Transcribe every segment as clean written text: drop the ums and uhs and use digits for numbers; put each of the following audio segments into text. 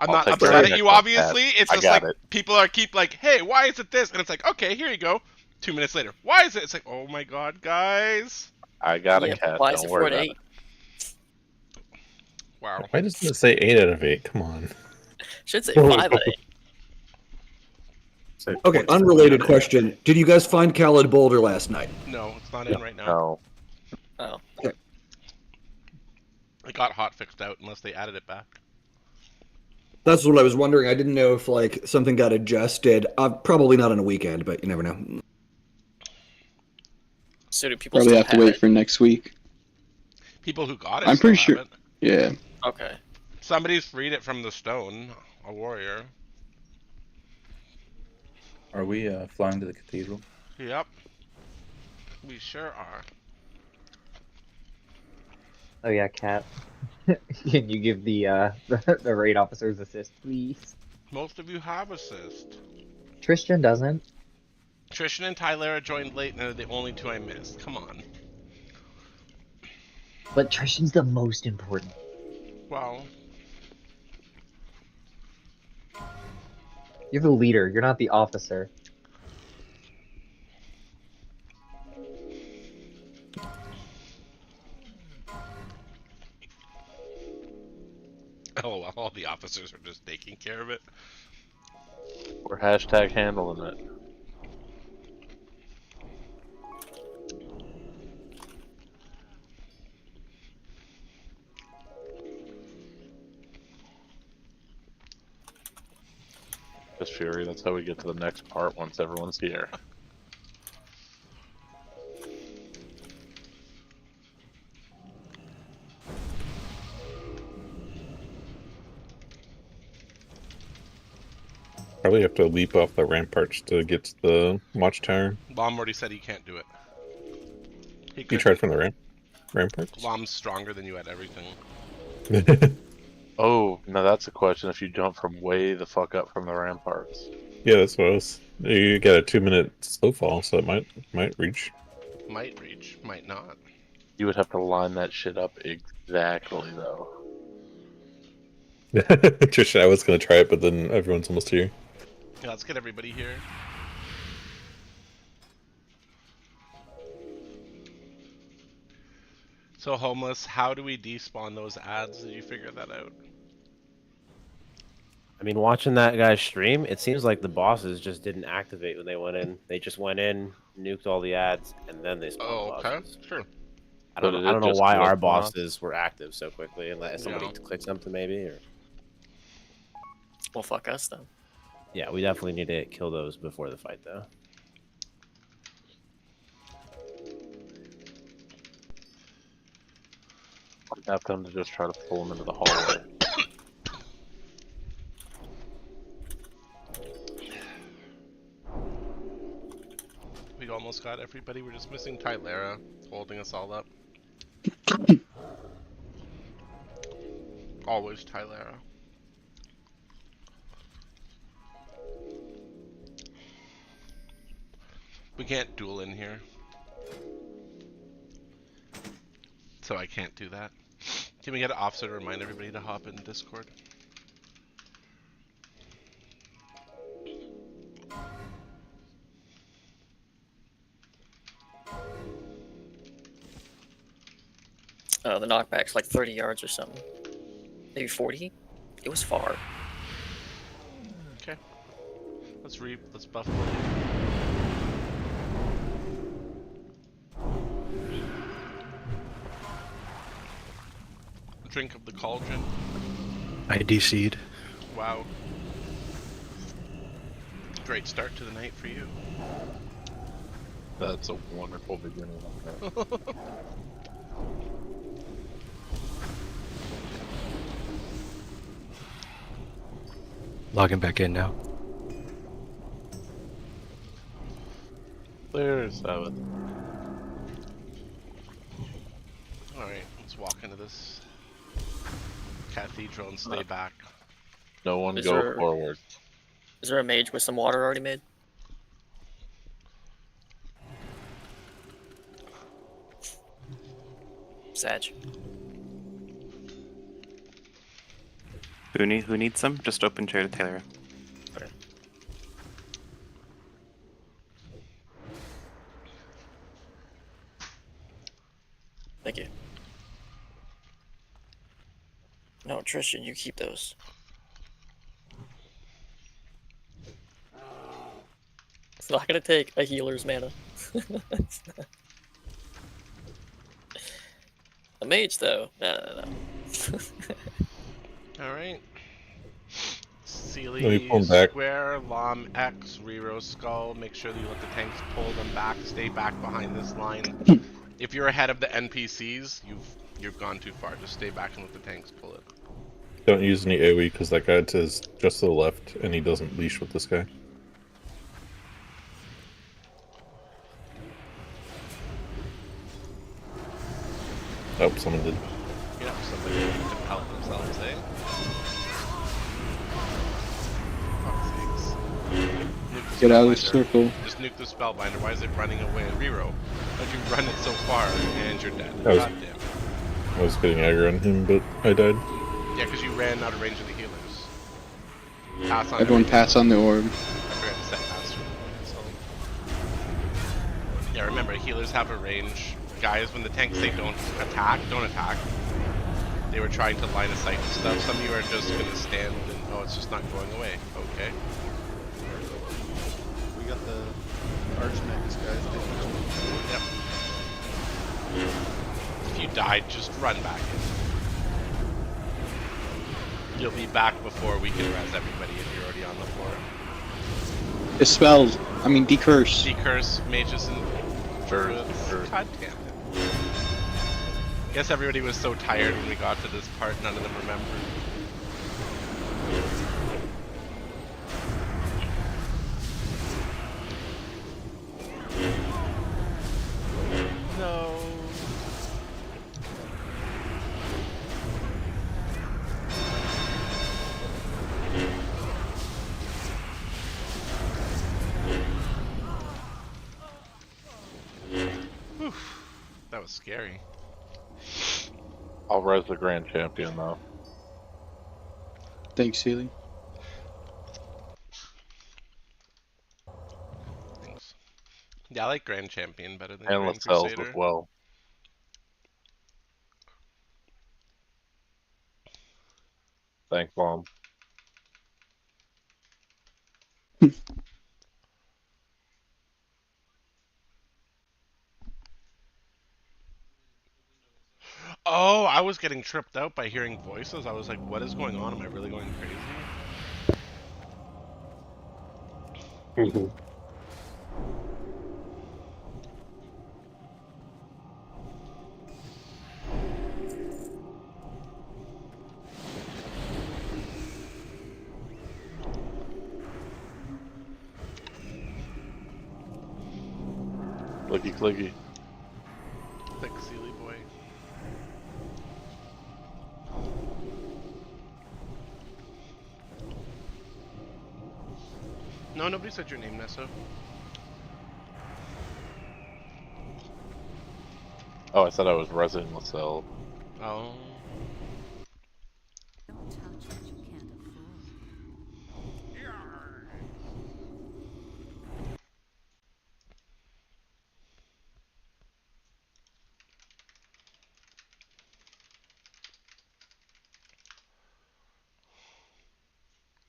I'm I'll not take the upset at next you, one, obviously. Pat. It's I just got like it. people are keep like, hey, why is it this? And it's like, okay, here you go. 2 minutes later, why is it? It's like, oh my god, guys. I got it, Yep. Cat. Why is Don't it worry 4 to about 8? Wow. Why doesn't it say 8 out of 8? Come on. Should say 5 out of 8. Say Okay, 14 unrelated out of 8. question. Did you guys find Khaled Boulder last night? No, it's not in right now. No. Oh. It got hot fixed out unless they added it back. That's what I was wondering. I didn't know if like something got adjusted. Probably not on a weekend, but you never know. So do people Probably still have to wait it? for next week. People who got it I'm still pretty have sure. it. Yeah. Okay. Somebody's freed it from the stone. A warrior. Are we flying to the cathedral? Yep. We sure are. Oh yeah, Cat. Can you give the raid officers assist, please? Most of you have assist. Tristan doesn't. Trishan and Tylera joined late and they're the only two I missed. Come on. But Tristan's the most important. Well, You're the leader. You're not the officer. oh well, all the officers are just taking care of it. We're hashtag handling it. Just Fury, that's how we get to the next part once everyone's here. Probably have to leap off the ramparts to get to the watchtower. Lom already said he can't do it. He You could. tried from the ramparts? Lom's stronger than you at everything. Oh, now that's a question if you jump from way the fuck up from the ramparts. Yeah, that's what I was. You got a 2-minute slow fall, so it might reach. Might reach, might not. You would have to line that shit up exactly, though. Trisha, I was gonna try it, but then everyone's almost here. Yeah, let's get everybody here. So, Homeless, how do we despawn those ads? Did you figure that out? I mean, watching that guy stream, it seems like the bosses just didn't activate when they went in. They just went in, nuked all the ads, and then they spawned Oh, okay. bosses. Sure. I don't So know, did I it don't know just why click our on? bosses were active so quickly, unless somebody Yeah. clicked something maybe. Or Well, fuck us then. yeah, we definitely need to kill those before the fight, though. I'd have them to just try to pull them into the hallway. We almost got everybody. We're just missing Tylera holding us all up. Always Tylera. We can't duel in here. So I can't do that. Can we get an officer to remind everybody to hop in Discord? Oh, the knockback's like 30 yards or something. Maybe 40? It was far. Okay. Let's buff Bully. Drink of the cauldron. I DC'd. Wow. Great start to the night for you. That's a wonderful beginning. Logging back in now. There's 7. Alright, let's walk into this cathedral and stay back. No one Is go there- forward. Is there a mage with some water already made? Sag. Who needs them? Just open chair to Taylor. Thank you. No, Tristan, you keep those. It's not gonna take a healer's mana. A mage, though. No. Alright. No, you pull Sealy, 'em back. Square, Lom, X, Rero, Skull. Make sure that you let the tanks pull them back. Stay back behind this line. If you're ahead of the NPCs, you've gone too far. Just stay back and let the tanks pull it. Don't use any AoE because that guy is just to the left and he doesn't leash with this guy. Oh, someone did. Yeah, somebody can help themselves, eh? Fuck's sakes. Get out of the Spellbinder. circle. Just nuke the Spellbinder. Why is it running away? Rero. Like you run it so far and you're dead. That was- God damn it. I was getting aggro on him, but I died. Yeah, because you ran out of range of the healers. Pass on Everyone everything. pass on the orb. I forgot to set pass through the so. Yeah, remember, healers have a range. Guys, when the tanks say don't attack. They were trying to line of sight and stuff. Some of you are just gonna stand and, oh, it's just not going away. Okay. We got the Archmax guys. Yep. If you died, just run back in. You'll be back before we can res everybody if you're already on the floor. Dispelled. I mean, decurse. Decurse, mages, and druids. God damn it. Guess everybody was so tired when we got to this part, none of them remembered. No. Whew. That was scary. I'll res the Grand Champion though. Thanks, Sealy. Thanks. Yeah, I like Grand Champion better than And Grand Lascelles Crusader. as well. Thanks, Mom. Oh, I was getting tripped out by hearing voices. I was like, what is going on? Am I really going crazy? Clicky clicky. Thick Sealy boy. No, nobody said your name, Nessa. Oh, I said I was resing Lascelles. Oh.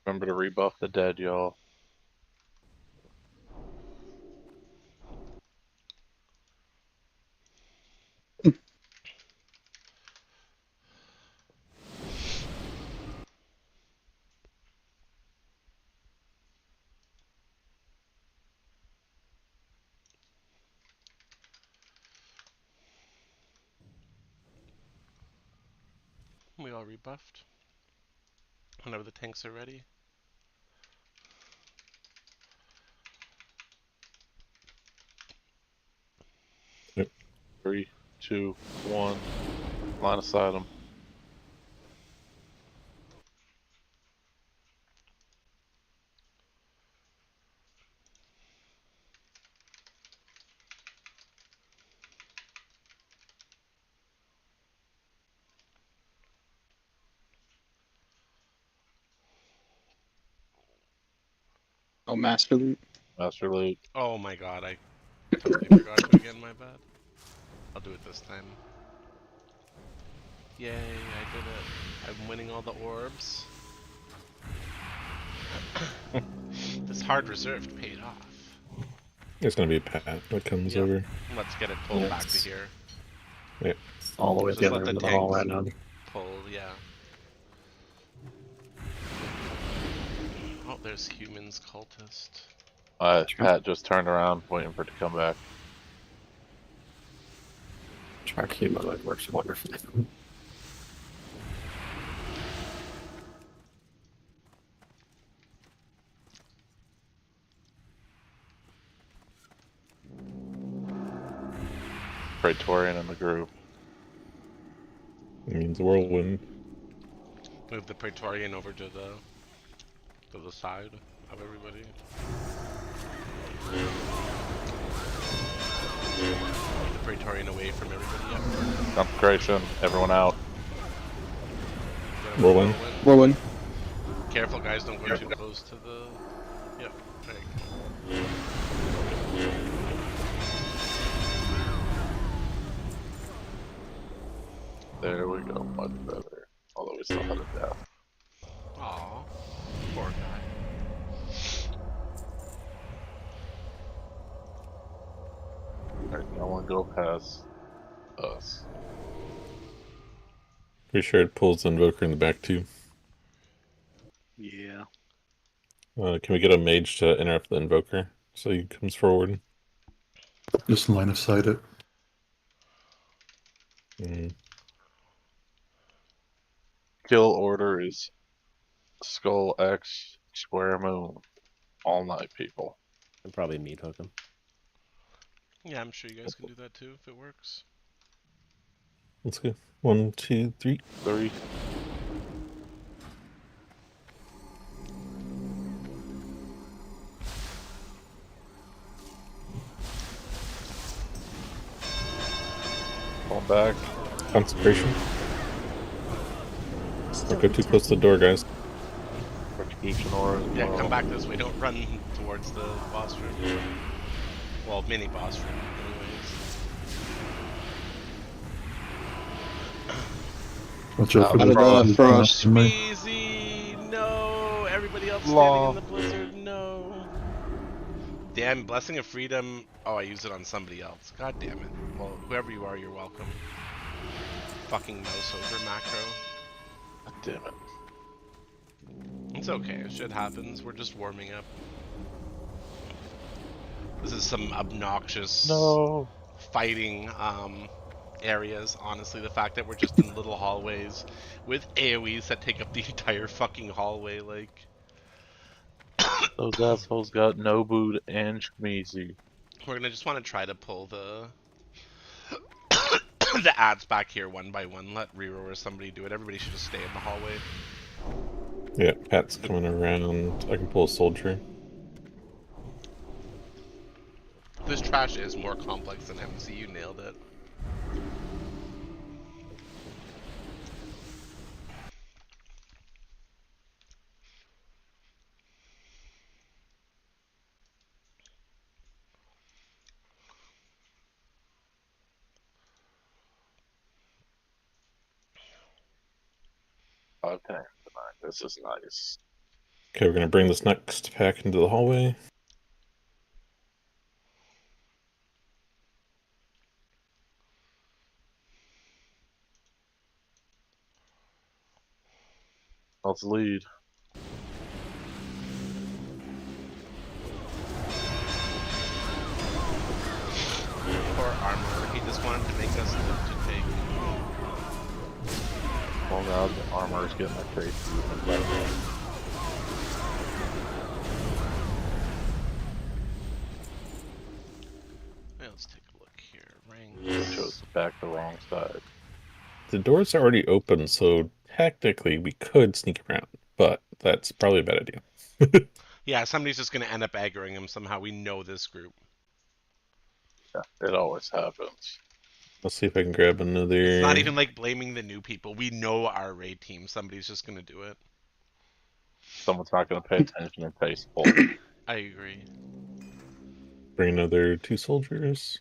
Remember to rebuff the dead, y'all. We all rebuffed. Whenever the tanks are ready. Yep. 3, 2, 1. Line aside them. Oh, Master Loot. Master Loot. Oh my god, I totally forgot to again, my bad. I'll do it this time. Yay, I did it. I'm winning all the orbs. This hard reserve paid off. There's gonna be a Pat that comes Yep. over. Let's get it pulled back to here. Yeah. All the way Just to the let other the end of the hall right tanks now. pull, yeah. Oh, there's humans cultist. Pat just turned around, waiting for it to come back. Track key mode works wonderfully. Praetorian in the group. It means whirlwind. Move the Praetorian over to the side of everybody. Move the Praetorian away from everybody. Yep. Consecration, everyone out. Whirlwind. Whirlwind. Careful, guys! Don't go too close to the. Yep. There you go. There we go, much better. Although we still had a death. Aw, poor guy. Alright, no one go past us. Pretty sure it pulls the invoker in the back too. Yeah. Can we get a mage to interrupt the invoker so he comes forward? Just line of sight it. Kill order is Skull X Square Moon. All night, people. And probably meat hook him. Yeah, I'm sure you guys can do that too if it works. Let's go. 1, 2, 3. 3. Fall back. Consecration. Don't go too close to the door, guys. Retribution aura as Yeah, well. come back this way. Don't run towards the boss room. Well, mini boss room, anyways. Watch out for Out of the frost. Easy! No! Everybody else standing in the blizzard, no! Damn, Blessing of Freedom. Oh, I used it on somebody else. God damn it. Well, whoever you are, you're welcome. Fucking mouse over macro. God damn it. It's okay, shit happens. We're just warming up. This is some obnoxious fighting areas, honestly. The fact that we're just in little hallways with AoEs that take up the entire fucking hallway, like... Those assholes got Nobu'd and Shmizi. We're gonna just want to try to pull the the ads back here one by one. Let Rero or somebody do it. Everybody should just stay in the hallway. Yeah, Pat's coming around. I can pull a soldier. This trash is more complex than MC. You nailed it. Okay, tonight. This is nice. Okay, we're gonna bring this next pack into the hallway. Let's lead. Poor armor. He just wanted to make us live to take. Oh god, the armor is getting a crazy. Let's take a look here. Ranks. Chose back the wrong side. The door's already open, so technically we could sneak around, but that's probably a bad idea. Yeah, somebody's just gonna end up aggroing him somehow. We know this group. Yeah, it always happens. Let's see if I can grab another... It's not even like blaming the new people. We know our raid team. Somebody's just gonna do it. Someone's not going to pay attention and pay full. I agree. Bring another 2 soldiers.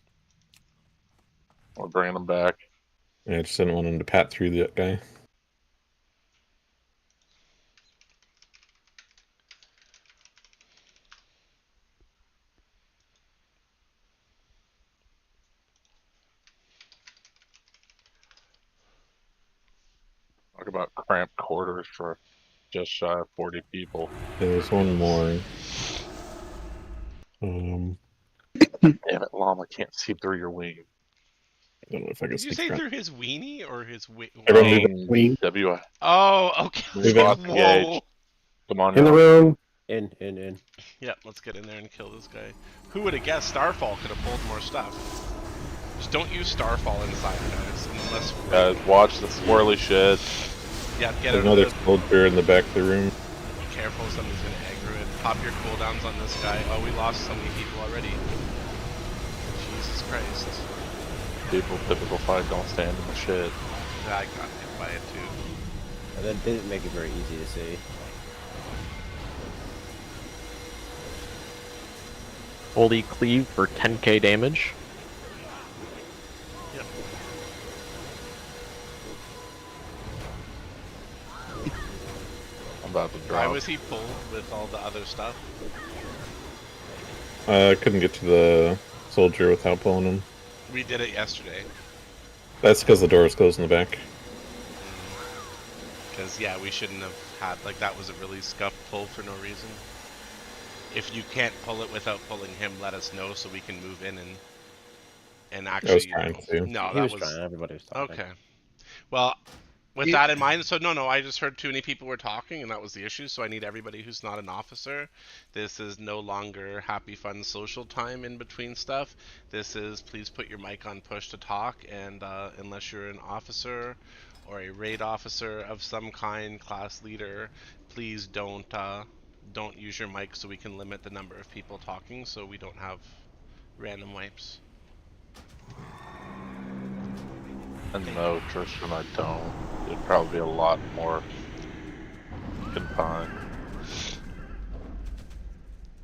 We're bringing them back. Yeah, I just didn't want him to pat through that guy. Talk about cramped quarters for just shy of 40 people. There's one more. Damn it, Llama can't see through your wing. I don't know if I can Did you sneak say around. through his weenie or his Everyone Wing. W. Oh, okay. Move in. Lost the gauge. Whoa. Come on In the now. room. In. Yep, let's get in there and kill this guy. Who would have guessed Starfall could have pulled more stuff? Just don't use Starfall inside, guys, unless... Guys, watch the swirly shit. Yeah, get There's out another of the... soldier in the back of the room. Be careful, somebody's gonna aggro it. Pop your cooldowns on this guy. Oh, we lost so many people already. Jesus Christ. People, typical fight, don't stand in the shit. Yeah, I got hit by it too. And that didn't make it very easy to see. Holy cleave for 10k damage. Yep. I'm about to Why drop. was he pulled with all the other stuff? I couldn't get to the soldier without pulling him. We did it yesterday. That's because the door was closed in the back. Because, yeah, we shouldn't have had... Like, that was a really scuffed pull for no reason. If you can't pull it without pulling him, let us know so we can move in and actually... I was trying to. No, He that was trying. Everybody was talking. Okay. Well, with that in mind, so no, I just heard too many people were talking, and that was the issue, so I need everybody who's not an officer. This is no longer happy, fun, social time in between stuff. This is please put your mic on push to talk, and unless you're an officer or a raid officer of some kind, class leader, please don't use your mic so we can limit the number of people talking so we don't have random wipes. And no, Tristan, I don't. It'd probably be a lot more confined.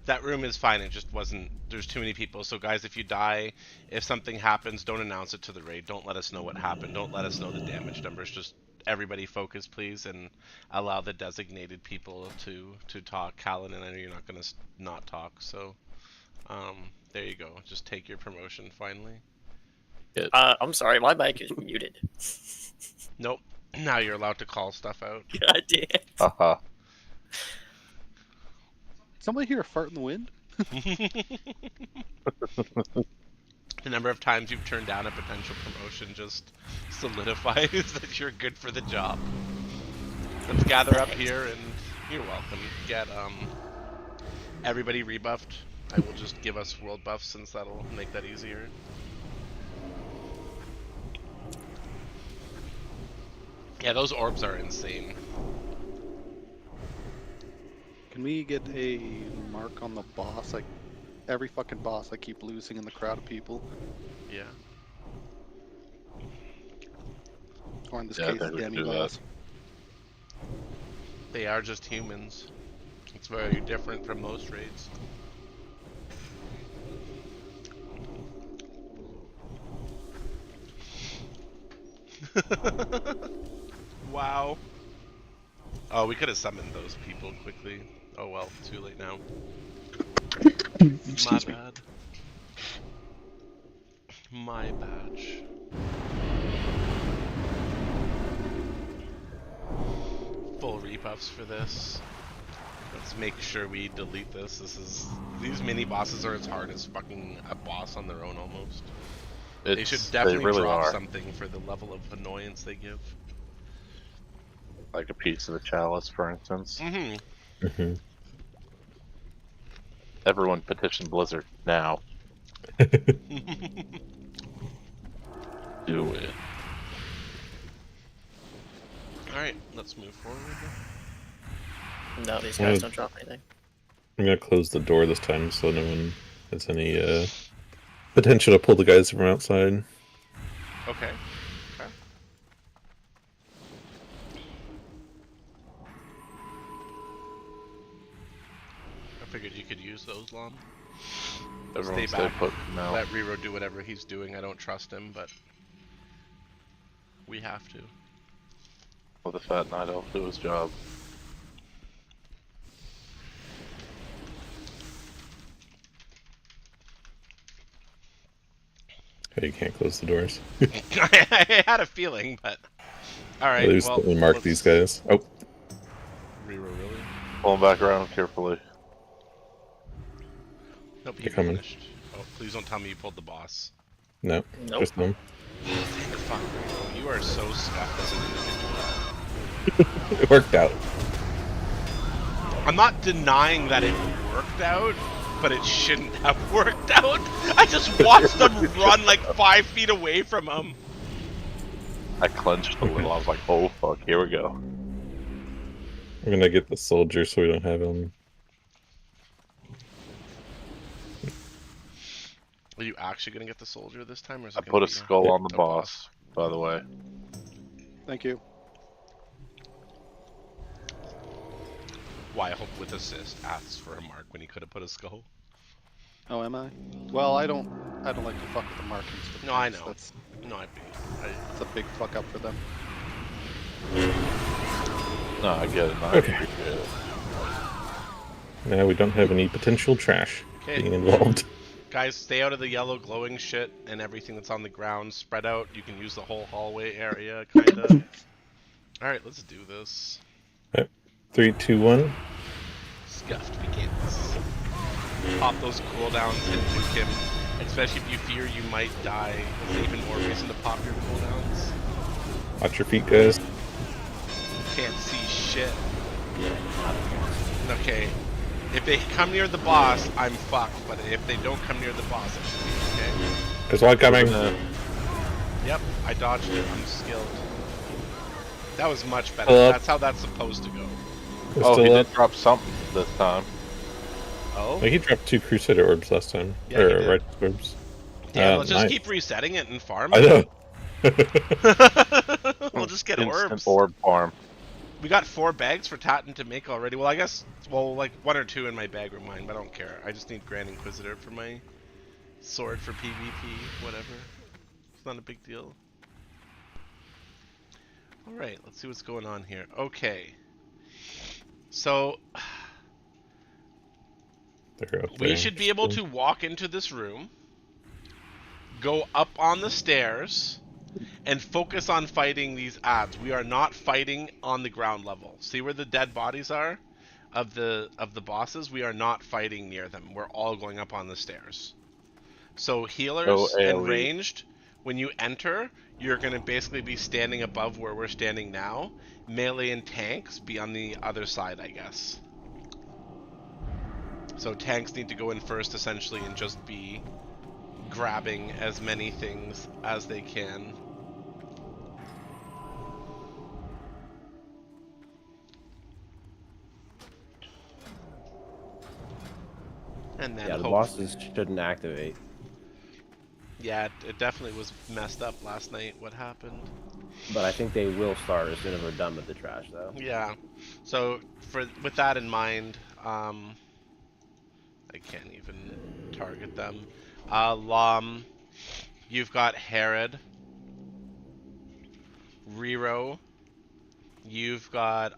That room is fine, it just wasn't, there's too many people. So guys, if you die, if something happens, don't announce it to the raid. Don't let us know what happened. Don't let us know the damage numbers. Just everybody focus, please, and allow the designated people to talk. Callan, and I know you're not going to not talk, so there you go. Just take your promotion, finally. I'm sorry, my mic is muted. Nope. Now you're allowed to call stuff out. God damn. Haha. Somebody hear a fart in the wind? The number of times you've turned down a potential promotion just solidifies that you're good for the job. Let's gather up here, and you're welcome. Get everybody rebuffed. I will just give us world buffs since that'll make that easier. Yeah, those orbs are insane. Can we get a mark on the boss? Like, every fucking boss I keep losing in the crowd of people. Yeah. Or in this Yeah, I case, think we can Demi do boss. They are just humans. It's very different from most raids. Wow. Oh, we could have summoned those people quickly. Oh well, too late now. My bad. My badge. Full rebuffs for this. Let's make sure we delete this. These mini bosses are as hard as fucking a boss on their own almost. They should definitely really drop are. something for the level of annoyance they give. Like a piece of the chalice, for instance. Mm-hmm. Everyone petition Blizzard now. Do it. Alright, let's move forward. No, these guys don't drop anything. I'm gonna close the door this time so no one has any potential to pull the guys from outside. Okay. figured you could use those, Lom. Everyone Stay stay back. put now. Let Rero do whatever he's doing. I don't trust him, but we have to. Let the Fat Night Elf do his job. Oh, you can't close the doors. I had a feeling, but all right. At least Well, let me mark let's- these guys. Oh, Rero, really? Pull him back around carefully. Nope, They're you coming. finished. Oh, please don't tell me you pulled the boss. no. Nope. Just them. Thank fuck, Rero. You are so scuffed as an individual. It worked out. I'm not denying that it worked out, but it shouldn't have worked out. I just watched them run like 5 feet away from him. I clenched a little. I was like, oh fuck, here we go. We're gonna get the soldier so we don't have him. Are you actually gonna get the soldier this time, or is it I gonna put a be skull on the a boss, by the way. Thank you. Why hope with assist asks for a mark when he could have put a skull? Oh, am I? Well, I don't like to fuck with the markings. For No, I tanks. know. That's No, a big fuck up for them. No, I get it. No, I Okay. appreciate it. Now we don't have any potential trash Okay. being involved. Guys, stay out of the yellow glowing shit and everything that's on the ground. Spread out. You can use the whole hallway area, kinda. Alright, let's do this. 3, 2, 1. Scuffed begins. Pop those cooldowns and nuke him. Especially if you fear you might die. It's even more reason to pop your cooldowns. Watch your feet, guys. Can't see shit. Okay. If they come near the boss, I'm fucked. But if they don't come near the boss, I should be okay. There's one coming. Yep, I dodged it. I'm skilled. That was much better. Hello? That's how that's supposed to go. We're Oh, he still did up. drop something this time. Oh? Well, he dropped 2 Crusader orbs last time. Yeah, he or did. Righteous orbs. Yeah, let's just nice. keep resetting it and farm I it. know. We'll just get Instant orbs. orb farm. We got 4 bags for Tatten to make already. Well, I guess, like 1 or 2 in my bag are mine, but I don't care. I just need Grand Inquisitor for my sword for PvP, whatever. It's not a big deal. Alright, let's see what's going on here. Okay. So, They're up we there. should be able to walk into this room, go up on the stairs, and focus on fighting these ads. We are not fighting on the ground level. See where the dead bodies are of the bosses? We are not fighting near them. We're all going up on the stairs. So healers and AoE. ranged, when you enter, you're going to basically be standing above where we're standing now. Melee and tanks be on the other side, I guess. So tanks need to go in first, essentially, and just be grabbing as many things as they can. And then Yeah, the hope- bosses shouldn't activate. Yeah, it definitely was messed up last night. What happened? But I think they will start as soon as we're done with the trash, though. Yeah. So with that in mind, I can't even target them. Lom, you've got Herod, Rero, you've got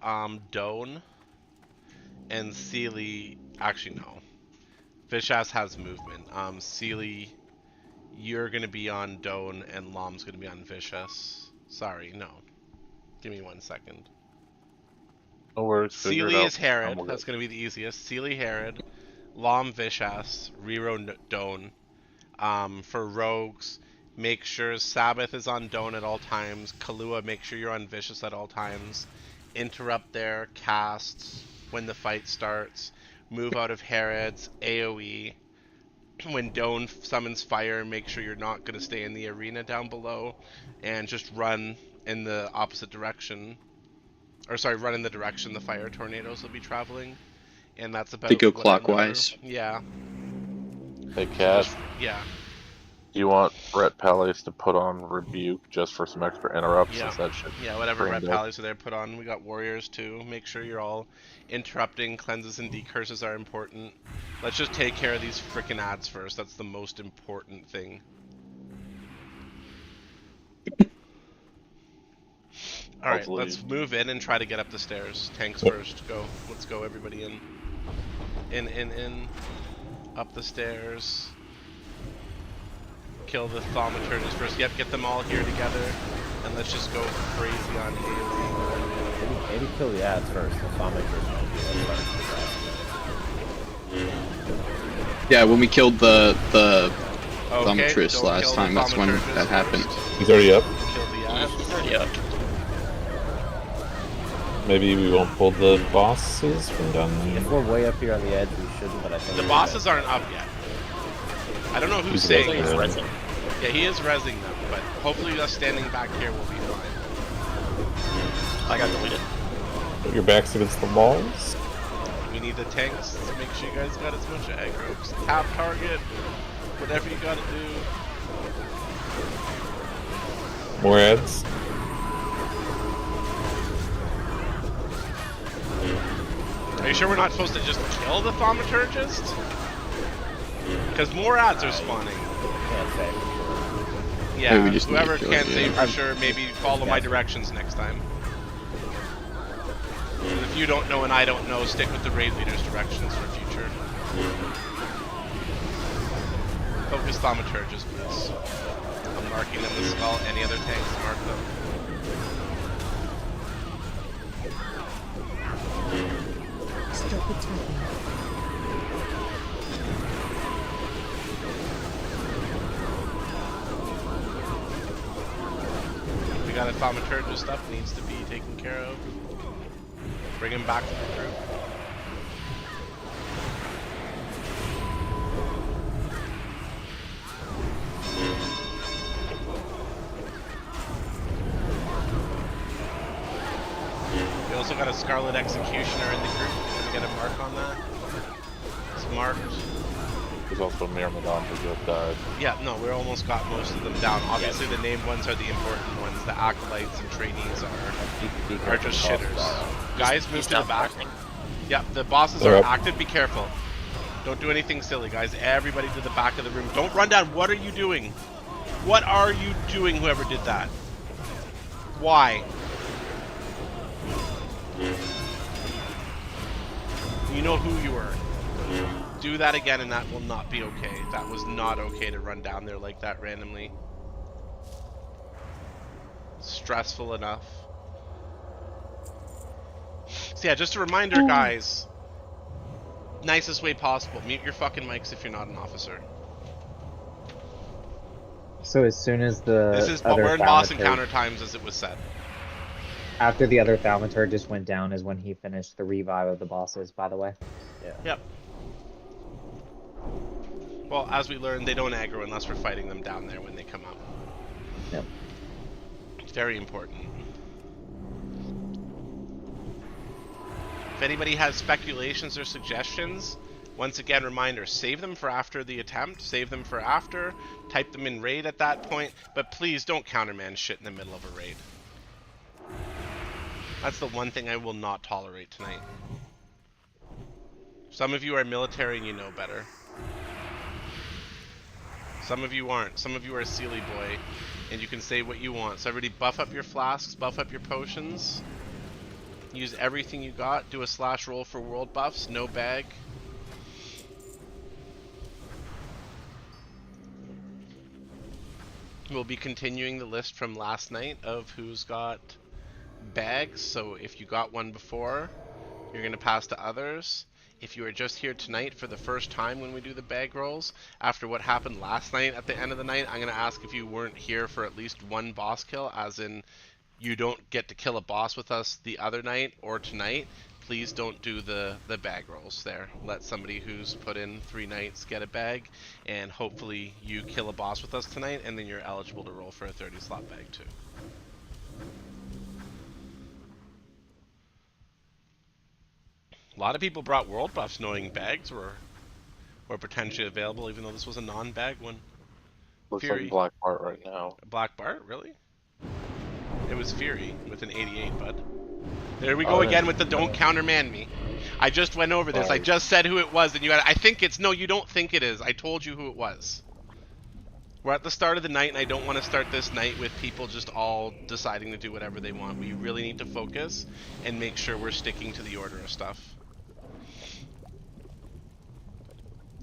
Doan, and Sealy. Actually, no. Fishass has movement. Sealy, you're gonna be on Doan, and Lom's gonna be on Vicious. Sorry, no. Give me 1 second. No worries. figure it Sealy out. is Herod. I'm That's going to be the easiest. Sealy Herod. Lom Vicious. Rero Doan. For rogues, make sure Sabbath is on Doan at all times. Kalua, make sure you're on Vicious at all times. Interrupt their casts when the fight starts. Move out of Herod's AoE. When Doan summons fire, make sure you're not going to stay in the arena down below. And just run in the opposite direction. Or sorry, run in the direction the fire tornadoes will be traveling. And that's about They go what I remember. clockwise. Yeah. Hey, Cat. Yeah. Do you want Brett Palace to put on Rebuke just for some extra interrupts? Yeah. Since that shit Yeah, whatever red trained up? pallies are there, put on. We got warriors too. Make sure you're all interrupting. Cleanses and decurses are important. Let's just take care of these frickin' ads first. That's the most important thing. Alright, Hopefully. let's move in and try to get up the stairs. Tanks first. Go. Let's go, everybody in. In. Up the stairs. Kill the thaumaturges first. Yep, get them all here together. And let's just go crazy on Haley. Maybe kill the ads first. The thaumaturges might be Yeah, when we killed the Okay, Thaumaturge don't last kill the time, that's when thaumaturges that happened. first. He's already up. Kill the ads. He's already up. Maybe we won't pull the bosses from down there. If we're way up here on the edge, we shouldn't, but I think The bosses aren't up yet. I don't know who's He's saying rezzing that. them. Yeah, he is rezzing them, but hopefully us standing back here will be fine. I got deleted. Put your backs against the walls. We need the tanks to make sure you guys got as much aggro. Just tap target, whatever you gotta do. More ads. Are you sure we're not supposed to just kill the thaumaturgist? Because more ads are spawning. Can't say. Yeah, Maybe we just need to whoever kill can't it, say yeah. for sure, maybe follow my directions next time. And if you don't know and I don't know, stick with the raid leader's directions for future. Focus thaumaturges, please. I'm marking them with skull. Any other tanks, mark them. Stop attacking. We got a thaumaturgist stuff needs to be taken care of. Bring him back to the group. We also got a Scarlet Executioner in the group. Can we get a mark on that? It's marked. There's also Myrmidon who just died. Yeah, no, we almost got most of them down. Obviously, the named ones are the important ones. The acolytes and trainees are just shitters. Guys, move to the back. Yeah, the bosses are active. Be careful. Don't do anything silly, guys. Everybody to the back of the room. Don't run down. What are you doing? What are you doing, whoever did that? Why? You know who you are. Do that again and that will not be okay. That was not okay to run down there like that randomly. Stressful enough. So yeah, just a reminder, guys. Nicest way possible. Mute your fucking mics if you're not an officer. So as soon as the This is other we're in boss thaumaturge- encounter times, as it was said. after the other thaumaturge just went down is when he finished the revive of the bosses, by the way. Yeah. Yep. Well, as we learned, they don't aggro unless we're fighting them down there when they come out. Yep. It's very important. If anybody has speculations or suggestions, once again, reminder, save them for after the attempt, save them for after, type them in raid at that point, but please don't counterman shit in the middle of a raid. That's the one thing I will not tolerate tonight. Some of you are military and you know better. Some of you aren't. Some of you are a Sealy boy, and you can say what you want. So everybody buff up your flasks, buff up your potions. Use everything you got. Do a slash roll for world buffs. No bag. We'll be continuing the list from last night of who's got bags. So if you got one before, you're going to pass to others. If you are just here tonight for the first time when we do the bag rolls, after what happened last night at the end of the night, I'm going to ask if you weren't here for at least one boss kill, as in you don't get to kill a boss with us the other night or tonight. Please don't do the bag rolls there. Let somebody who's put in 3 nights get a bag, and hopefully you kill a boss with us tonight, and then you're eligible to roll for a 30 slot bag too. A lot of people brought world buffs knowing bags were potentially available, even though this was a non-bag one. Looks Fury. like Black Bart right now. Black Bart, really? It was Fury with an 88, bud. There we Oh, go yeah. again with the don't counterman me. I just went over this. I Sorry. just said who it was, and you had. I think it's no. You don't think it is. I told you who it was. We're at the start of the night, and I don't want to start this night with people just all deciding to do whatever they want. We really need to focus and make sure we're sticking to the order of stuff.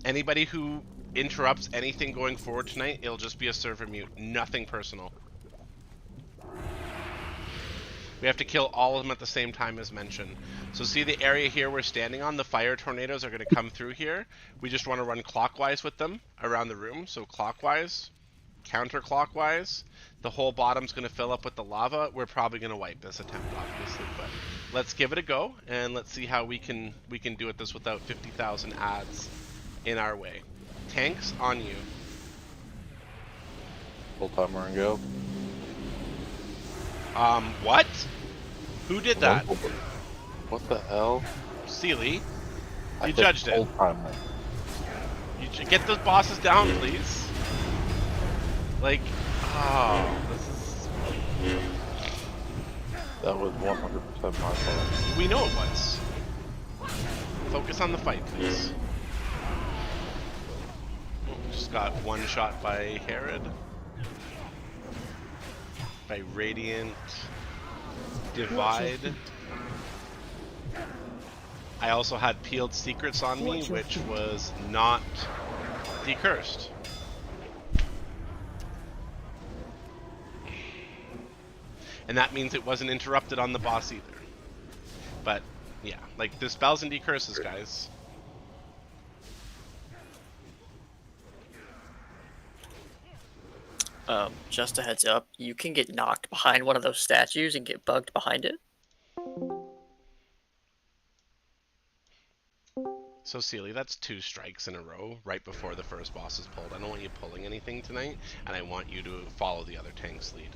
Anybody who interrupts anything going forward tonight, it'll just be a server mute. Nothing personal. We have to kill all of them at the same time as mentioned. So see the area here we're standing on? The fire tornadoes are going to come through here. We just want to run clockwise with them around the room. So clockwise, counterclockwise. The whole bottom's going to fill up with the lava. We're probably going to wipe this attempt, obviously. But let's give it a go, and let's see how we can do it this without 50,000 adds in our way. Tanks on you. Full timer and go. What? Who did that? What the hell? Sealy. I You hit judged it. full timer. You get those bosses down, please. Like, oh, this is... That was 100% my fault. We know it was. Focus on the fight, please. Just got one shot by Herod. By Radiant. Divide. I also had Peeled Secrets on me, which was not decursed. And that means it wasn't interrupted on the boss either. But, yeah, like, dispels and decurses, guys. Just a heads up, you can get knocked behind one of those statues and get bugged behind it. So, Sealy, that's 2 strikes in a row right before the first boss is pulled. I don't want you pulling anything tonight, and I want you to follow the other tank's lead.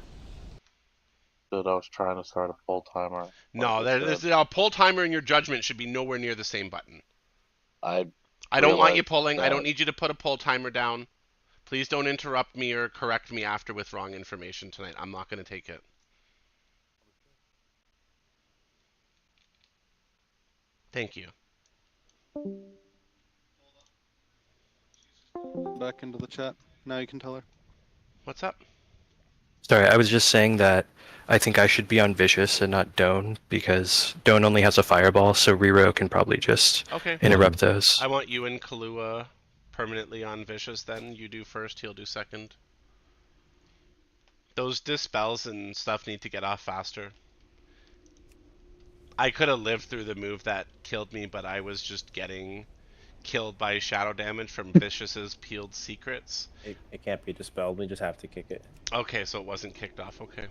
Dude, I was trying to start a full timer. No, there's a pull timer and your judgment should be nowhere near the same button. I don't want you pulling. I don't need you to put a pull timer down. Please don't interrupt me or correct me after with wrong information tonight. I'm not going to take it. Thank you. Back into the chat. Now you can tell her. What's up? Sorry, I was just saying that I think I should be on Vicious and not Doan, because Doan only has a fireball, so Riro can probably just interrupt those. I want you and Kahlua permanently on Vicious then. You do first, he'll do second. Those dispels and stuff need to get off faster. I could have lived through the move that killed me, but I was just getting killed by shadow damage from Vicious's Peeled Secrets. It can't be dispelled, we just have to kick it. Okay, so it wasn't kicked off, okay.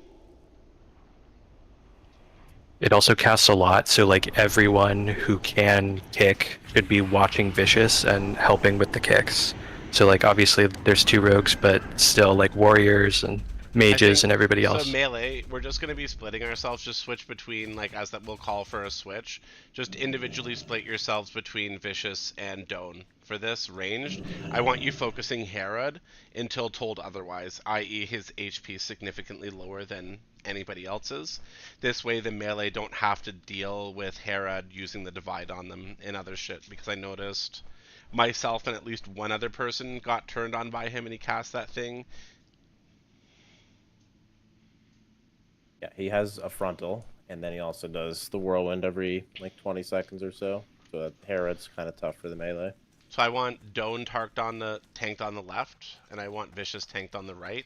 It also casts a lot, so like everyone who can kick should be watching Vicious and helping with the kicks. So like obviously there's 2 rogues, but still like warriors and mages and everybody else. So melee, we're just going to be splitting ourselves, just switch between, like, as that we'll call for a switch. Just individually split yourselves between Vicious and Doan. For this, ranged, I want you focusing Herod until told otherwise, i.e. his HP is significantly lower than anybody else's. This way the melee don't have to deal with Herod using the divide on them and other shit, because I noticed myself and at least one other person got turned on by him and he cast that thing. Yeah, he has a frontal, and then he also does the whirlwind every like 20 seconds or so. So that Herod's kind of tough for the melee. So I want Doan tanked on the left, and I want Vicious tanked on the right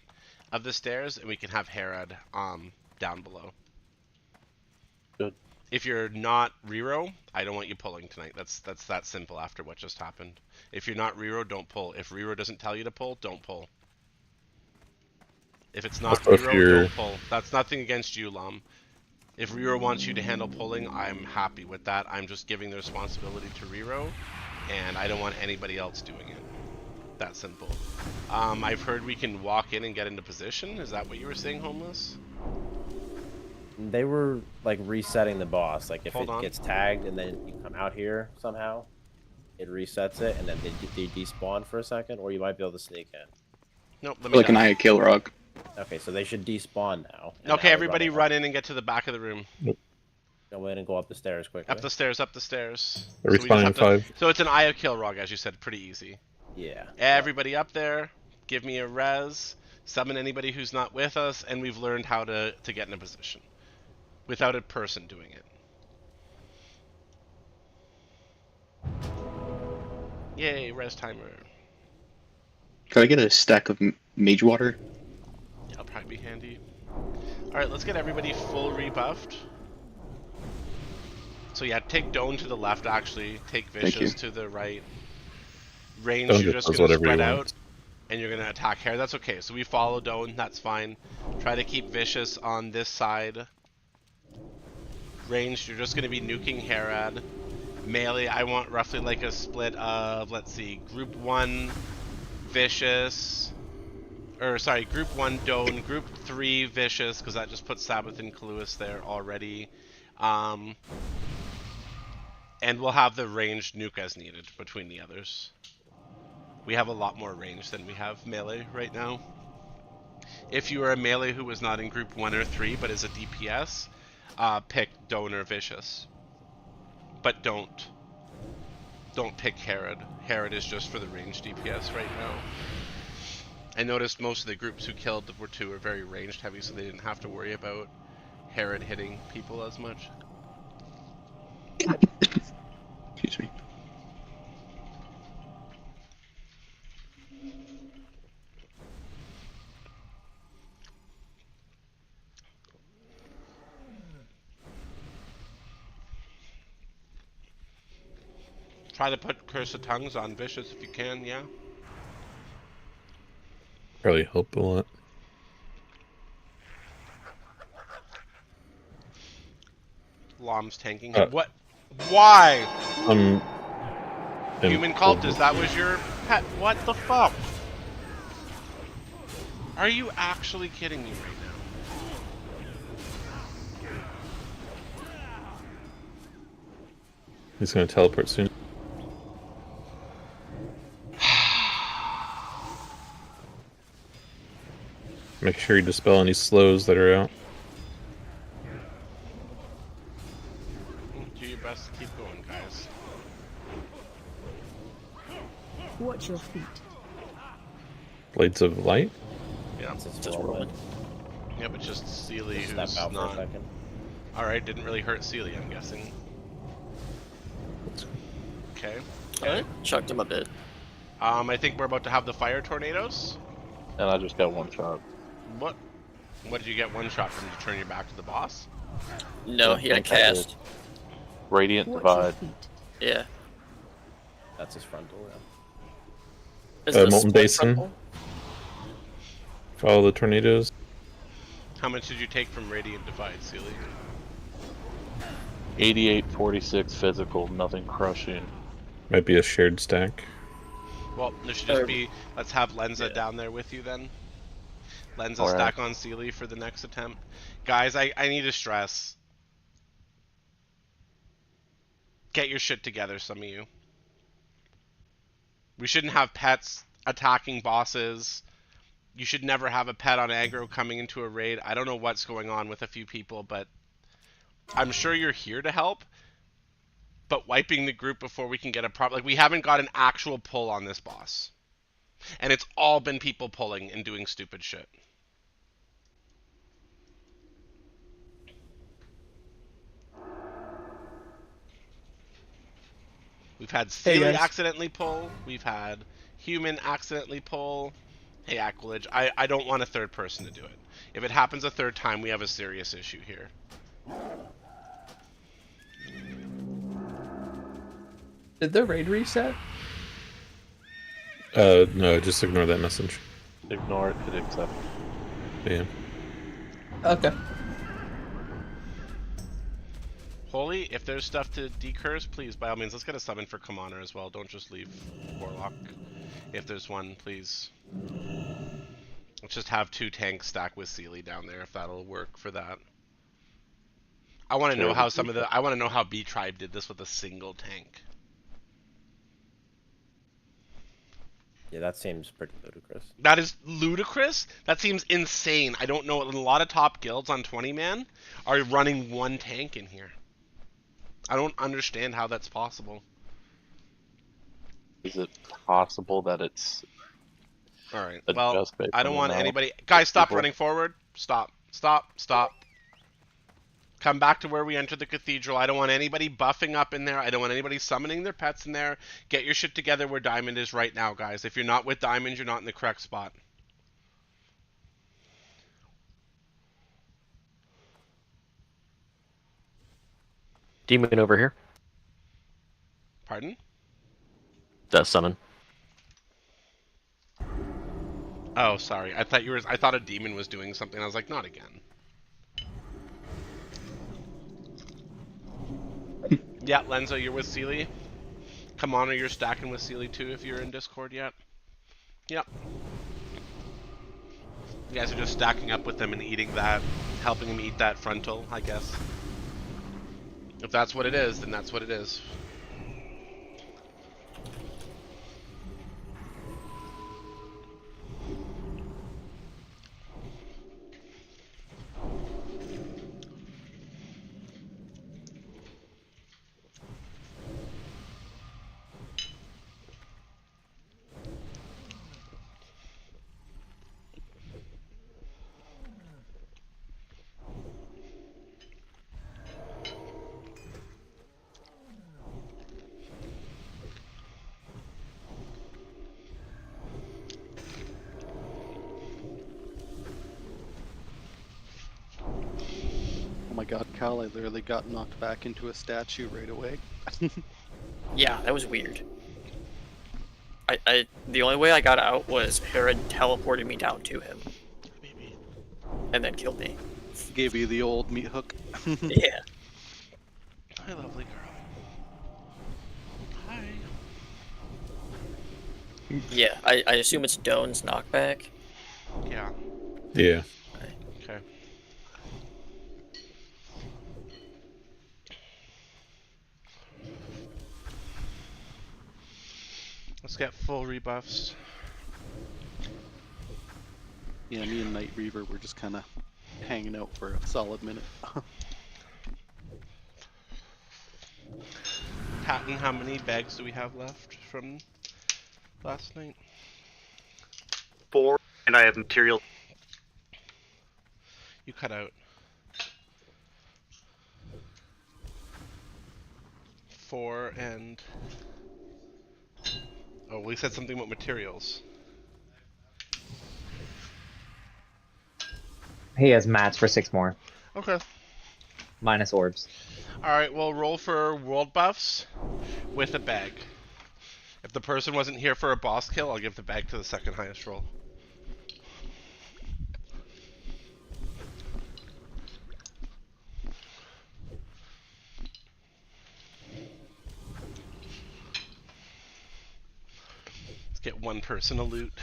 of the stairs, and we can have Herod down below. Good. If you're not Riro, I don't want you pulling tonight. That's that simple after what just happened. If you're not Riro, don't pull. If Riro doesn't tell you to pull, don't pull. If it's not Riro, don't pull. That's nothing against you, Lum. If Riro wants you to handle pulling, I'm happy with that. I'm just giving the responsibility to Riro, and I don't want anybody else doing it. That simple. I've heard we can walk in and get into position. Is that what you were saying, Homeless? They were like resetting the boss. Like if it gets tagged and then you come out here somehow, it resets it, and then they despawn for a second, or you might be able to sneak in. Nope, let me Like an die. Aya Kilrog. Okay, so they should despawn now. and Okay, now everybody run run in and get to the back of the room. Go in and go up the stairs quickly. Up the stairs, up the stairs. They're So we just respawning have in to... 5. So it's an Aya Kilrog, as you said, pretty easy. Yeah. Everybody up there, give me a res, summon anybody who's not with us, and we've learned how to get in a position. Without a person doing it. Yay, res timer. Can I get a stack of mage water? That'll probably be handy. Alright, let's get everybody full rebuffed. So yeah, take Doan to the left actually, take Vicious to the right. Range, Doan you're just just does gonna whatever he spread out, wants. and you're gonna attack Herod. That's okay, so we follow Doan, that's fine. Try to keep Vicious on this side. Ranged, you're just gonna be nuking Herod. Melee, I want roughly like a split of, let's see, group 1 Vicious, or sorry, group 1 Doan, group 3 Vicious, because that just puts Sabbath and Kaluas there already. And we'll have the ranged nuke as needed between the others. We have a lot more range than we have melee right now. If you are a melee who was not in group 1 or 3 but is a DPS, pick Doan or Vicious. But don't pick Herod. Herod is just for the ranged DPS right now. I noticed most of the groups who killed were 2 are very ranged heavy, so they didn't have to worry about Herod hitting people as much. Excuse me. Try to put Curse of Tongues on Vicious if you can, yeah? Probably help a lot. Lom's tanking him. What? Why? Human cultist, that was your pet. What the fuck? Are you actually kidding me right now? He's gonna teleport soon. Make sure you dispel any slows that are out. Do your best to keep going, guys. Watch your feet. Blades of Light? Yeah, Just rolling. yeah, but just Sealy, Step who's out for a not... second. Alright, didn't really hurt Sealy, I'm guessing. Okay. Alright, chucked him a bit. I think we're about to have the fire tornadoes. And I just got one shot. What? What did you get one shot from? Did you turn your back to the boss? No, he had a cast. Radiant Watch your Divide. feet. Yeah. That's his frontal. Yeah. Is it a Molten split Basin. frontal? Follow the tornadoes. How much did you take from Radiant Divide, Sealy? 88-46 physical, nothing crushing. Might be a shared stack. Well, there should just be... Let's have Lenza down there with you then. Lenza Alright. stack on Sealy for the next attempt. Guys, I need to stress. Get your shit together, some of you. We shouldn't have pets attacking bosses. You should never have a pet on aggro coming into a raid. I don't know what's going on with a few people, but I'm sure you're here to help. But wiping the group before we can get a proper... Like, we haven't got an actual pull on this boss. And it's all been people pulling and doing stupid shit. We've had Sealy accidentally pull. We've had Human accidentally pull. Hey, Aquilage, I don't want a third person to do it. If it happens a third time, we have a serious issue here. Did the raid reset? No, just ignore that message. Ignore it, hit accept. Yeah. Okay. Holy, if there's stuff to decurse, please, by all means, let's get a summon for Commander as well. Don't just leave Warlock. If there's one, please. Let's just have 2 tanks stacked with Sealy down there, if that'll work for that. I want to know how I want to know how B-Tribe did this with a single tank. Yeah, that seems pretty ludicrous. That is ludicrous. That seems insane. I don't know. A lot of top guilds on 20-man are running one tank in here. I don't understand how that's possible. Is it possible that it's All right. a Well, just based I on don't the want amount anybody. of Guys, stop people? running forward. Stop. Stop. Stop. Come back to where we entered the cathedral. I don't want anybody buffing up in there. I don't want anybody summoning their pets in there. Get your shit together where Diamond is right now, guys. If you're not with Diamond, you're not in the correct spot. Demon over here. Pardon? Does summon. Oh, sorry. I thought you were. I thought a demon was doing something. I was like, not again. Yeah, Lenzo, you're with Sealy. Come on, or you're stacking with Sealy too if you're in Discord yet. Yep. You guys are just stacking up with them and eating that, helping them eat that frontal, I guess. If that's what it is, then that's what it is. Oh my god, Cal, I literally got knocked back into a statue right away. Yeah, that was weird. The only way I got out was Herod teleported me down to him. And then killed me. Gave you the old meat hook. Yeah. Hi, lovely girl. Hi. Yeah, I assume it's Doan's knockback. Yeah. Yeah. Okay. Let's get full rebuffs. Yeah, me and Night Reaver were just kind of hanging out for a solid minute. Patton, how many bags do we have left from last night? 4, and I have material. You cut out. 4 and... Oh, we said something about materials. He has mats for 6 more. Okay. Minus orbs. Alright, we'll roll for world buffs with a bag. If the person wasn't here for a boss kill, I'll give the bag to the second highest roll. Let's get one person a loot.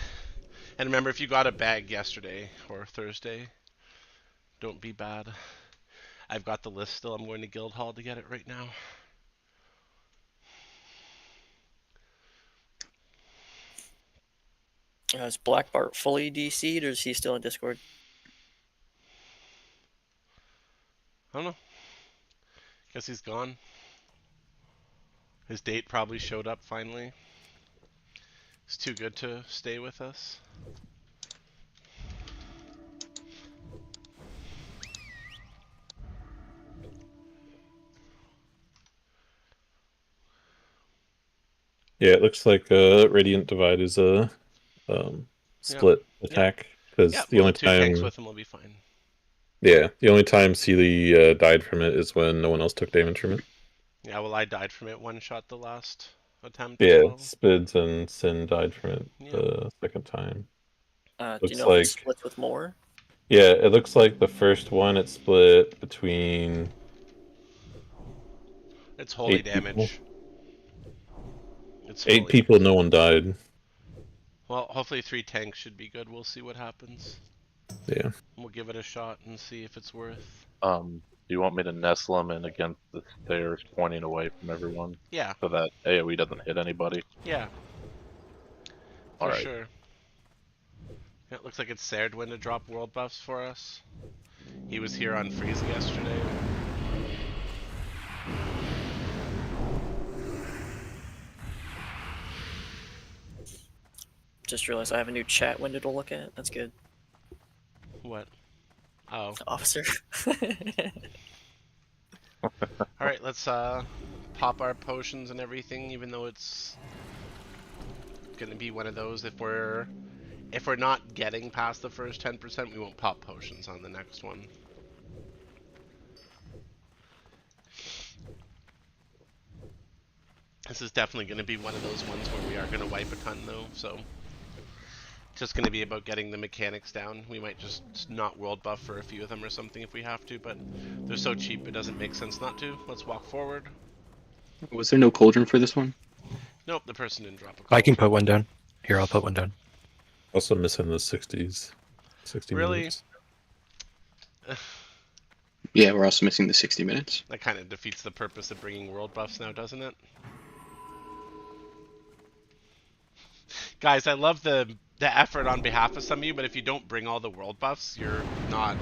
And remember, if you got a bag yesterday or Thursday, don't be bad. I've got the list still. I'm going to Guildhall to get it right now. Is Black Bart fully DC'd, or is he still in Discord? I don't know. Guess he's gone. His date probably showed up finally. He's too good to stay with us. Yeah, it looks like Radiant Divide is a split attack because Yeah, the well, only two time tanks with him will be fine. Yeah, the only time Sealy died from it is when no one else took damage from it. Yeah, well, I died from it one shot the last attempt. Yeah, Well. Spids and Sin died from it Yeah. the second time. Do you Looks know if it like splits with more? yeah, it looks like the first one it split between It's holy 8 people. damage. It's 8 holy. people, no one died. Well, hopefully 3 tanks should be good. We'll see what happens. Yeah. We'll give it a shot and see if it's worth. Do you want me to nestle them in against the stairs, pointing away from everyone? Yeah. So that AoE doesn't hit anybody. Yeah. For Alright. sure. Yeah, it looks like it's Serdwin to drop world buffs for us. He was here on Freeze yesterday. Just realized I have a new chat window to look at. That's good. What? Oh. Officer. Alright, let's pop our potions and everything, even though it's gonna be one of those if we're not getting past the first 10%, we won't pop potions on the next one. This is definitely going to be one of those ones where we are going to wipe a ton though, so just going to be about getting the mechanics down. We might just not world buff for a few of them or something if we have to, but they're so cheap it doesn't make sense not to. Let's walk forward. Was there no cauldron for this one? Nope, the person didn't drop a call. I can put one down. Here, I'll put one down. Also missing the 60s. 60 Really? minutes. Yeah, we're also missing the 60 minutes. That kind of defeats the purpose of bringing world buffs now, doesn't it? Guys, I love the effort on behalf of some of you, but if you don't bring all the world buffs, you're not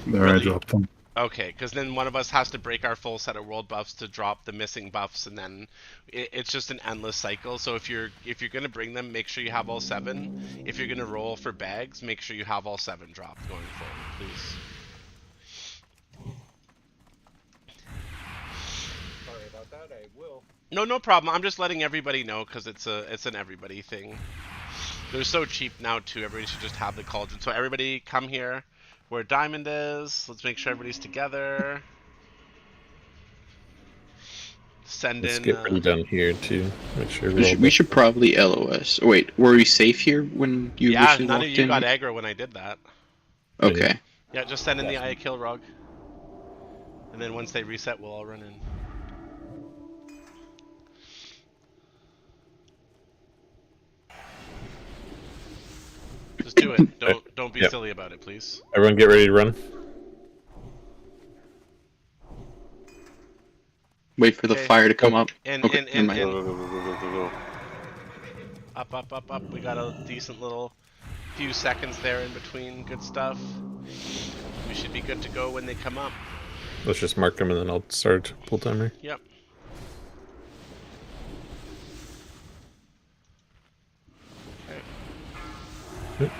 There, really... I dropped them. Okay, because then one of us has to break our full set of world buffs to drop the missing buffs, and then it's just an endless cycle. So if you're gonna bring them, make sure you have all 7. If you're gonna roll for bags, make sure you have all 7 dropped going forward, please. Sorry about that. I will. No problem. I'm just letting everybody know because it's an everybody thing. They're so cheap now too. Everybody should just have the cauldron. So everybody, come here. Where Diamond is. Let's make sure everybody's together. Send Let's in. get ready down here too. Make sure We should probably LOS. Oh, wait, were we safe here when you Yeah, initially none walked of you in? got aggro when I did that. Okay. Yeah, just send in the Aya kill rug. And then once they reset, we'll all run in. Just do it. Don't be silly about it, please. Everyone get ready to run. Wait for the fire to come up. Okay, never mind. Up. We got a decent little few seconds there in between. Good stuff. We should be good to go when they come up. Let's just mark them and then I'll start pull timer. Yep. Okay.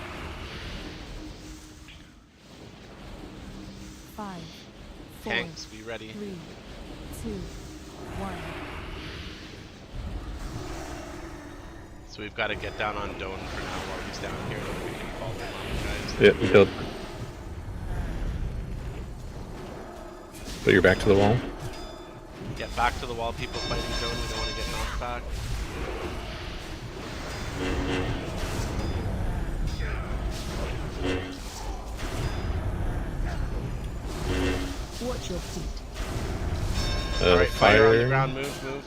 5, 4, Tanks, be ready. 3, 2, 1. So we've got to get down on Doan for now while he's down here so that we can follow him on, guys. Yeah, we killed. Put your back to the wall. Get back to the wall, people fighting Doan. We don't want to get knocked back. Watch your feet. Alright, fire on the fire. ground, move.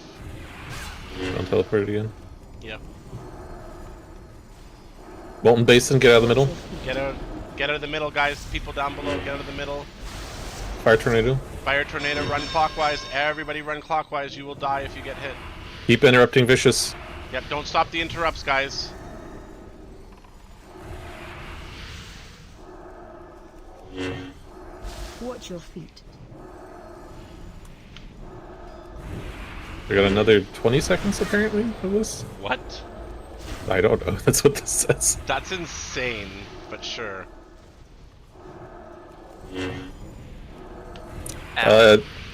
Don't teleport it again. Yep. Molten Basin, get out of the middle. Get out of the middle, guys. People down below, get out of the middle. Fire tornado. Fire tornado, run clockwise. Everybody run clockwise. You will die if you get hit. Keep interrupting Vicious. Yep, don't stop the interrupts, guys. Watch your feet. We got another 20 seconds apparently of this. What? I don't know. That's what this says. That's insane, but sure.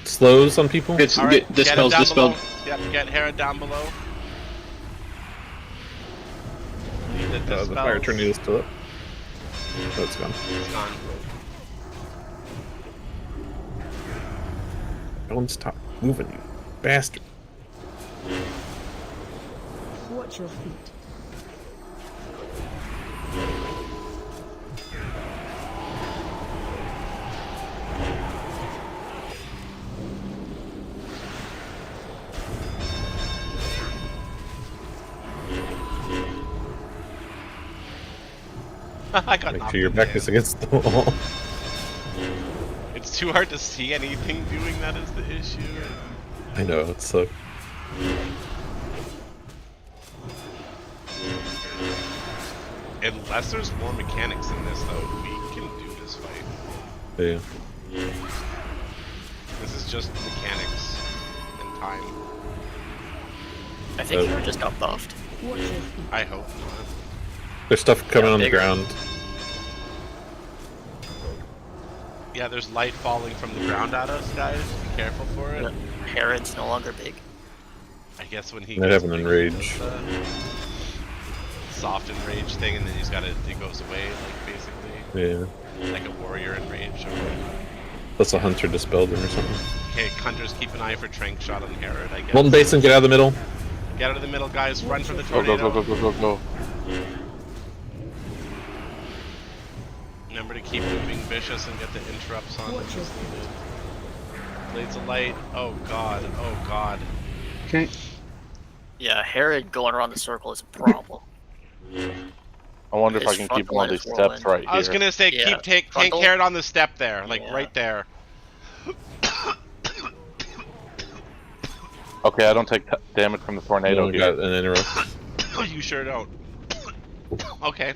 Slows on people. It's All right, dispelled. get him down below. Yep, get Hera down below. Need the The fire dispels. tornado is still up. Oh, it's gone. It's gone. Don't stop moving, you bastard. Watch your feet. I got Make knocked sure your in back the is head. against the wall. It's too hard to see anything doing that is the issue. I know, it's so. Unless there's more mechanics in this, though, we can do this fight. Yeah. This is just mechanics and time. I think you just got buffed. I hope not. There's stuff coming on the bigger. ground. Yeah, there's light falling from the ground at us, guys. Be careful for it. Herod's no longer big. I guess when he Might gets have an big, enrage. he does the soft enrage thing, and then it goes away, like basically. Yeah. Like a warrior enrage or whatnot. That's a hunter dispelled him or something. Okay, hunters, keep an eye for Trank shot on Herod, I guess. Molten Basin, get out of the middle. Get out of the middle, guys. Run for the Go, tornado. go. Remember to keep moving vicious and get the interrupts on as needed. Blades of Light. Oh god. Oh god. Okay. Yeah, Herod going around the circle is a problem. I wonder if His I can front keep one line of these is steps rolling. right here. I was gonna say Yeah, keep tank frontal. Herod on the step there, like Yeah. right there. Okay, I don't take damage from the tornado We here. got an interrupt. Oh, you sure don't. Okay.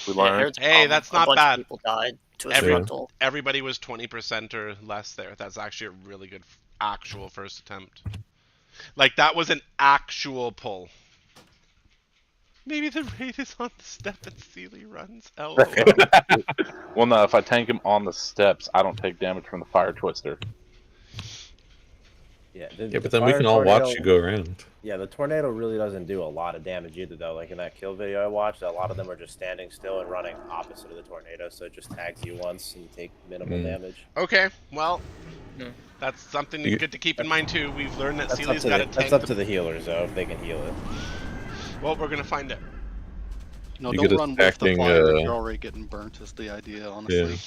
We Yeah, learned. Herod's Hey, problem. that's A not bunch bad. Of people died to his Every- frontal. Everybody was 20% or less there. That's actually a really good actual first attempt. Like that was an actual pull. Maybe the raid is on the step and Sealy runs. Oh. Well, no, if I tank him on the steps, I don't take damage from the fire twister. Yeah, Yeah, but then we can all watch you go around. Yeah, the tornado really doesn't do a lot of damage either, though. Like in that kill video I watched, a lot of them are just standing still and running opposite of the tornado, so it just tags you once and you take minimal damage. Okay, well, Hmm. that's something You- good to keep in mind too. We've learned that That's up, Sealy's to got the, to tank that's up to the healers, though, if they can heal it. Well, we're gonna find out. No, You don't get a run with the stacking, fire if you're already getting burnt is the idea, honestly.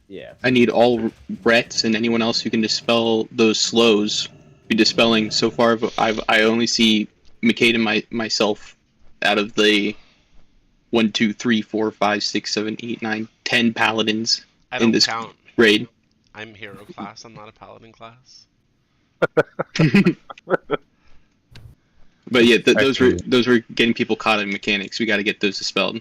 Yeah. I need all Rets and anyone else who can dispel those slows be dispelling. So far, I only see McCade and myself out of the 1, 2, 3, 4, 5, 6, 7, 8, 9, 10 paladins I in don't this count. raid. I'm hero class. I'm not a paladin class. But yeah, those Actually- were getting people caught in mechanics. We got to get those dispelled.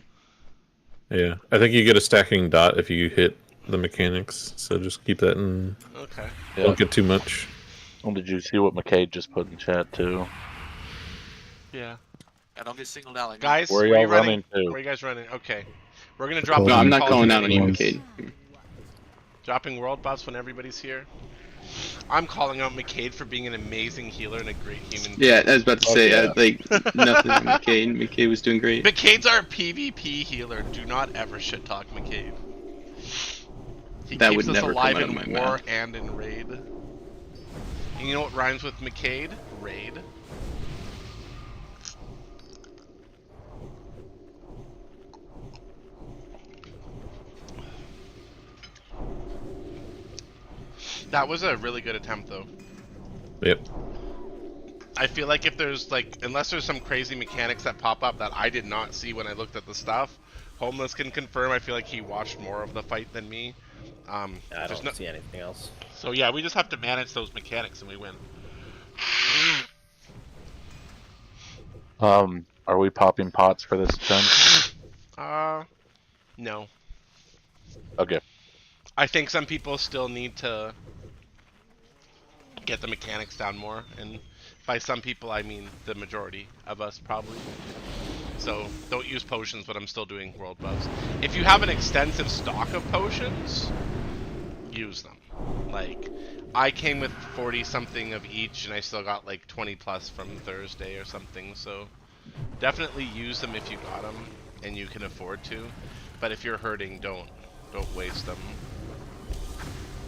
Yeah, I think you get a stacking dot if you hit the mechanics. So just keep that in. Okay. Yeah. Don't get too much. Well, did you see what McCade just put in chat too? Yeah. I don't get singled out like Guys, Where are you y'all running? running to? Where are you guys running? Okay. We're gonna drop. No, down I'm not calls going when out on you, everybody's- McCade. Dropping world buffs when everybody's here. I'm calling out McCade for being an amazing healer and a great human. Yeah, I was about to say, yeah. like, nothing on McCade. McCade was doing great. McCade's our PvP healer. Do not ever shit talk McCade. He That keeps would us never alive come out of in my war mouth. and in raid. And you know what rhymes with McCade? Raid. That was a really good attempt, though. Yep. I feel like if there's like, unless there's some crazy mechanics that pop up that I did not see when I looked at the stuff, Homeless can confirm. I feel like he watched more of the fight than me. I there's don't see anything else. So yeah, we just have to manage those mechanics and we win. Are we popping pots for this attempt? No. Okay. I think some people still need to get the mechanics down more, and by some people I mean the majority of us probably. So don't use potions, but I'm still doing world buffs. If you have an extensive stock of potions, use them. Like, I came with 40 something of each, and I still got like 20 plus from Thursday or something. So definitely use them if you got them and you can afford to. But if you're hurting, don't waste them.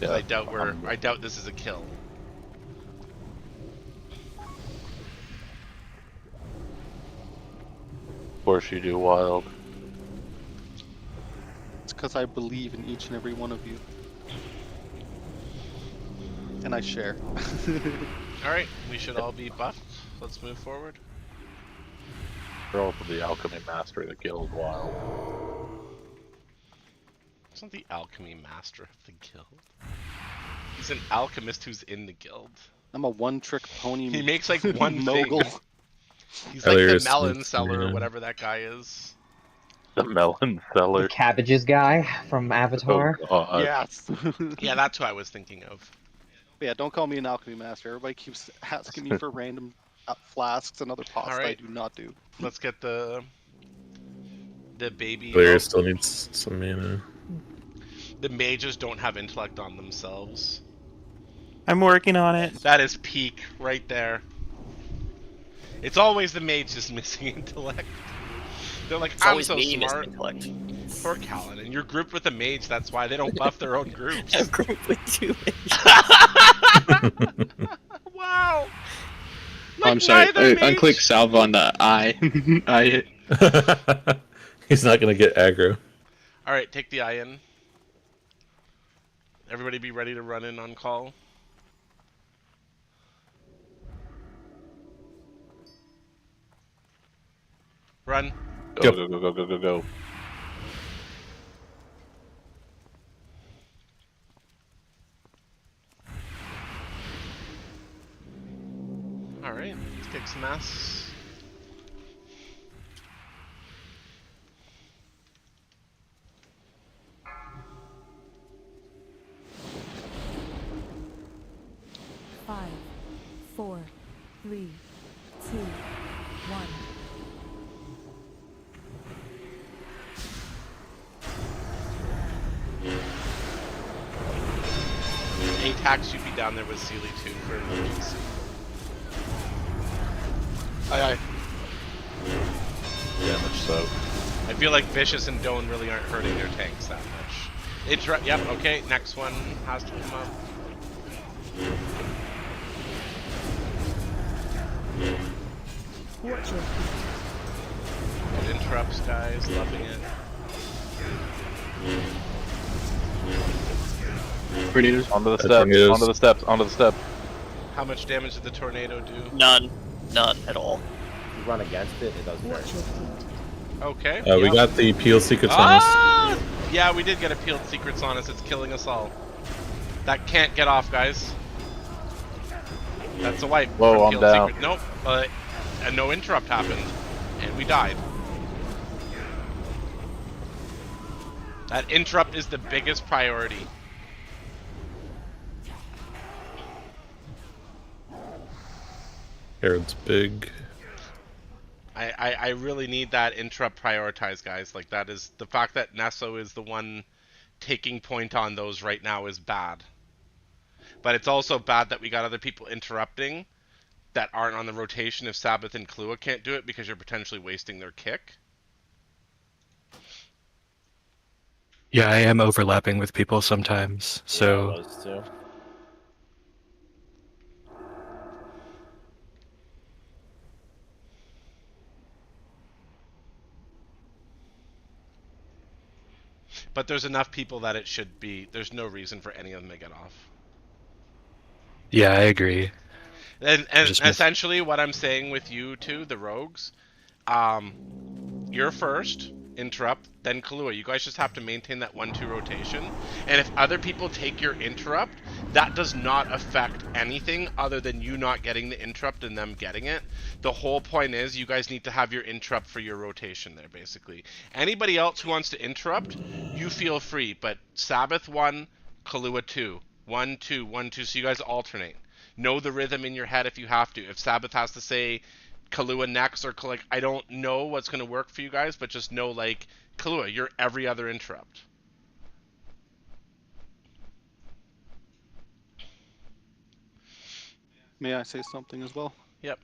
'Cause Yeah, I doubt this is a kill. Of course you do, Wild. It's because I believe in each and every one of you. And I share. Alright, we should all be buffed. Let's move forward. You're also the alchemy master of the guild, Wild. He's not the alchemy master of the guild. He's an alchemist who's in the guild. I'm a one-trick pony. He makes like one mogul. thing. He's like the Hilarious melon sense, seller or yeah. whatever that guy is. The melon The seller. cabbages guy from Oh Avatar. god. Yes. Yeah, that's who I was thinking of. Yeah, don't call me an alchemy master. Everybody keeps asking me for random flasks and other pots that I Alright. do not do. Let's get the baby. Hilarious Oh, still needs some mana. the mages don't have intellect on themselves. I'm working on it. That is peak right there. It's always the mages missing intellect. They're like, It's I'm always so me missing smart. intellect. Poor Callan, and you're grouped with a mage, that's why they don't buff their own groups. I'm grouped with 2 Wow! Oh, I'm sorry. Unclick salve on the eye. I hit. He's not gonna get aggro. Alright, take the eye in. Everybody be ready to run in on call. Run. Go, go, go, go, go, go, go. Alright, let's kick some ass. Five, 4, 3, 2, 1. ATAC should be down there with Sealy too for emergency. Aye, aye. Yeah, much so. I feel like Vicious and Doan really aren't hurting their tanks that much. Yep, okay, next one has to come up. Watch your feet. Good interrupts, guys, loving it. Tornadoes. Onto the steps, tornadoes. onto the steps, onto the steps. How much damage did the tornado do? None. None at all. If you run against it, it does very Watch your feet. Okay. We yep. got the peeled secrets on us. Ah! Yeah, we did get a peeled secrets on us. It's killing us all. That can't get off, guys. That's a wipe. Whoa, from I'm peeled down. secret. Nope. And no interrupt happened, and we died. That interrupt is the biggest priority. Herod's big. I really need that interrupt prioritized, guys. Like, that is the fact that Nesso is the one taking point on those right now is bad. But it's also bad that we got other people interrupting that aren't on the rotation if Sabbath and Klua can't do it because you're potentially wasting their kick. Yeah, I am overlapping with people sometimes, so Yeah, those two. But there's enough people that it should be. There's no reason for any of them to get off. yeah, I agree. And Just miss- essentially what I'm saying with you two, the rogues, you're first, interrupt, then Kahlua. You guys just have to maintain that 1-2 rotation. And if other people take your interrupt, that does not affect anything other than you not getting the interrupt and them getting it. The whole point is you guys need to have your interrupt for your rotation there, basically. Anybody else who wants to interrupt, you feel free. But Sabbath 1, Kahlua 2. 1-2, 1-2, so you guys alternate. Know the rhythm in your head if you have to. If Sabbath has to say Kahlua next, or like, I don't know what's going to work for you guys, but just know, like, Kahlua, you're every other interrupt. May I say something as well? Yep.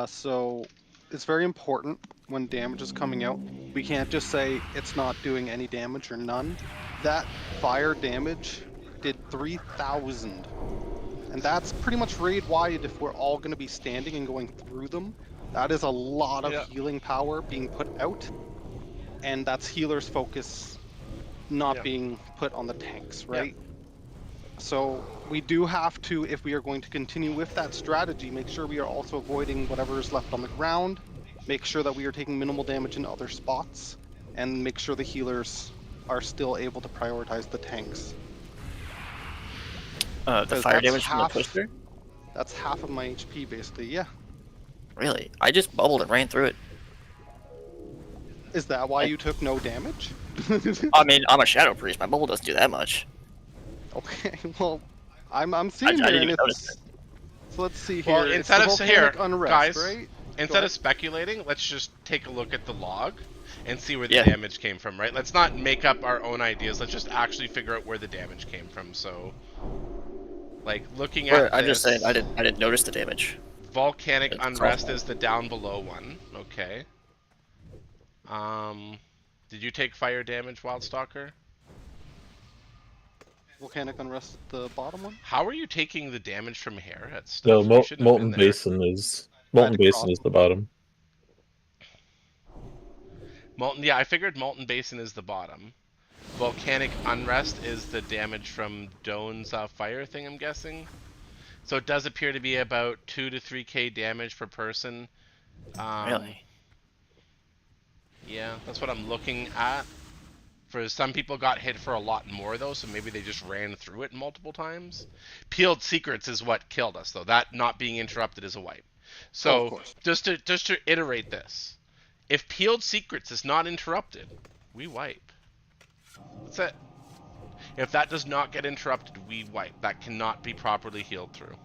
So it's very important when damage is coming out. We can't just say it's not doing any damage or none. That fire damage did 3,000. And that's pretty much raid wide if we're all going to be standing and going through them. That is a lot of healing power being put out. And that's healer's focus not being put on the tanks, right? So we do have to, if we are going to continue with that strategy, make sure we are also avoiding whatever is left on the ground, make sure that we are taking minimal damage in other spots, and make sure the healers are still able to prioritize the tanks. The fire damage from the poster? That's half of my HP, basically, yeah. Really? I just bubbled and ran through it. Is that why you took no damage? I mean, I'm a Shadow Priest. My bubble doesn't do that much. Okay, well, I'm seeing I here, didn't and even notice it's. it. So let's see here. Well, It's instead the of volcanic here, unrest, guys, right? instead of speculating, let's just take a look at the log and see where the Yeah. damage came from, right? Let's not make up our own ideas. Let's just actually figure out where the damage came from. So, like, looking at I'm just saying, this, I didn't notice the damage. volcanic It's unrest awful. is the down below one. Okay. Did you take fire damage, Wildstalker? Volcanic unrest, the bottom one. How are you taking the damage from hair at stuff? No, You shouldn't have Molten been there. Basin is I had Molten to Basin cross is the bottom. Molten, yeah, I figured Molten Basin is the bottom. Volcanic Unrest is the damage from Doan's fire thing, I'm guessing. So it does appear to be about 2 to 3k damage per person. Really? Yeah, that's what I'm looking at. For some people got hit for a lot more though, so maybe they just ran through it multiple times. Peeled Secrets is what killed us though. That not being interrupted is a wipe. So of course. just to iterate this. If Peeled Secrets is not interrupted, we wipe. That's it. If that does not get interrupted, we wipe. That cannot be properly healed through.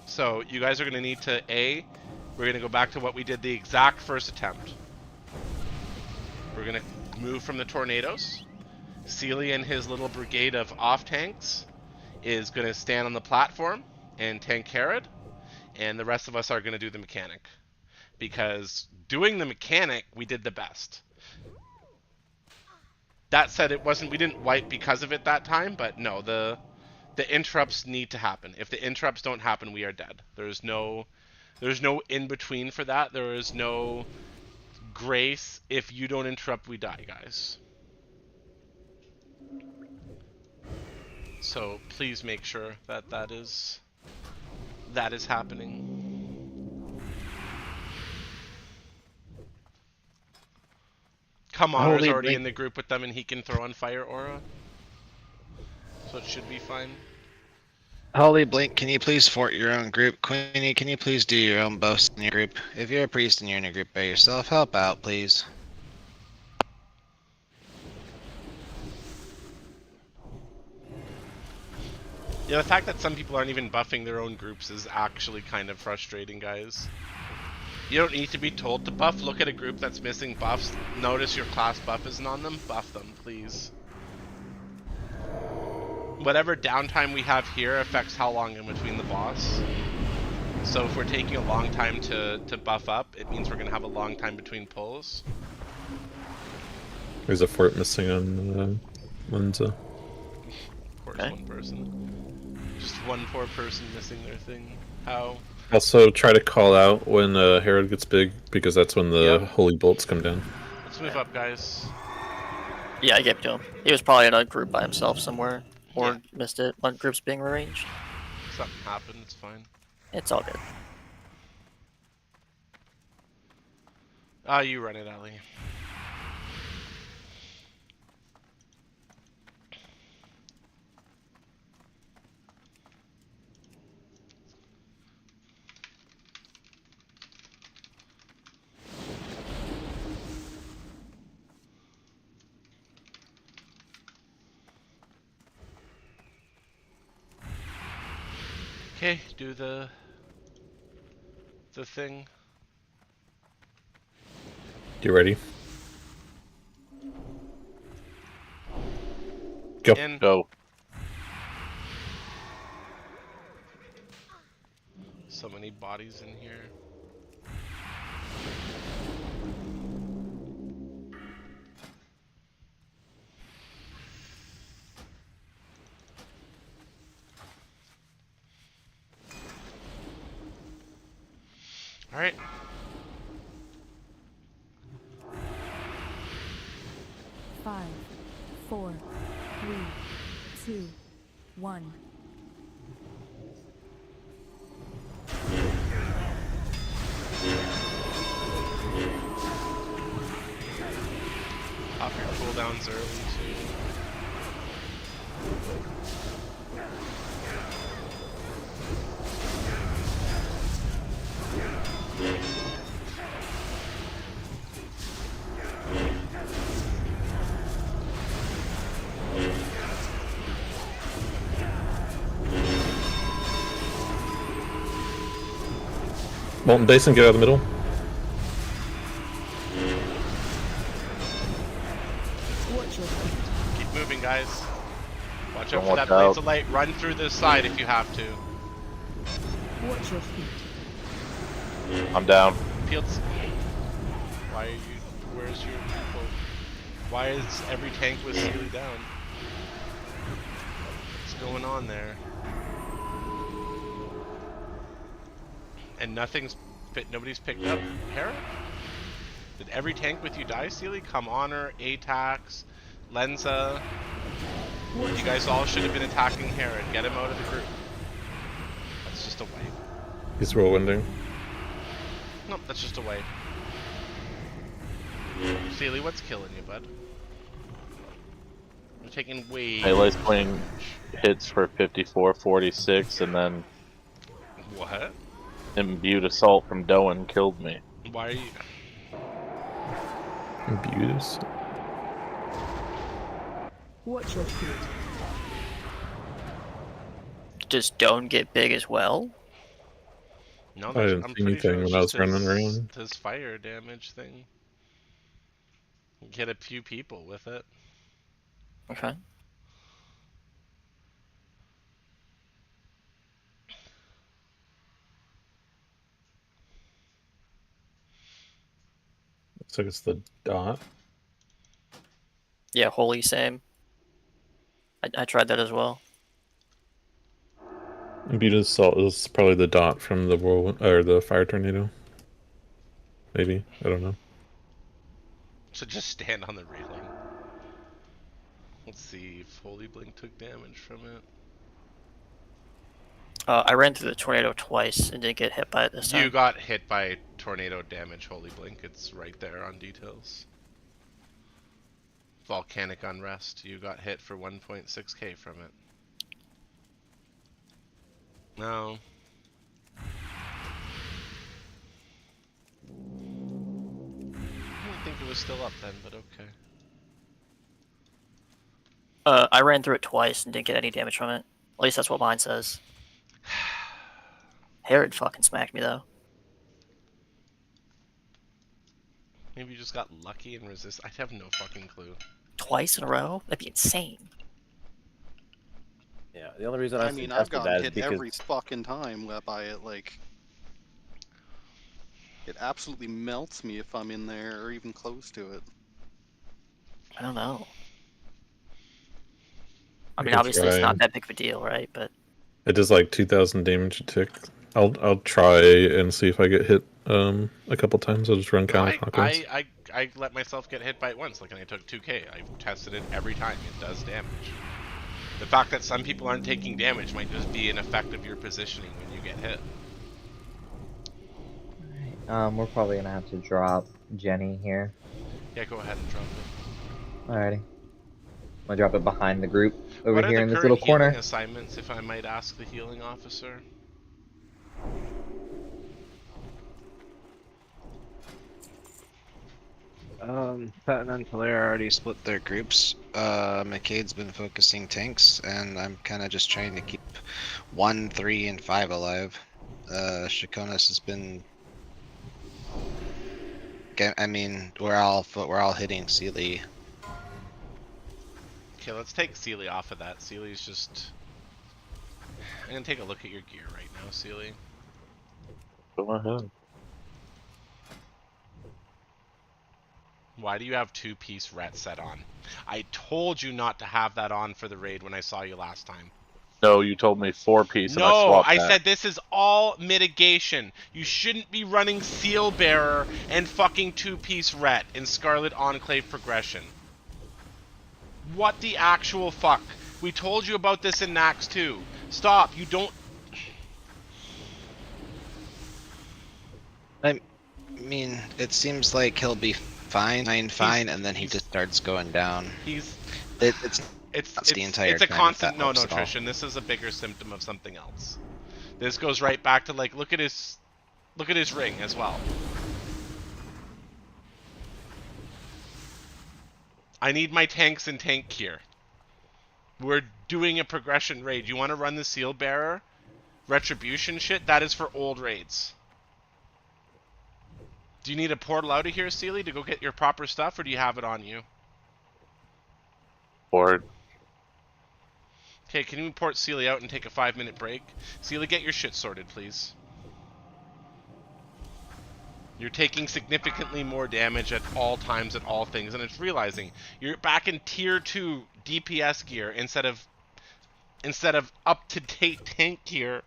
So you guys are going to need to we're going to go back to what we did the exact first attempt. We're going to move from the tornadoes. Sealy and his little brigade of off-tanks is going to stand on the platform and tank Herod, and the rest of us are going to do the mechanic. Because doing the mechanic, we did the best. That said, we didn't wipe because of it that time, but no, the interrupts need to happen. If the interrupts don't happen, we are dead. There's no in between for that. There is no grace. If you don't interrupt, we die, guys. So please make sure that is happening. Kamar's already in the group with them, and he can throw on Fire Aura. So it should be fine. Holy Blink, can you please fort your own group? Queenie, can you please do your own boast in your group? If you're a priest and you're in a group by yourself, help out, please. Yeah, the fact that some people aren't even buffing their own groups is actually kind of frustrating, guys. You don't need to be told to buff. Look at a group that's missing buffs. Notice your class buff isn't on them. Buff them, please. Whatever downtime we have here affects how long in between the boss. So if we're taking a long time to buff up, it means we're going to have a long time between pulls. There's a fort missing on Linza. Of course, one person. Just one poor person missing their thing. How? Also, try to call out when Herod gets big, because that's when the holy bolts come down. Let's move up, guys. Yeah, I gave to him. He was probably in a group by himself somewhere, or missed it when groups being rearranged. Something happened, it's fine. It's all good. You run it, Ali. Okay, do the thing. You ready? Go. Go. So many bodies in here. All right. Five, 4, 3, 2, 1. Pop your cooldowns early too. Molten Basin, get out of the middle. Keep moving, guys. Watch out Don't for that watch blaze out. of light. Run through this side if you have to. Watch your feet. I'm down. Fields. Why are you? Where's your people? Why is every tank with Sealy down? What's going on there? And nobody's picked up Hera? Did every tank with you die, Sealy? Come Honor, Atax, Lenza. You guys all should have been attacking Hera. Get him out of the group. That's just a wipe. He's whirlwinding. Nope, that's just a wipe. Sealy, what's killing you, bud? You're taking way. Melee swing hits for 54, 46, and then What? imbued assault from Doan killed me. Why are you? Abuse. Watch your feet. Does Doan get big as well? No, I that's, didn't I'm see pretty sure anything it's when I was just running around. his fire damage thing. Get a few people with it. Okay. Looks like it's the dot. Yeah, holy same. I tried that as well. Imbued assault is probably the dot from the whirlwind or the fire tornado. Maybe, I don't know. So just stand on the railing. Let's see if Holy Blink took damage from it. I ran through the tornado twice and didn't get hit by it this time. You got hit by tornado damage, Holy Blink. It's right there on details. Volcanic Unrest. You got hit for 1.6k from it. No. I didn't think it was still up then, but okay. I ran through it twice and didn't get any damage from it. At least that's what mine says. Herod fucking smacked me though. Maybe you just got lucky and resist. I have no fucking clue. Twice in a row? That'd be insane. Yeah, the only reason I mean, I've suggested gotten that is hit because every fucking time by it. Like, it absolutely melts me if I'm in there or even close to it. I don't know. I I mean, can obviously it's try. not that big of a deal, right? But It does like 2,000 damage a tick. I'll try and see if I get hit a couple times. I'll just run counterclockwise. I let myself get hit by it once, like, and I took 2k. I've tested it every time. It does damage. The fact that some people aren't taking damage might just be an effect of your positioning when you get hit. We're probably gonna have to drop Jenny here. Yeah, go ahead and drop it. Alrighty. I'm gonna drop it behind the group over What are here the in this current little corner. healing assignments, if I might ask the healing officer? Patton and Polaire already split their groups. McCade's been focusing tanks, and I'm kind of just trying to keep 1, 3, and 5 alive. Shakonis has been. I mean, we're all hitting Sealy. Okay, let's take Sealy off of that. Sealy's just... I'm gonna take a look at your gear right now, Sealy. Go ahead. Why do you have 2-piece ret set on? I told you not to have that on for the raid when I saw you last time. No, you told me 4-piece and I No, swapped I that. said this is all mitigation. You shouldn't be running Seal Bearer and fucking 2-piece ret in Scarlet Enclave progression. What the actual fuck? We told you about this in Nax 2. Stop, you don't... I mean, it seems like he'll be fine, and then he just starts going down. He's... It's the entire it's a time, constant... if that No, helps at all. Trishan, this is a bigger symptom of something else. This goes right back to, like, look at his ring as well. I need my tanks in tank gear. We're doing a progression raid. You want to run the Seal Bearer? Retribution shit? That is for old raids. Do you need a portal out of here, Sealy, to go get your proper stuff, or do you have it on you? Board. Okay, can you port Sealy out and take a 5-minute break? Sealy, get your shit sorted, please. You're taking significantly more damage at all times at all things, and it's realizing you're back in tier 2 DPS gear instead of up-to-date tank gear.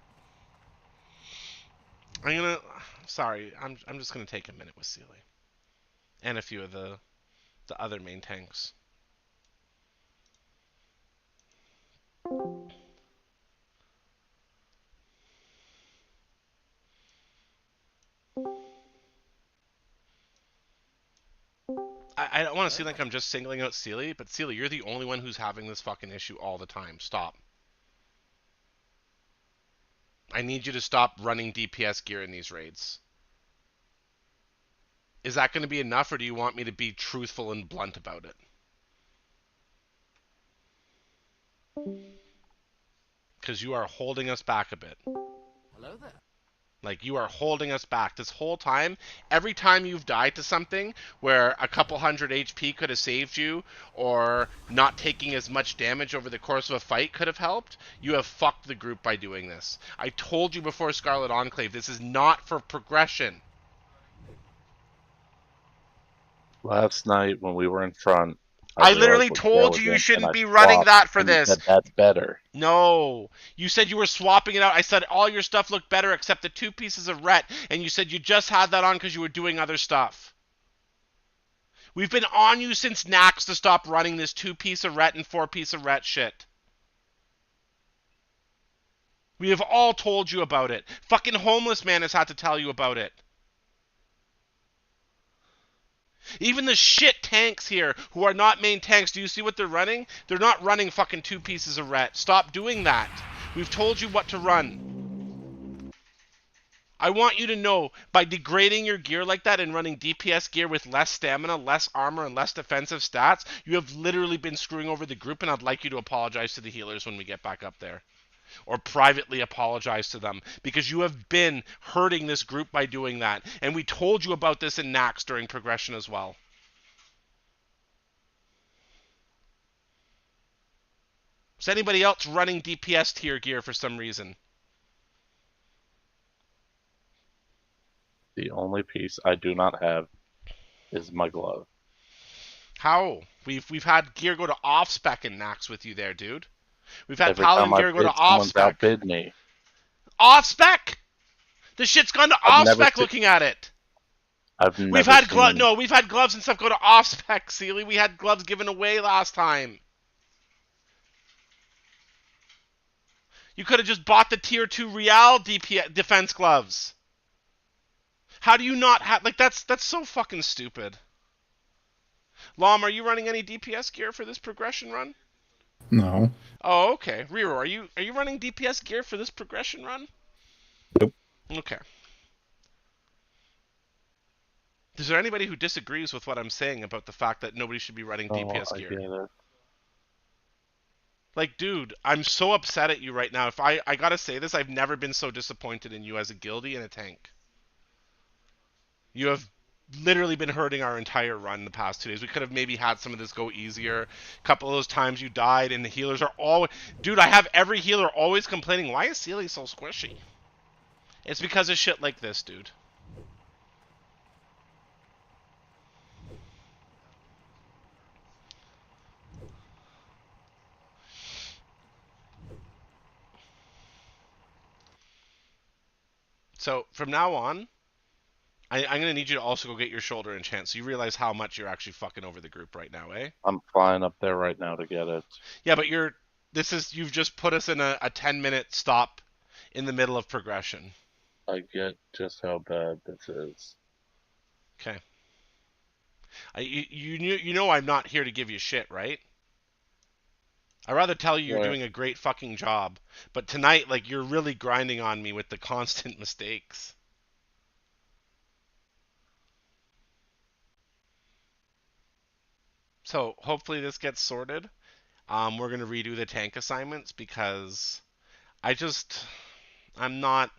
Sorry, I'm just gonna take a minute with Sealy. And a few of the other main tanks. I don't want to seem like I'm just singling out Sealy, but Sealy, you're the only one who's having this fucking issue all the time. Stop. I need you to stop running DPS gear in these raids. Is that going to be enough, or do you want me to be truthful and blunt about it? Because you are holding us back a bit. Hello there. Like, you are holding us back this whole time. Every time you've died to something where a couple hundred HP could have saved you, or not taking as much damage over the course of a fight could have helped, you have fucked the group by doing this. I told you before Scarlet Enclave, this is not for progression. Last night when we were in front, I literally told you shouldn't be running that for this. That's better. No. You said you were swapping it out. I said all your stuff looked better except the 2 pieces of ret, and you said you just had that on because you were doing other stuff. We've been on you since Nax to stop running this 2-piece of ret and 4-piece of ret shit. We have all told you about it. Fucking Homeless Man has had to tell you about it. Even the shit tanks here who are not main tanks, do you see what they're running? They're not running fucking 2 pieces of ret. Stop doing that. We've told you what to run. I want you to know, by degrading your gear like that and running DPS gear with less stamina, less armor, and less defensive stats, you have literally been screwing over the group, and I'd like you to apologize to the healers when we get back up there. Or privately apologize to them, because you have been hurting this group by doing that. And we told you about this in Nax during progression as well. Is anybody else running DPS tier gear for some reason? The only piece I do not have is my glove. How? We've had gear go to off spec in Nax with you there, dude. We've had Every Paladin time gear I go to bid, off someone's spec. outbid me. Off spec. The shit's gone to off spec. Looking at it. We've had gloves and stuff go to off spec, Sealy. We had gloves given away last time. You could have just bought the tier 2 Real DPS defense gloves. How do you not have, like, that's so fucking stupid. Lom, are you running any DPS gear for this progression run? No. Oh, okay. Riro, are you running DPS gear for this progression run? Nope. Okay. Is there anybody who disagrees with what I'm saying about the fact that nobody should be running DPS gear? I get it. Like, dude, I'm so upset at you right now. If I gotta say this, I've never been so disappointed in you as a guildie and a tank. You have literally been hurting our entire run the past 2 days. We could have maybe had some of this go easier. A couple of those times you died, and the healers are always... Dude, I have every healer always complaining, why is Sealy so squishy? It's because of shit like this, dude. So, from now on, I'm going to need you to also go get your shoulder enchant, so you realize how much you're actually fucking over the group right now, eh? I'm flying up there right now to get it. Yeah, but you've just put us in a 10-minute stop in the middle of progression. I get just how bad this is. Okay. You know I'm not here to give you shit, right? I'd rather tell you you're doing a great fucking job. But tonight, like, you're really grinding on me with the constant mistakes. So, hopefully this gets sorted. We're going to redo the tank assignments because I'm not...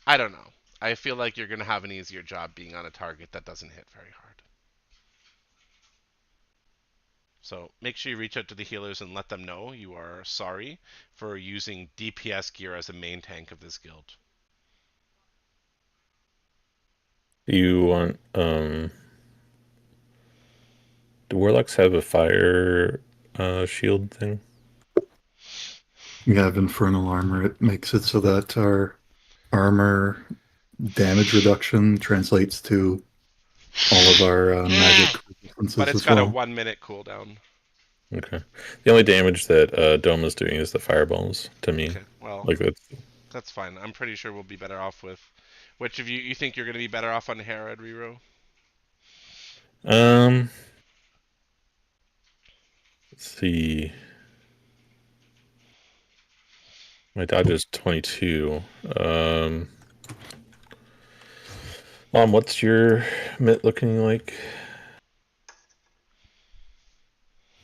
I don't know. I feel like you're going to have an easier job being on a target that doesn't hit very hard. So make sure you reach out to the healers and let them know you are sorry for using DPS gear as a main tank of this guild. You want do warlocks have a fire shield thing? We have infernal armor. It makes it so that our armor damage reduction translates to all of our magic resistances But it's as got a well. 1 minute cooldown. Okay. The only damage that Dome is doing is the fireballs to me. Okay, well, Like that's fine. I'm pretty sure we'll be better off with. Which of you think you're going to be better off on Herod, Rero? Let's see. My dodge is 22. Mom, what's your mitt looking like?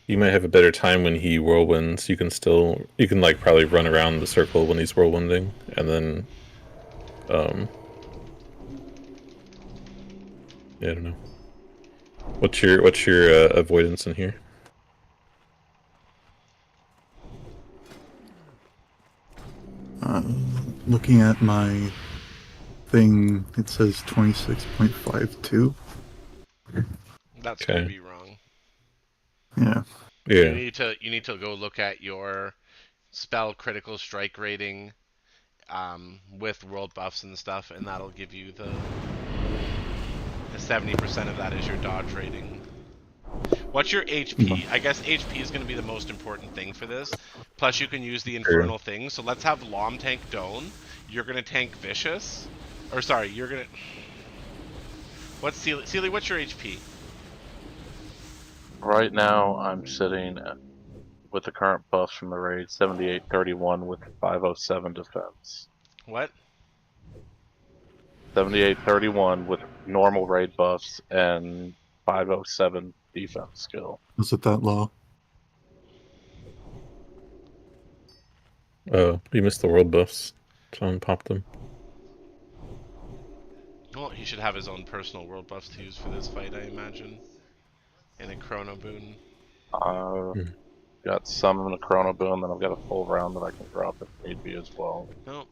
You might have a better time when he whirlwinds. You can like probably run around the circle when he's whirlwinding, and then yeah, I don't know. What's your avoidance in here? Looking at my thing, it says 26.52. That's going to be wrong. Yeah. Yeah. You need to go look at your spell critical strike rating with world buffs and stuff, and that'll give you the 70% of that is your dodge rating. What's your HP? I guess HP is going to be the most important thing for this. Plus, you can use the infernal thing. So let's have Lom tank Doan. You're going to tank Vicious. Or sorry, you're going to... What's Sealy? Sealy, what's your HP? Right now, I'm sitting with the current buffs from the raid, 7831 with 507 defense. What? 7831 with normal raid buffs and 507 defense skill. Is it that low? Oh, you missed the world buffs. Someone popped them. Well, he should have his own personal world buffs to use for this fight, I imagine. And a chrono boon. Got some in the chrono boon, then I've got a full round that I can drop if need be as well. No.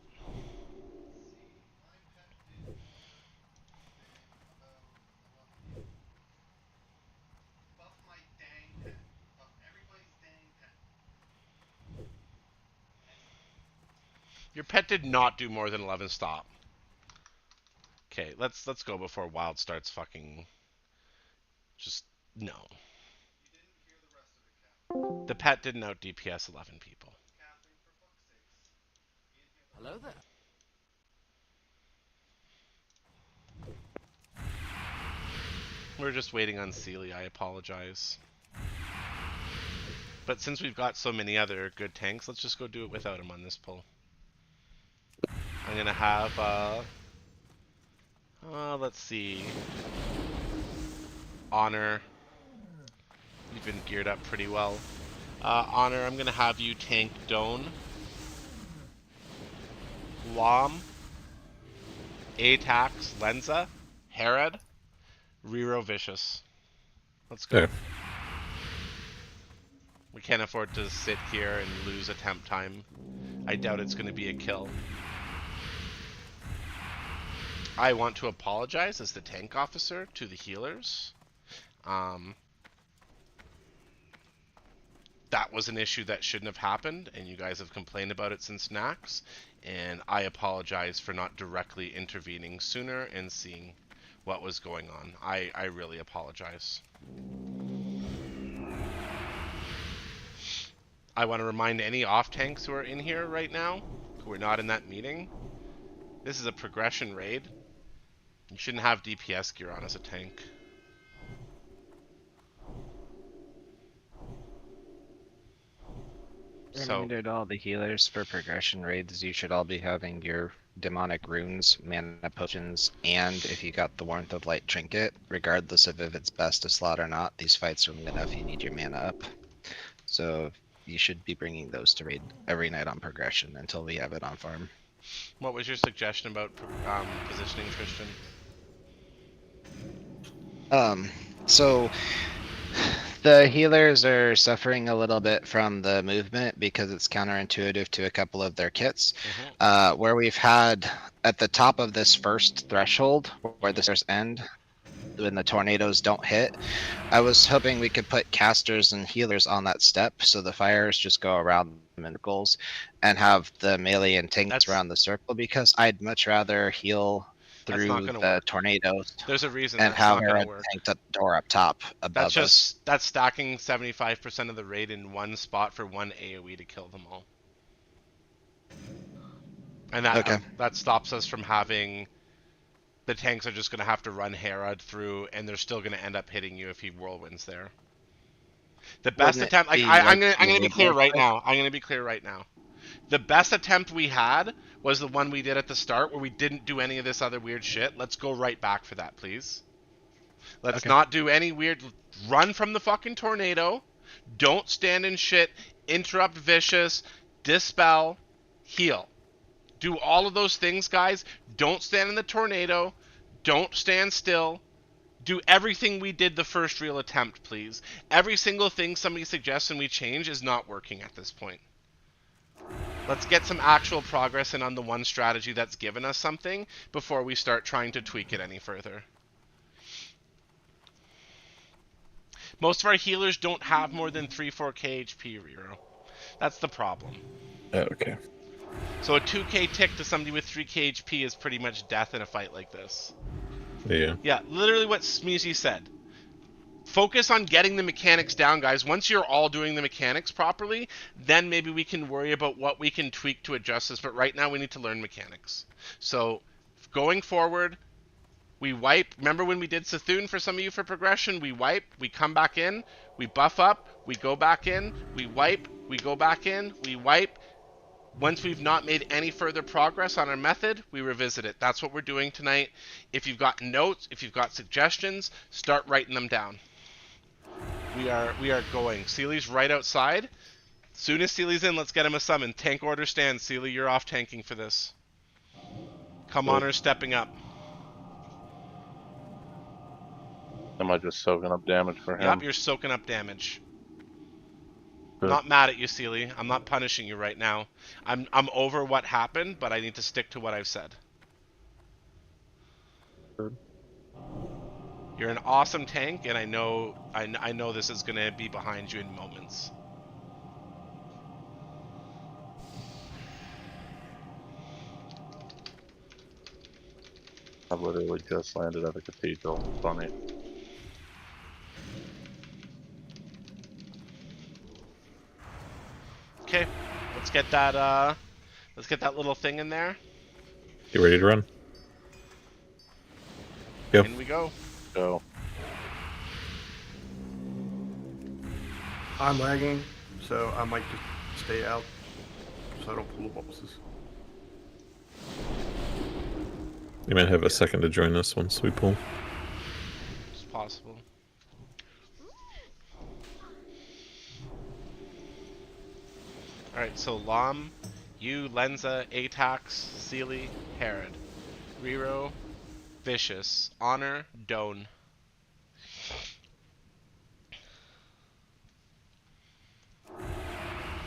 Your pet did not do more than 11 stop. Okay, let's go before Wild starts fucking... Just, no. The pet didn't out DPS 11 people. Hello there. We're just waiting on Sealy, I apologize. But since we've got so many other good tanks, let's just go do it without him on this pull. I'm gonna have, let's see. Honor. You've been geared up pretty well. Honor, I'm gonna have you tank Doan. Lom. Atax, Lenza. Herod. Rero Vicious. Let's go. Okay. We can't afford to sit here and lose attempt time. I doubt it's going to be a kill. I want to apologize as the tank officer to the healers. That was an issue that shouldn't have happened, and you guys have complained about it since Nax, and I apologize for not directly intervening sooner and seeing what was going on. I really apologize. I want to remind any off-tanks who are in here right now, who are not in that meeting, this is a progression raid. You shouldn't have DPS gear on as a tank. Reminder to all the healers for progression raids, you should all be having your demonic runes, mana potions, and if you got the Warmth of Light trinket, regardless of if it's best to slot or not, these fights are long enough you need your mana up. So you should be bringing those to raid every night on progression until we have it on farm. What was your suggestion about positioning, Christian? So the healers are suffering a little bit from the movement because it's counterintuitive to a couple of their kits. Where we've had at the top of this first threshold, where the stairs end, when the tornadoes don't hit, I was hoping we could put casters and healers on that step so the fires just go around them in circles and have the melee and tanks around the circle, because I'd much rather heal through the tornadoes. There's a reason and that's have not our going to work. tank at the door up top above That's stacking 75% of the raid in one spot for one AoE to kill them all. And that stops us from having the tanks are just going to have to run Herod through, and they're still going to end up hitting you if he whirlwinds there. The best attempt, I'm going to be clear right now. I'm going to be clear right now. The best attempt we had was the one we did at the start, where we didn't do any of this other weird shit. Let's go right back for that, please. Let's not do any weird. Run from the fucking tornado. Don't stand in shit. Interrupt vicious. Dispel. Heal. Do all of those things, guys. Don't stand in the tornado. Don't stand still. Do everything we did the first real attempt, please. Every single thing somebody suggests and we change is not working at this point. Let's get some actual progress in on the one strategy that's given us something before we start trying to tweak it any further. Most of our healers don't have more than 3-4k HP, Rero. That's the problem. Okay. So a 2k tick to somebody with 3k HP is pretty much death in a fight like this. Yeah. Yeah, literally what Smeezy said. Focus on getting the mechanics down, guys. Once you're all doing the mechanics properly, then maybe we can worry about what we can tweak to adjust this. But right now we need to learn mechanics. So going forward, we wipe. Remember when we did Sethune for some of you for progression? We wipe, we come back in, we buff up, we go back in, we wipe, we go back in, we wipe. Once we've not made any further progress on our method, we revisit it. That's what we're doing tonight. If you've got notes, if you've got suggestions, start writing them down. We are going. Seely's right outside. Soon as Seely's in, let's get him a summon. Tank order stands. Seely, you're off tanking for this. Come on, stepping up. Am I just soaking up damage for him? Yep, you're soaking up damage. Good. I'm not mad at you, Seely. I'm not punishing you right now. I'm over what happened, but I need to stick to what I've said. Good. You're an awesome tank, and I know this is gonna be behind you in moments. I literally just landed at a cathedral. Funny. Okay, let's get that little thing in there. You ready to run? Go. In we go. Go. I'm lagging, so I might just stay out so I don't pull the bosses. You might have a second to join us once we pull. It's possible. Alright, so Lam, you, Lenza, Atax, Seely, Herod. Rero, Vicious, Honor, Doan.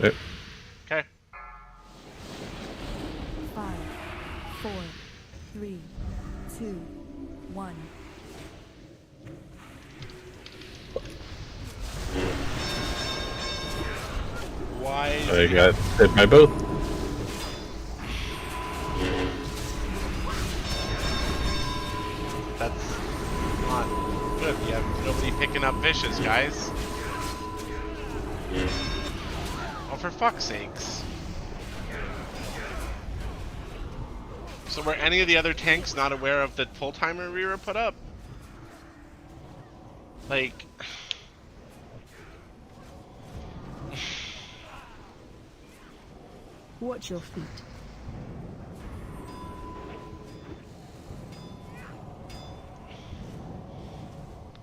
Yep. Okay. 5, 4, 3, 2, 1. Why? I got hit by both. That's not good. You have nobody picking up Vicious, guys. Oh, for fuck's sakes. So were any of the other tanks not aware of the pull timer we were put up? Like... Watch your feet.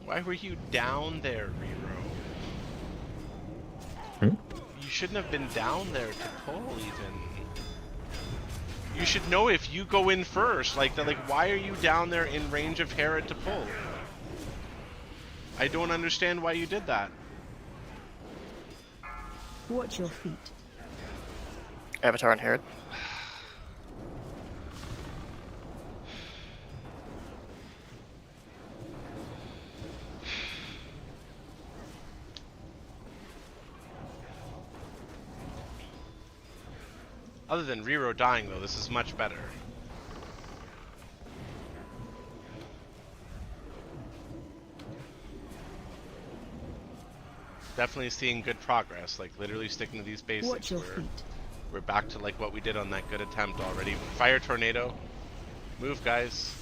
Why were you down there, Rero? You shouldn't have been down there to pull, even. You should know if you go in first. Like, why are you down there in range of Herod to pull? I don't understand why you did that. Watch your feet. Avatar and Herod. Other than Riro dying, though, this is much better. Definitely seeing good progress, like literally sticking to these basics. Watch your feet. We're back to like what we did on that good attempt already. Fire tornado. Move, guys.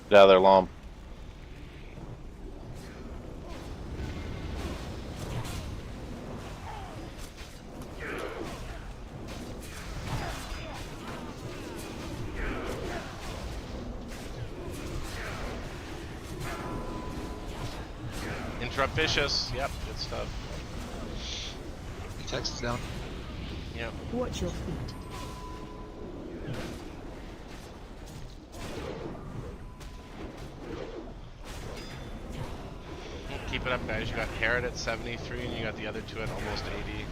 Get out of there, Lom. Interrupt vicious. Yep, good stuff. Text is down. Yep. Watch your feet. Keep it up, guys. You got Herod at 73, and you got the other two at almost 80.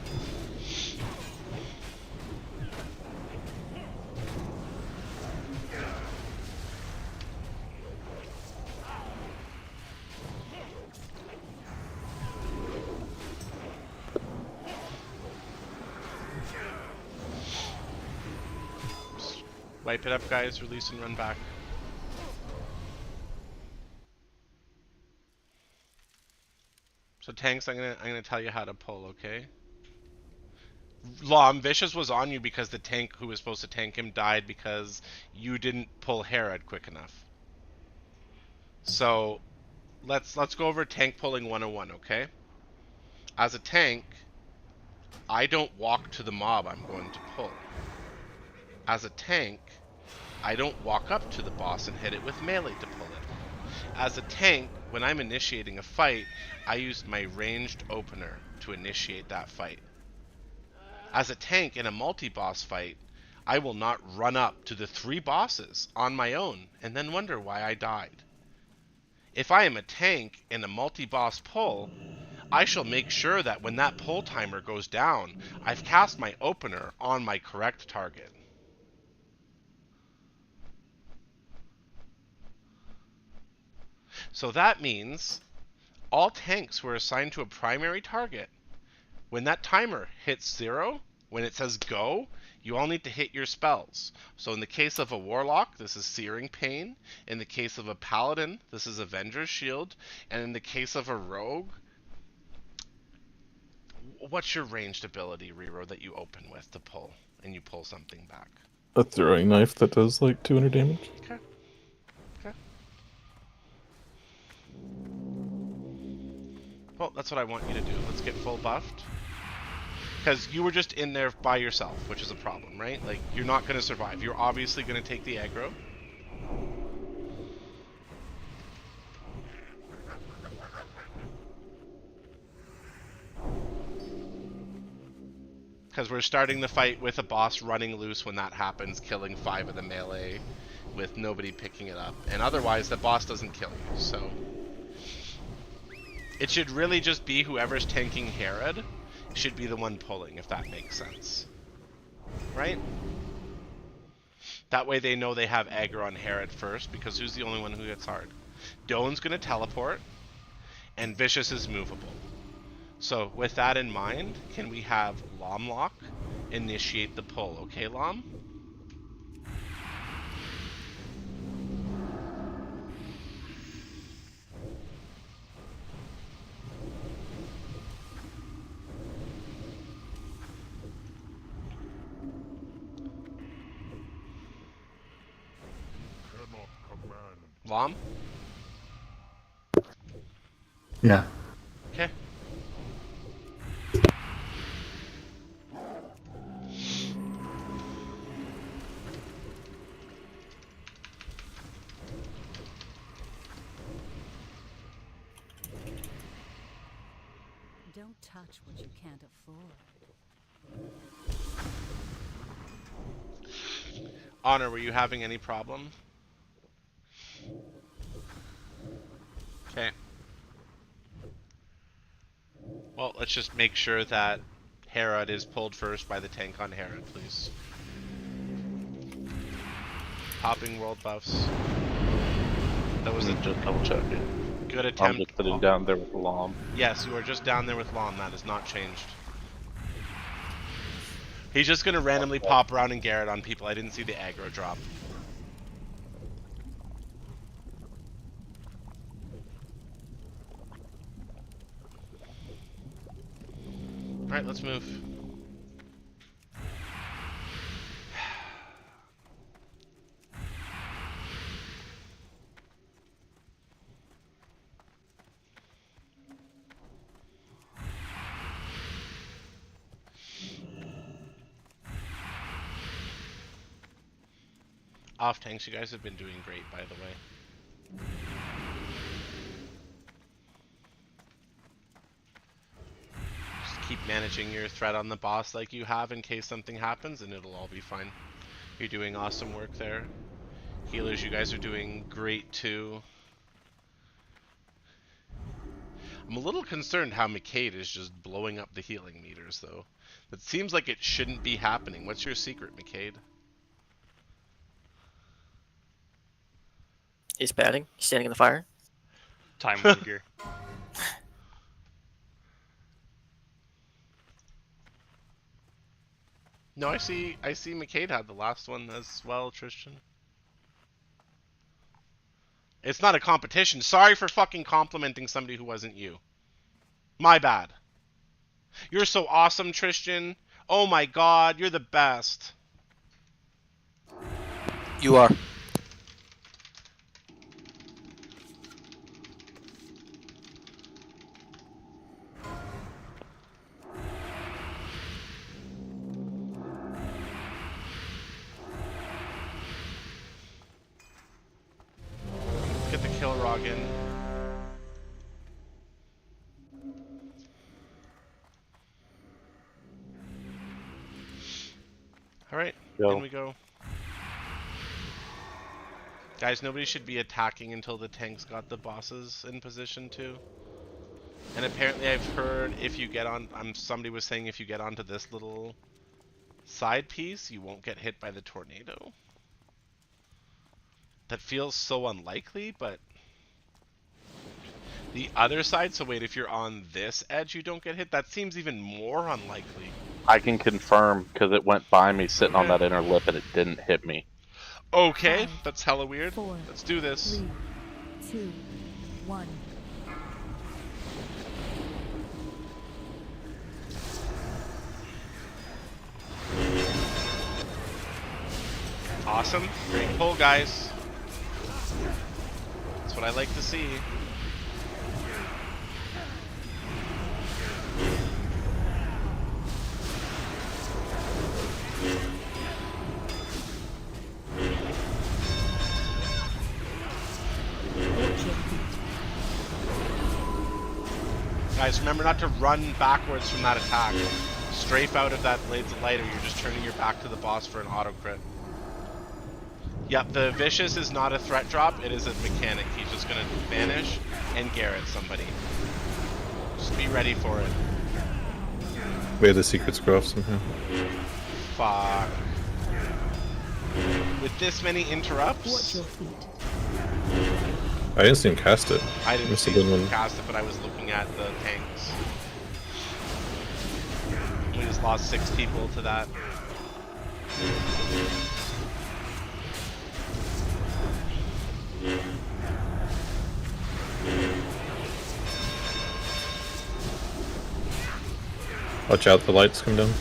Wipe it up, guys. Release and run back. So tanks, I'm gonna tell you how to pull, okay? Lom, Vicious was on you because the tank who was supposed to tank him died because you didn't pull Herod quick enough. So let's go over tank pulling 101, okay? As a tank, I don't walk to the mob I'm going to pull. As a tank, I don't walk up to the boss and hit it with melee to pull it. As a tank, when I'm initiating a fight, I use my ranged opener to initiate that fight. As a tank in a multi-boss fight, I will not run up to the 3 bosses on my own and then wonder why I died. If I am a tank in a multi-boss pull, I shall make sure that when that pull timer goes down, I've cast my opener on my correct target. So that means all tanks who are assigned to a primary target, when that timer hits 0, when it says go, you all need to hit your spells. So in the case of a Warlock, this is Searing Pain. In the case of a Paladin, this is Avenger's Shield. And in the case of a Rogue, what's your ranged ability, Riro, that you open with to pull, and you pull something back? A throwing knife that does like 200 damage. Okay. Okay. Well, that's what I want you to do. Let's get full buffed. Because you were just in there by yourself, which is a problem, right? Like, you're not going to survive. You're obviously going to take the aggro. Because we're starting the fight with a boss running loose when that happens, killing 5 of the melee with nobody picking it up. And otherwise, the boss doesn't kill you, so... It should really just be whoever's tanking Herod should be the one pulling, if that makes sense. Right? That way they know they have aggro on Herod first, because who's the only one who gets hard? Doan's gonna teleport, and Vicious is movable. So, with that in mind, can we have Lomlock initiate the pull, okay, Lom? Lom? Yeah. Okay. Don't touch what you can't afford. Honor, were you having any problem? Okay. Well, let's just make sure that Herod is pulled first by the tank on Herod, please. Popping world buffs. That was a just double checking. good attempt. I'm just sitting down there with the Lom. Yes, you are just down there with Lom. That has not changed. He's just gonna randomly pop around and Garrett on people. I didn't see the aggro drop. Alright, let's move. Off tanks, you guys have been doing great, by the way. Just keep managing your threat on the boss like you have in case something happens, and it'll all be fine. You're doing awesome work there. Healers, you guys are doing great too. I'm a little concerned how McCade is just blowing up the healing meters, though. It seems like it shouldn't be happening. What's your secret, McCade? He's batting. He's standing in the fire. Time one gear. No, I see McCade had the last one as well, Tristan. It's not a competition. Sorry for fucking complimenting somebody who wasn't you. My bad. You're so awesome, Tristan. Oh my god, you're the best. You are. Get the kill rog in. Alright, in we go. Guys, nobody should be attacking until the tanks got the bosses in position too. And apparently I've heard if you get on, somebody was saying if you get onto this little side piece, you won't get hit by the tornado. That feels so unlikely, but the other side, so wait, if you're on this edge you don't get hit, that seems even more unlikely. I can confirm because it went by me sitting on that inner lip and it didn't hit me. Okay, that's hella weird. Let's do this. 3, 2, 1. Awesome. Great pull, guys. That's what I like to see. Guys, remember not to run backwards from that attack. Strafe out of that Blades of Light or you're just turning your back to the boss for an auto crit. Yep, the Vicious is not a threat drop, it is a mechanic. He's just gonna vanish and Garrett somebody. Just be ready for it. We had the secrets go off somehow. Fuck. With this many interrupts? I didn't see him cast it. I didn't Must see have been him when... cast it, but I was looking at the tanks. We just lost 6 people to that. Watch out, the lights come down.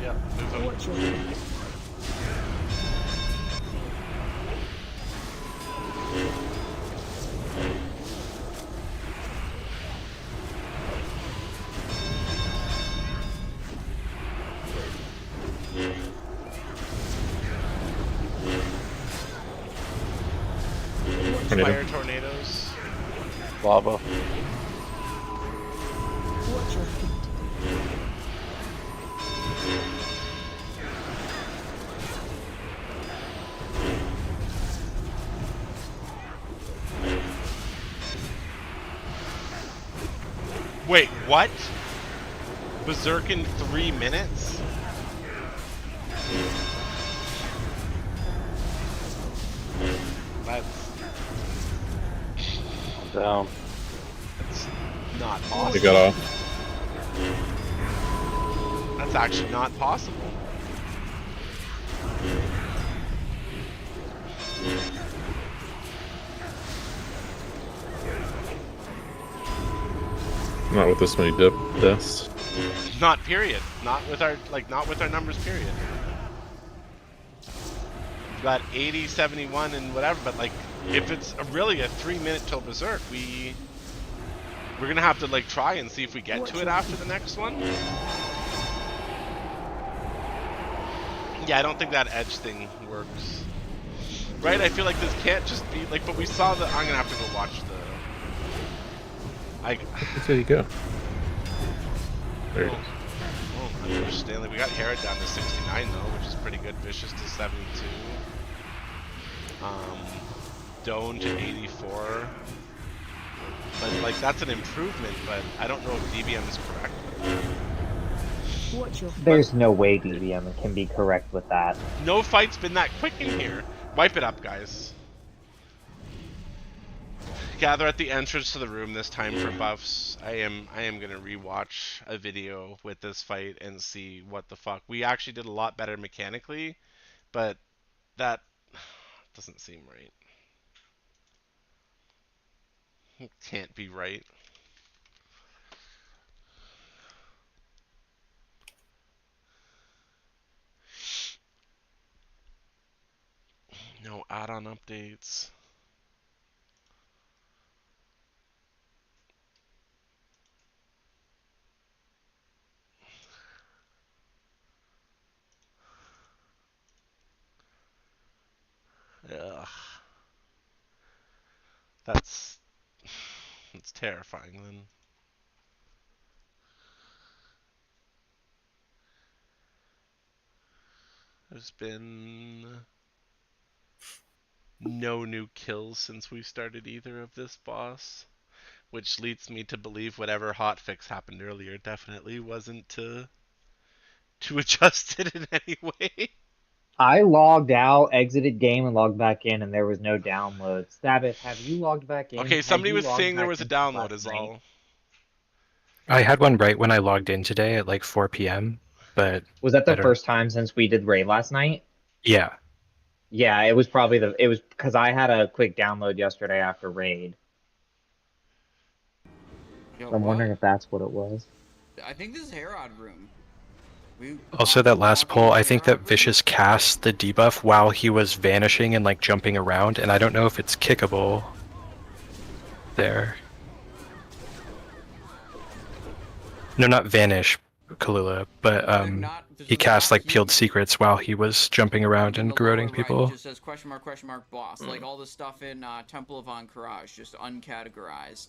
Yeah, move out. Fire tornadoes. Lava. Watch your feet. Wait, what? Berserk in 3 minutes? Down. That's not possible. You got off. That's actually not possible. Not with this many deaths. Not period. Not with our numbers period. We've got 80, 71 and whatever, but like if it's really a 3-minute till berserk, we're gonna have to like try and see if we get to it after the next one. Yeah, I don't think that edge thing works. Right? I feel like this can't just be like, but we saw the. I'm gonna have to go watch the. There you go. There it is. Oh, I understand. Like, we got Herod down to 69 though, which is pretty good. Vicious to 72. Doan to 84. But like that's an improvement, but I don't know if DBM is correct with that. There's no way DBM can be correct with that. No fight's been that quick in here. Wipe it up, guys. Gather at the entrance to the room this time for buffs. I am gonna rewatch a video with this fight and see what the fuck. We actually did a lot better mechanically, but that doesn't seem right. It can't be right. No add-on updates. Ugh. That's terrifying then. There's been no new kills since we started either of this boss, which leads me to believe whatever hotfix happened earlier definitely wasn't to adjust it in any way. I logged out, exited game, and logged back in, and there was no download. Sabbath, have you logged back in? Okay, Had somebody you was logged saying there back was a in download last is night? all. I had one right when I logged in today at like 4 p.m. But Was that I the don't- first time since we did raid last night? Yeah. Yeah, it was probably it was because I had a quick download yesterday after raid. Yo, So I'm what? wondering if that's what it was. I think this is Herod room. Also, that last poll, I think that Vicious cast the debuff while he was vanishing and like jumping around, and I don't know if it's kickable there. No, not vanish, Kalula, but he cast like peeled secrets while he was jumping around and corroding people. It just says question mark boss. Like all the stuff in Temple of Ankh-Raj, just uncategorized.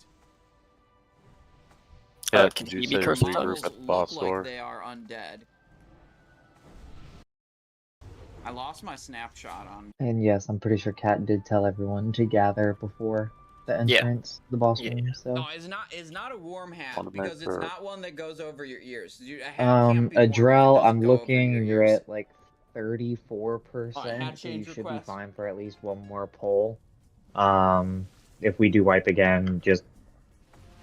Yeah, Can did you he say be cursed? regroup at the boss Look door? like they are undead. I lost my snapshot on. And yes, I'm pretty sure Kat did tell everyone to gather before the entrance, the boss room. So. No, it's not a warm hat Want to because make it's her- not one that goes over your ears. A hat can't be warm if it Adrel, doesn't I'm go over looking, your you're ears. at like 34%, hat so you change should request. be fine for at least one more poll. If we do wipe again, just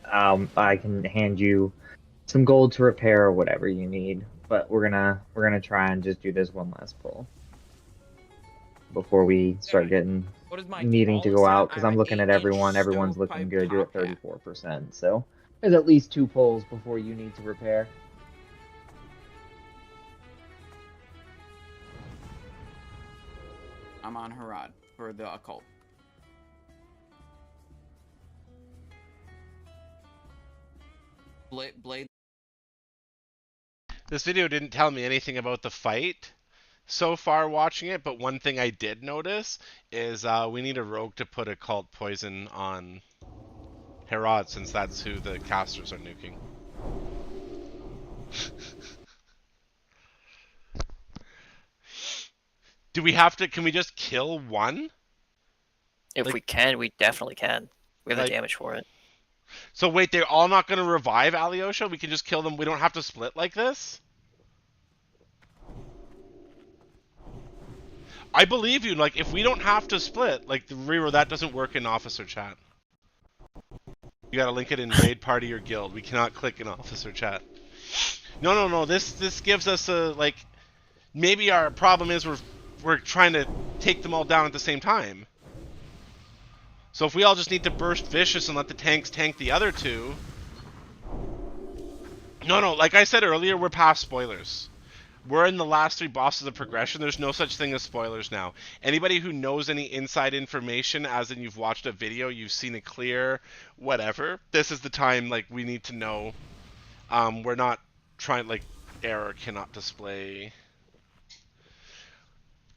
I can hand you some gold to repair or whatever you need. But we're gonna try and just do this one last poll before we start getting What is my needing to all go set? out because I'm looking at everyone. Everyone's looking good. You're at 34%, so there's at least 2 polls before you need to repair. I'm on Harad for the occult. Blade. This video didn't tell me anything about the fight so far watching it, but one thing I did notice is we need a rogue to put occult poison on Herod, since that's who the casters are nuking. Do we have to, can we just kill one? If we can, we definitely can. We have like- the damage for it. So wait, they're all not going to revive Alyosha? We can just kill them. We don't have to split like this? I believe you. Like, if we don't have to split, like, the Rero, that doesn't work in officer chat. You gotta link it in raid party or guild. We cannot click in officer chat. No. This gives us a, like, maybe our problem is we're trying to take them all down at the same time. So if we all just need to burst Vicious and let the tanks tank the other two... No, like I said earlier, we're past spoilers. We're in the last 3 bosses of progression. There's no such thing as spoilers now. Anybody who knows any inside information, as in you've watched a video, you've seen it clear, whatever, this is the time, like, we need to know. We're not trying, like, error cannot display.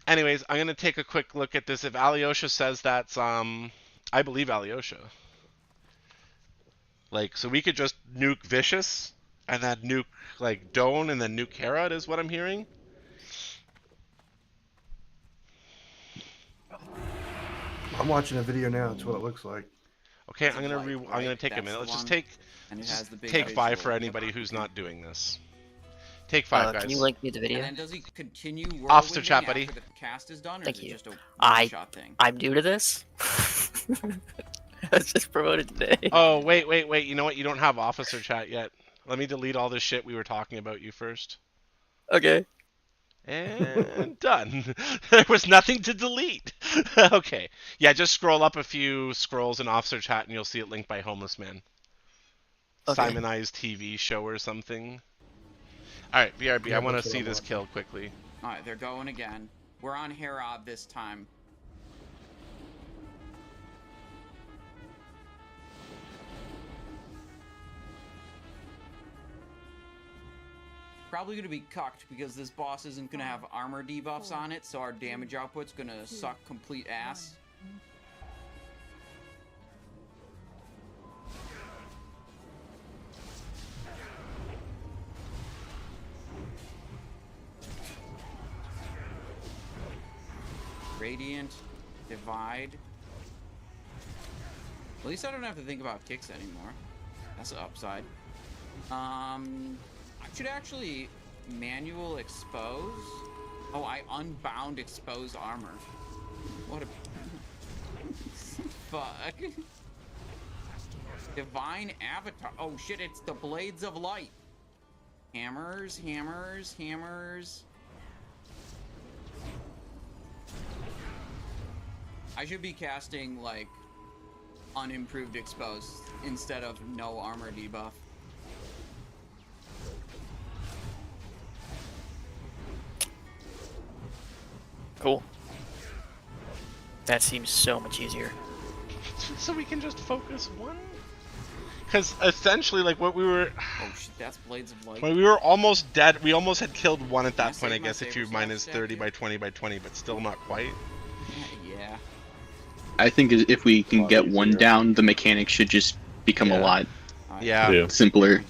Anyways, I'm going to take a quick look at this. If Alyosha says that's, I believe Alyosha. Like, so we could just nuke Vicious, and then nuke, like, Doan, and then nuke Herod, is what I'm hearing? I'm watching a video now. That's what it looks like. Okay, I'm gonna take a minute. Let's just take 5 for anybody who's not doing this. Take 5, guys. Can you link me the video? And then does he continue Officer chat, buddy. after the cast is done, or Thank is it you. just a one-shot thing? I'm new to this. I was just promoted today. Oh, wait. You know what? You don't have officer chat yet. Let me delete all this shit we were talking about you first. Okay. And done. There was nothing to delete. Okay. Yeah, just scroll up a few scrolls in officer chat and you'll see it linked by Homeless Man. Okay. Simonized TV show or something. Alright, BRB, Yeah, I want to that's what see I this want. kill quickly. Alright, they're going again. We're on Herod this time. Probably going to be cucked because this boss isn't going to have armor debuffs on it, so our damage output's going to suck complete ass. Radiant, Divide. At least I don't have to think about kicks anymore. That's an upside. I should actually manual expose. Oh, I unbound expose armor. What a fuck. Divine Avatar. Oh shit, it's the Blades of Light. Hammers. I should be casting, like, unimproved expose instead of no armor debuff. Cool. That seems so much easier. So we can just focus one? Because essentially, like, what we were... Oh shit, that's Blades of Light. When we were almost dead, we almost had killed one at that point, I guess, if you minus 30 by 20 by 20, but still not quite. Yeah. I think if we can get one down, the mechanics should just become a lot simpler.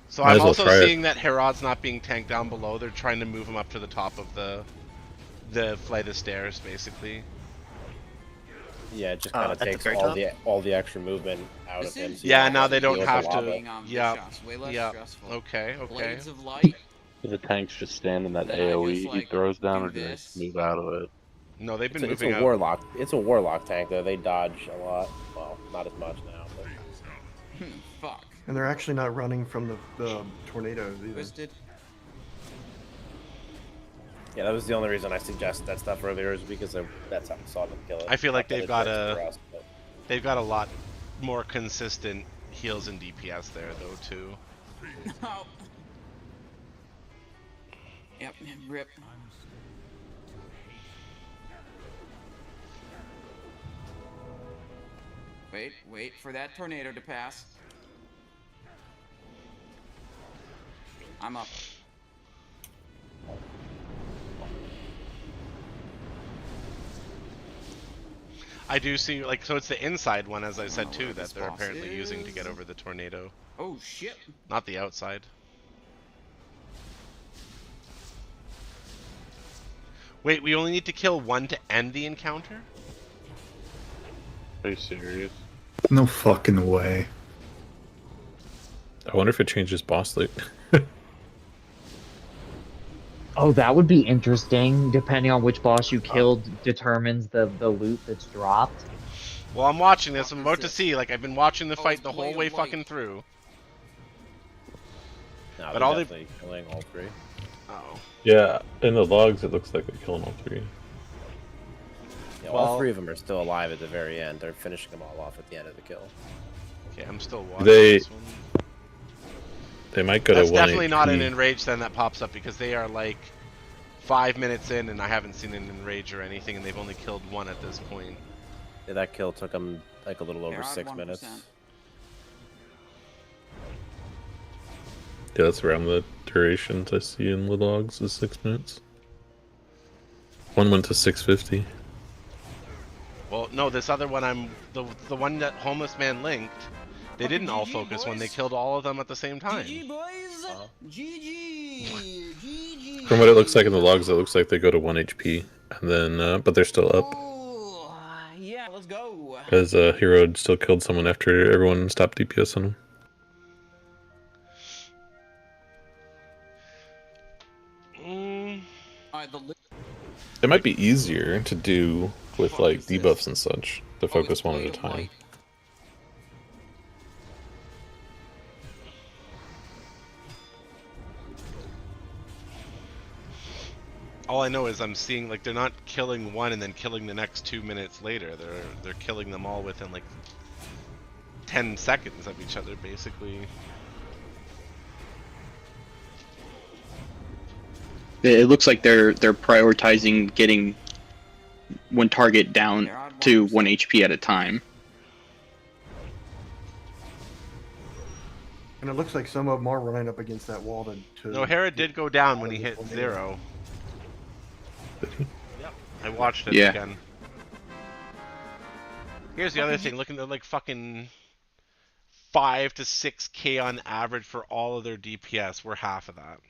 So I'm also seeing that Herod's not being tanked down below. They're trying to move him up to the top of the flight of stairs, basically. Yeah, it just kind of takes all the extra movement out of him. So yeah, now they don't have to. Yeah. Okay. Blades of Light. Do the tanks just stand in that AoE he throws down, or do they move out of it? No, they've been it's moving a warlock. It's a warlock tank though. They dodge a lot. Well, not as much now. But... Fuck. And they're actually not running from the tornadoes either. Twisted. Yeah, that was the only reason I suggested that stuff earlier, is because that's how I saw them kill it. I feel like they've got a a lot more consistent heals and DPS there though too. Oh. Yep, rip. Wait for that tornado to pass. I'm up. I do see, like, so it's the inside one, as I said too, that they're apparently using to get over the tornado. Oh shit! Not the outside. Wait, we only need to kill one to end the encounter? Are you serious? No fucking way. I wonder if it changes boss loot. Oh, that would be interesting. Depending on which boss you killed, determines the loot that's dropped. Well, I'm watching this. I'm about to see. Like, I've been watching the fight the whole way fucking through. No, But they're all they... definitely killing all three. Oh. Yeah, in the logs it looks like they're killing all three. Yeah, Well- all three of them are still alive at the very end. They're finishing them all off at the end of the kill. Okay, I'm still watching They this one. they might go That's to 1 definitely not an HP. enrage then that pops up because they are like 5 minutes in and I haven't seen an enrage or anything and they've only killed one at this point. Yeah, that kill took them like a little over They're at 6 1%. minutes. Yeah, that's around the durations I see in the logs is 6 minutes. One went to 650. Well, no, this other one the one that Homeless Man linked, they didn't all focus when they killed all of them at the same time. GG, boys! GG! GG! From what it looks like in the logs, it looks like they go to 1 HP, and then but they're still up. Yeah, let's go. Because Hero had still killed someone after everyone stopped DPS on him. Alright, It might be easier to do with like debuffs and such, to focus one at a time. All I know is I'm seeing like they're not killing one and then killing the next 2 minutes later. They're killing them all within like 10 seconds of each other, basically. It looks like they're prioritizing getting one target down to 1 HP at a time. And it looks like some of them are running up against that wall to No, Hera did go down when he hit 0. Yep. I watched it Yeah. again. Here's the other thing, looking at like fucking 5 to 6k on average for all of their DPS. We're half of that.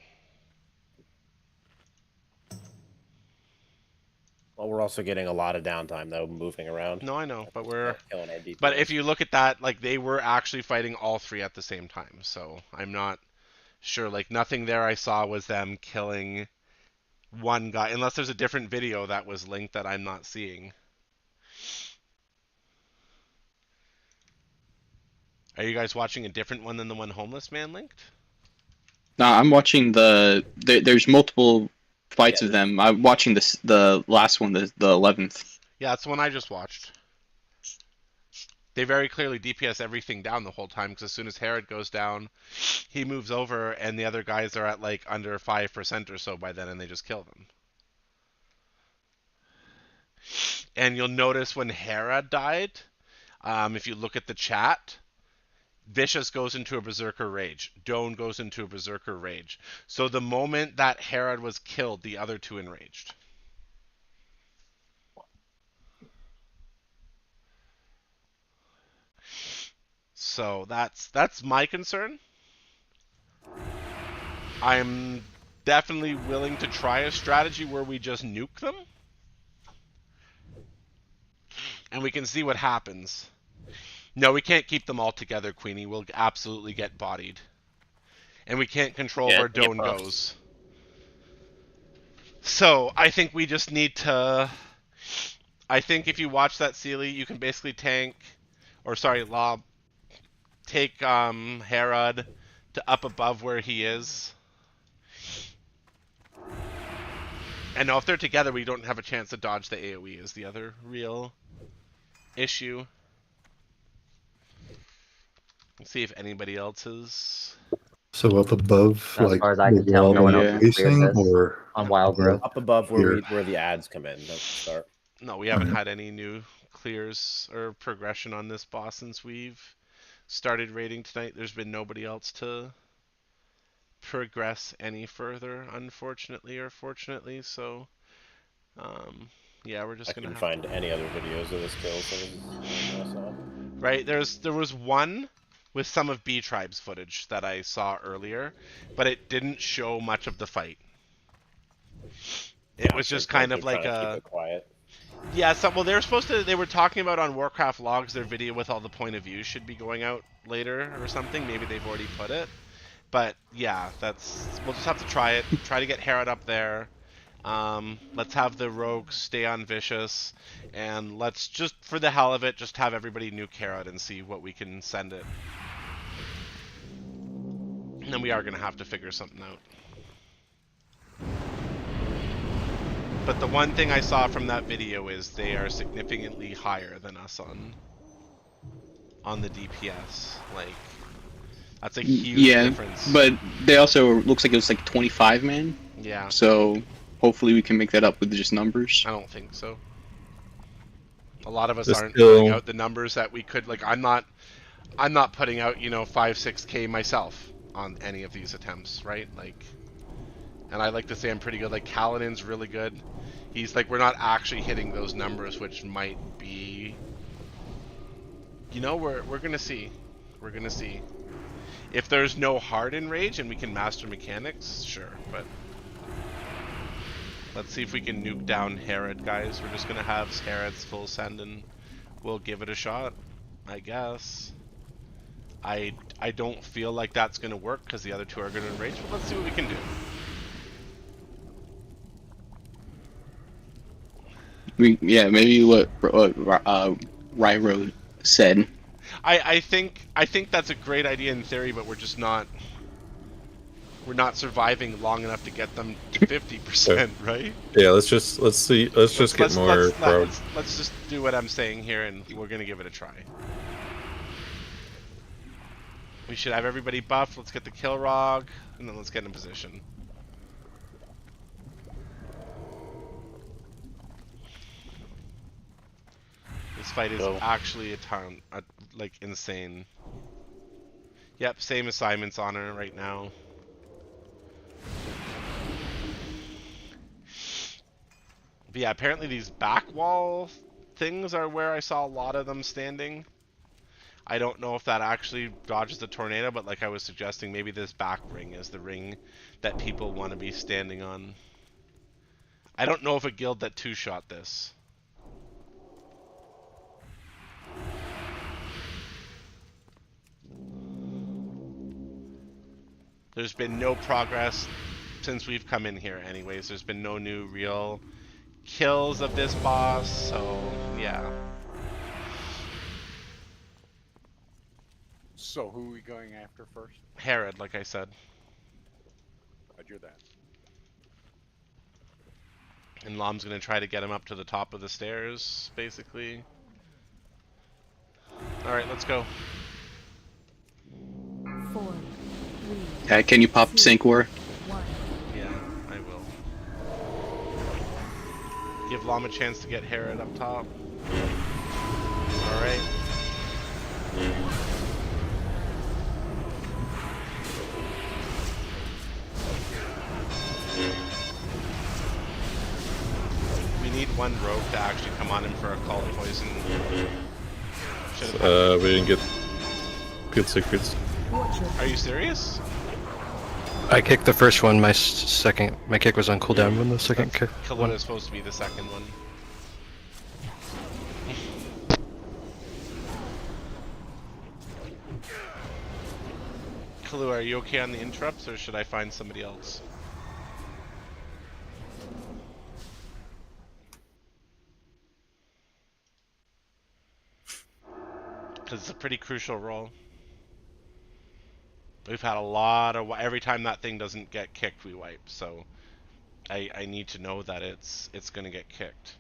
Well, we're also getting a lot of downtime though, moving around. No, I know, but we're killing our DPS. But if you look at that, like they were actually fighting all three at the same time. So I'm not sure. Like nothing there I saw was them killing one guy, unless there's a different video that was linked that I'm not seeing. Are you guys watching a different one than the one Homeless Man linked? No, I'm watching there's multiple fights of them. I'm watching the last one, the 11th. Yeah, that's the one I just watched. They very clearly DPS everything down the whole time, because as soon as Herod goes down, he moves over, and the other guys are at like under 5% or so by then, and they just kill them. And you'll notice when Hera died, if you look at the chat, Vicious goes into a Berserker Rage. Doan goes into a Berserker Rage. So the moment that Herod was killed, the other two enraged. So that's my concern. I'm definitely willing to try a strategy where we just nuke them. And we can see what happens. No, we can't keep them all together, Queenie. We'll absolutely get bodied. And we can't control where Doan goes. So, I think we just need to... I think if you watch that Sealy, you can basically tank... Or, sorry, Lob. Take Herod to up above where he is. And now if they're together, we don't have a chance to dodge the AoE is the other real issue. Let's see if anybody else is... So up above, As like far as I can the tell, wall no one we're else is facing, cleared this or on Wild Growth. Up above Here. where the ads come in. Don't start. No, we haven't had any new clears or progression on this boss since we've started raiding tonight. There's been nobody else to progress any further, unfortunately or fortunately. So, yeah, we're just I gonna couldn't have find any other videos of this kill, so I saw. Right, there was one with some of B Tribe's footage that I saw earlier, but it didn't show much of the fight. It was just kind of like Keep a... it quiet. Yeah, so, well, they were supposed to. They were talking about on Warcraft logs. Their video with all the point of views should be going out later or something. Maybe they've already put it. But yeah, we'll just have to try it. Try to get Herod up there. Let's have the rogues stay on Vicious, and let's just, for the hell of it, just have everybody nuke Herod and see what we can send it. And then we are gonna have to figure something out. But the one thing I saw from that video is they are significantly higher than us on the DPS. Like, that's a huge difference. But they also looks like it was like 25 man. Yeah. So hopefully we can make that up with just numbers. I don't think so. A lot of us Just aren't still- putting out the numbers that we could. Like, I'm not putting out 5-6K myself on any of these attempts, right? Like, and I like to say I'm pretty good. Like, Kaladin's really good. He's like, we're not actually hitting those numbers, which might be, we're gonna see. We're gonna see. If there's no hard enrage and we can master mechanics, sure, but let's see if we can nuke down Herod, guys. We're just gonna have Herod's full send and we'll give it a shot, I guess. I don't feel like that's gonna work because the other two are gonna enrage, but let's see what we can do. Maybe what Ryro said. I think that's a great idea in theory, but we're just not. We're not surviving long enough to get them to 50%, right? Yeah, let's just get more pro. Let's just do what I'm saying here, and we're gonna give it a try. We should have everybody buffed. Let's get the kill log, and then let's get in position. This fight is actually like insane. Yep, same assignments on her right now. But yeah, apparently these back wall things are where I saw a lot of them standing. I don't know if that actually dodges the tornado, but like I was suggesting, maybe this back ring is the ring that people want to be standing on. I don't know if a guild that two-shot this. There's been no progress since we've come in here anyways. There's been no new real kills of this boss, so yeah. So who are we going after first? Herod, like I said. Roger that. And Lom's gonna try to get him up to the top of the stairs, basically. Alright, let's go. 4, 3. Can you pop Sync War? Yeah, I will. Give Lom a chance to get Herod up top. Alright. We need one rogue to actually come on him for a call to poison. We didn't get good secrets. Are you serious? I kicked the first one. My kick was on cooldown when the second kick. Kaluna is supposed to be the second one. Kalu, are you okay on the interrupts, or should I find somebody else? Because it's a pretty crucial role. We've had a lot of... Every time that thing doesn't get kicked, we wipe. So I need to know that it's going to get kicked.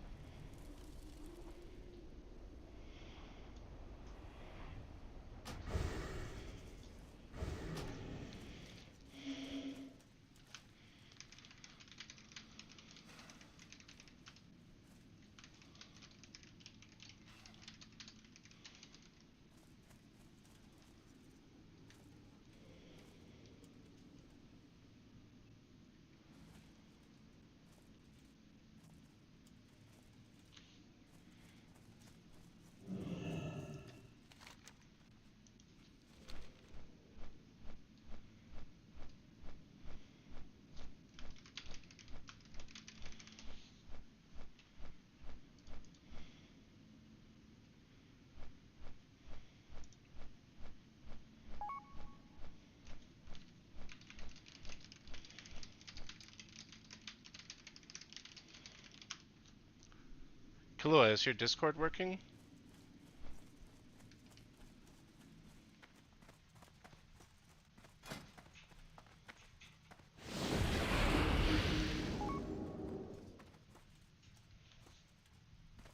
Kahlua, is your Discord working?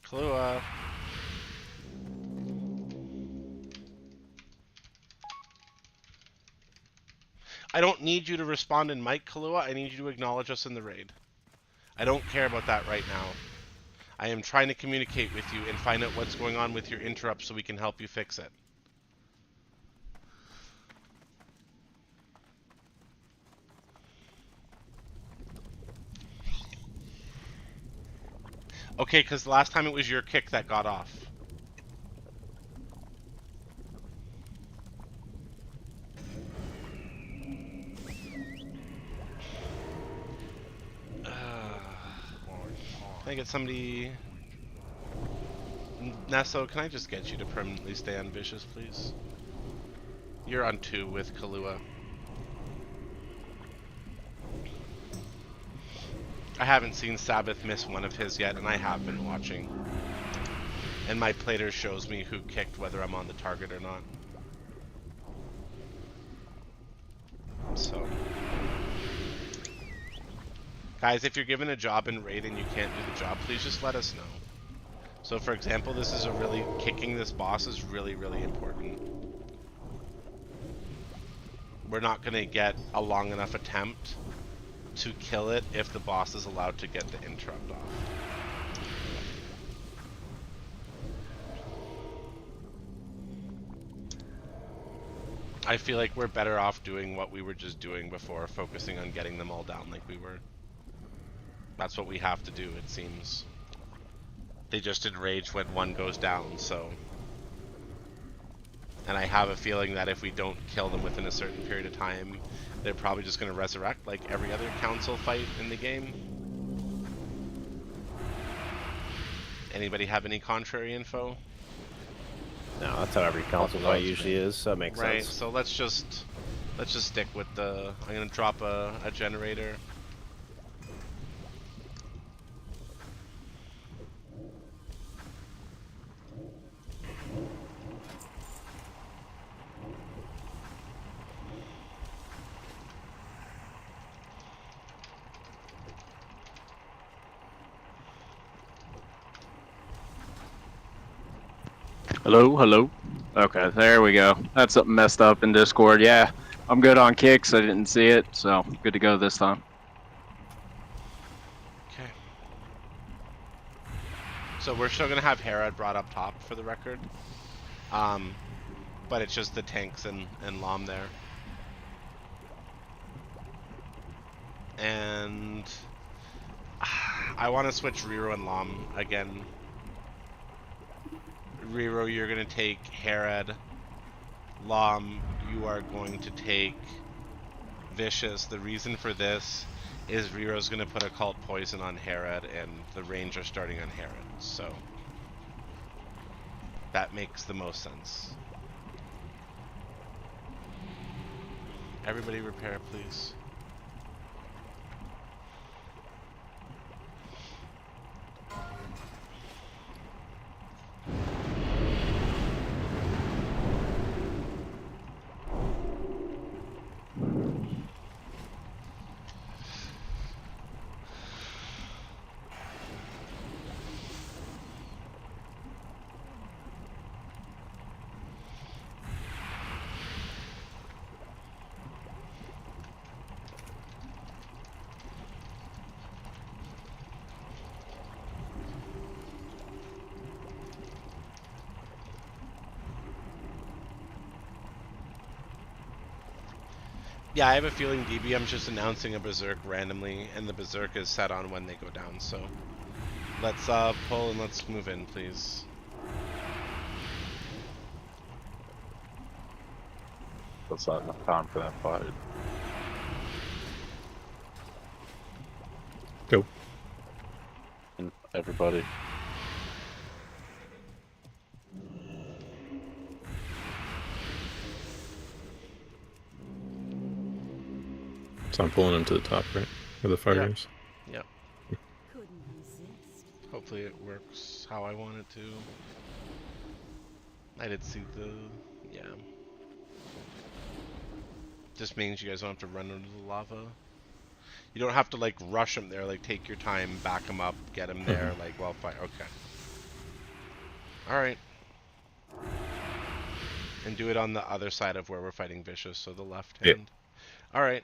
Kahlua. I don't need you to respond in mic, Kahlua. I need you to acknowledge us in the raid. I don't care about that right now. I am trying to communicate with you and find out what's going on with your interrupt so we can help you fix it. Okay, because last time it was your kick that got off. Can I get somebody... Nesso, can I just get you to permanently stay on Vicious, please? You're on 2 with Kahlua. I haven't seen Sabbath miss one of his yet, and I have been watching. And my plater shows me who kicked, whether I'm on the target or not. So... Guys, if you're given a job in raid and you can't do the job, please just let us know. So for example, this is a really... Kicking this boss is really, really important. We're not going to get a long enough attempt to kill it if the boss is allowed to get the interrupt off. I feel like we're better off doing what we were just doing before, focusing on getting them all down like we were. That's what we have to do, it seems. They just enrage when one goes down, so... And I have a feeling that if we don't kill them within a certain period of time, they're probably just going to resurrect like every other council fight in the game. Anybody have any contrary info? No, that's how every council fight usually is, so that makes sense. Right, so let's just stick with the... I'm going to drop a generator. Hello, hello. Okay, there we go. That's something messed up in Discord. Yeah, I'm good on kicks. I didn't see it, so good to go this time. Okay. So we're still gonna have Herod brought up top for the record. But it's just the tanks and Lom there. And I want to switch Riro and Lom again. Riro, you're going to take Herod. Lom, you are going to take Vicious. The reason for this is Riro's going to put Occult Poison on Herod, and the range are starting on Herod, so that makes the most sense. Everybody repair, please. Yeah, I have a feeling DBM's just announcing a Berserk randomly, and the Berserk is set on when they go down, so... Let's pull and let's move in, please. That's not enough time for that fight. Go. And everybody. So I'm pulling him to the top, right? Where the fire is? Yep. Hopefully. Hopefully it works how I want it to. I did see the... yeah. Just means you guys don't have to run into the lava. You don't have to like rush them there, like take your time, back them up, get them there, like while fight. Okay. Alright. And do it on the other side of where we're fighting Vicious, so the left hand. Alright.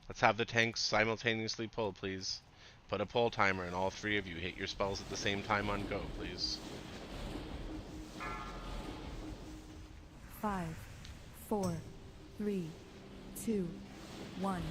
Let's have the tanks simultaneously pull, please. Put a pull timer and all three of you hit your spells at the same time on go, please. 5, 4, 3, 2, 1.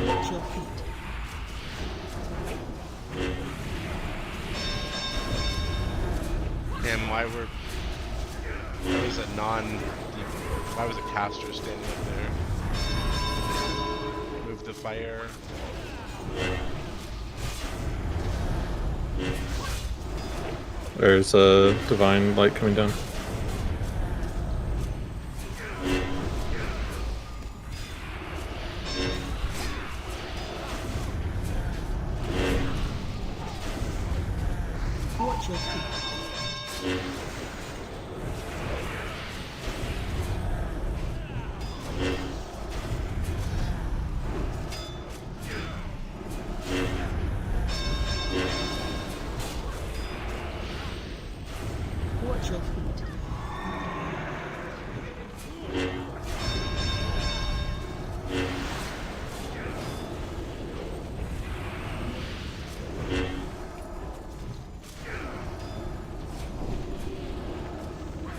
Watch your feet. Damn, why was a why was a caster standing up there? Move the fire. There's a divine light coming down. Watch your feet. Watch your feet.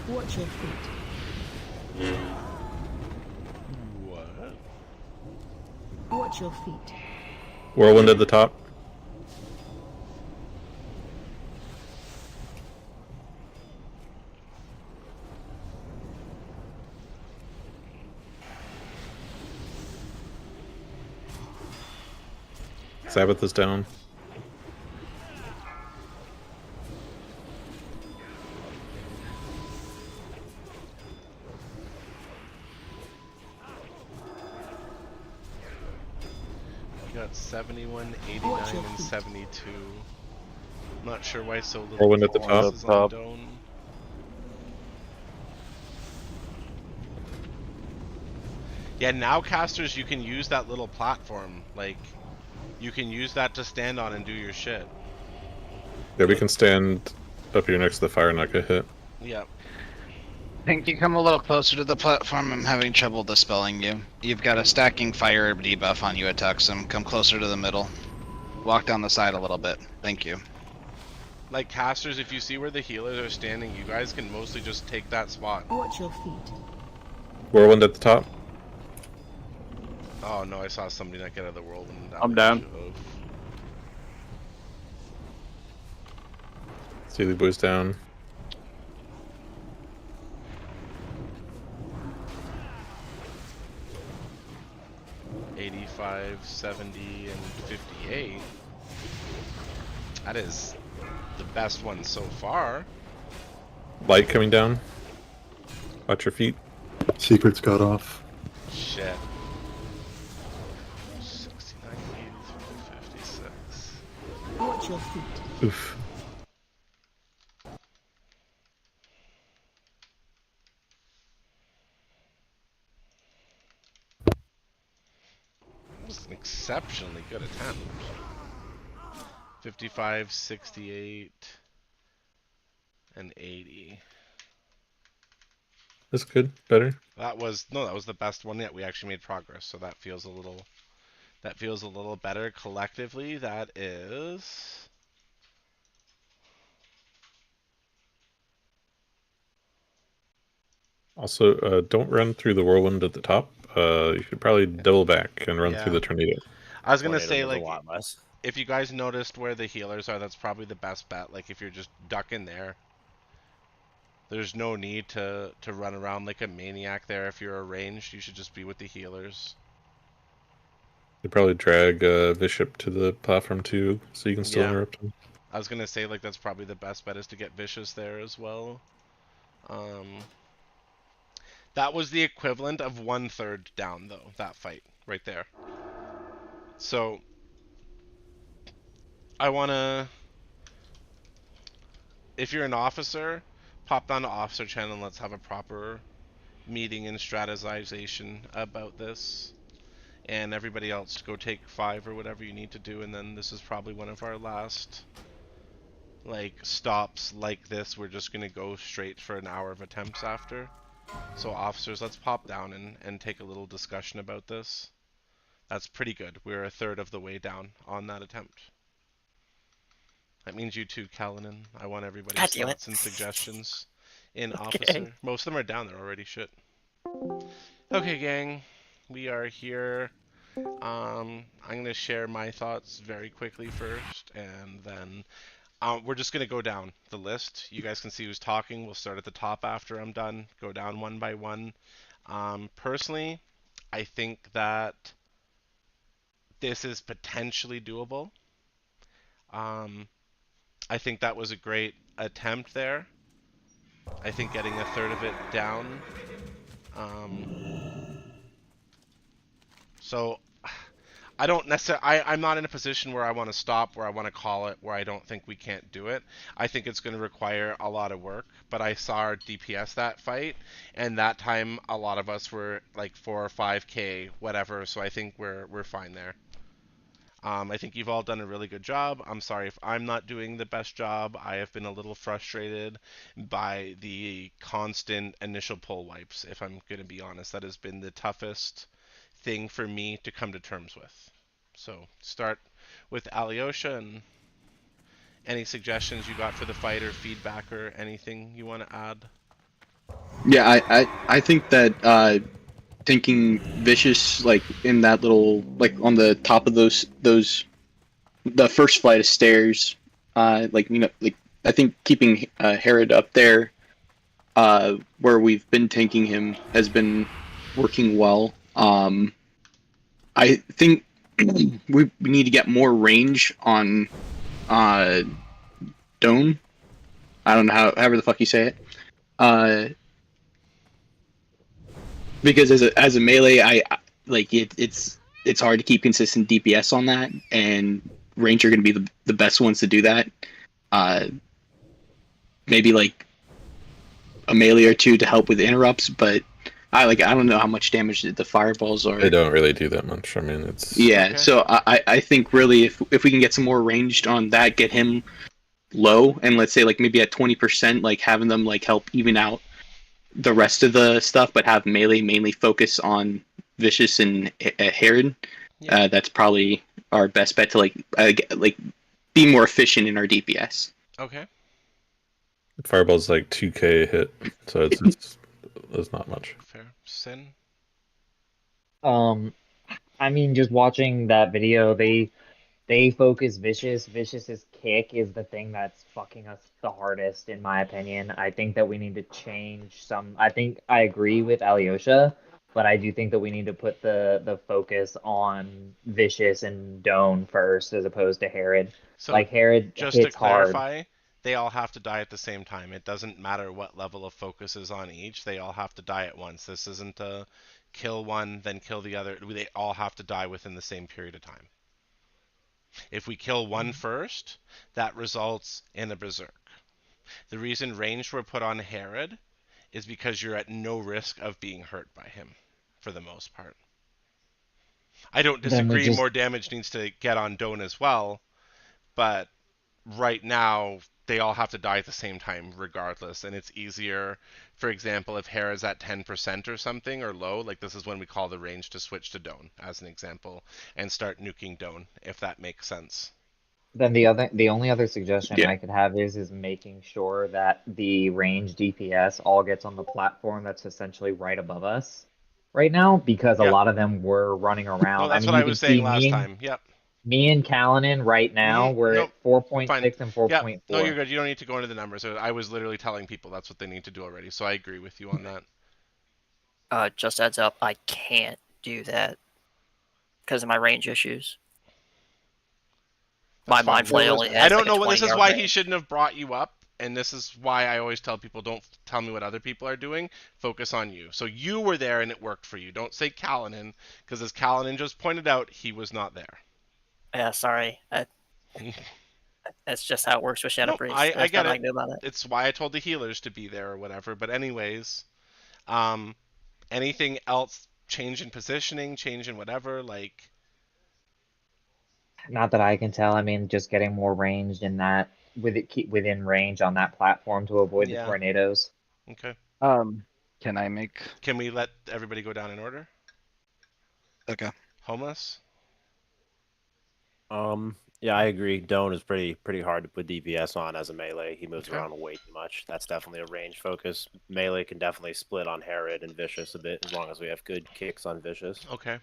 Watch your feet. What? Watch your feet. Whirlwind at the top. Sabbath is down. You got 71, 89, and 72. I'm not sure why so little Whirlwind at the bosses top. on Dome. Yeah, now casters, you can use that little platform. Like, you can use that to stand on and do your shit. Yeah, we can stand up here next to the fire and not get hit. Yep. I think you come a little closer to the platform. I'm having trouble dispelling you. You've got a stacking fire debuff on you at Tuxum. Come closer to the middle. Walk down the side a little bit. Thank you. Like casters, if you see where the healers are standing, you guys can mostly just take that spot. Watch your feet. Whirlwind at the top. Oh no, I saw somebody not get out of the whirlwind. I'm down. Steely Boy's down. $85, 70, and 58. That is the best one so far. Light coming down. Watch your feet. Secrets got off. Shit. 69, 83, 56. Watch your feet. Oof. That was an exceptionally good attempt. 55, 68, and 80. That's good. Better. That was the best one yet. We actually made progress, so that feels a little better collectively. That is Also, don't run through the whirlwind at the top. You should probably double back and run through the tornado. I was gonna Tornado say, does a like, lot less. if you guys noticed where the healers are, that's probably the best bet. Like, if you're just ducking there, There's no need to run around like a maniac there if you're ranged. You should just be with the healers. You probably drag Bishop to the platform too, so you can still interrupt him. I was gonna say like that's probably the best bet is to get Vicious there as well. That was the equivalent of 1/3 down though, that fight right there. So I wanna, if you're an officer, pop down to officer channel and let's have a proper meeting and strategization about this. And everybody else go take 5 or whatever you need to do, and then this is probably one of our last like stops like this. We're just gonna go straight for an hour of attempts after. So officers, let's pop down and take a little discussion about this. That's pretty good. We're a third of the way down on that attempt. That means you too, Kalinin. I want everybody's thoughts and suggestions in officer. Most of them are down there already, shit. Okay, gang. We are here. I'm going to share my thoughts very quickly first, and then we're just going to go down the list. You guys can see who's talking. We'll start at the top after I'm done. Go down one by one. Personally, I think that this is potentially doable. I think that was a great attempt there. I think getting a third of it down. So I don't necessarily, I'm not in a position where I want to stop, where I want to call it, where I don't think we can't do it. I think it's going to require a lot of work, but I saw our DPS that fight, and that time a lot of us were like 4 or 5k, whatever, so I think we're fine there. I think you've all done a really good job. I'm sorry if I'm not doing the best job. I have been a little frustrated by the constant initial pull wipes, if I'm going to be honest. That has been the toughest thing for me to come to terms with. So start with Alyosha, and any suggestions you got for the fight or feedback or anything you want to add? Yeah, I think that thinking Vicious like in that little like on the top of those the first flight of stairs, like you know, like I think keeping Herod up there, where we've been tanking him has been working well. I think we need to get more range on Dome. I don't know however the fuck you say it. Because as a melee, I like it's hard to keep consistent DPS on that, and range are going to be the best ones to do that. Maybe like a melee or two to help with interrupts, but I don't know how much damage the fireballs are. They don't really do that much. I mean, it's Okay. So I think really if we can get some more ranged on that, get him low, and let's say like maybe at 20%, like having them like help even out the rest of the stuff, but have melee mainly focus on Vicious and Herod. Yeah. That's probably our best bet to like be more efficient in our DPS. Okay. Fireball's like 2k a hit, so it's not much. Fair. Sin? I mean, just watching that video, they focus Vicious. Vicious's kick is the thing that's fucking us the hardest, in my opinion. I think that we need to change some. I think I agree with Alyosha, but I do think that we need to put the focus on Vicious and Doan first, as opposed to Herod. So like Herod just to hits hard. clarify, they all have to die at the same time. It doesn't matter what level of focus is on each. They all have to die at once. This isn't a kill one, then kill the other. They all have to die within the same period of time. If we kill one first, that results in a berserk. The reason ranged were put on Herod is because you're at no risk of being hurt by him, for the most part. I don't disagree, more damage needs to get on Doan as well, but right now they all have to die at the same time regardless, and it's easier, for example, if Hera's at 10% or something, or low, like this is when we call the range to switch to Doan, as an example, and start nuking Doan, if that makes sense. Then the only other suggestion I could have is making sure that the range DPS all gets on the platform that's essentially right above us right now, because a lot of them were running around. Well, that's I mean, what I was saying last time. Yep. Me and Kalinin right now, we're Nope. at 4.6 Fine. and Yeah. 4.4. No, you're good. You don't need to go into the numbers. I was literally telling people that's what they need to do already. So I agree with you on that. Just heads up, I can't do that because of my range issues. My That's fine. mind flay only has I don't like a know what this is 20-yard why range. he shouldn't have brought you up, and this is why I always tell people don't tell me what other people are doing. Focus on you. So you were there and it worked for you. Don't say Kalinin, because as Kalinin just pointed out, he was not there. Yeah, sorry. That's just how it works with Shadow No, Priest. I There's get nothing I it. can do about it. It's why I told the healers to be there or whatever. But anyways, anything else? Change in positioning, change in whatever, like. Not that I can tell. I mean, just getting more ranged in that with it keep within range on that platform to avoid the tornadoes. Okay. Can I make? Can we let everybody go down in order? Okay. Homeless. Yeah, I agree. Doan is pretty hard to put DPS on as a melee. He moves Okay. around way too much. That's definitely a range focus. Melee can definitely split on Herod and Vicious a bit as long as we have good kicks on Vicious. Okay.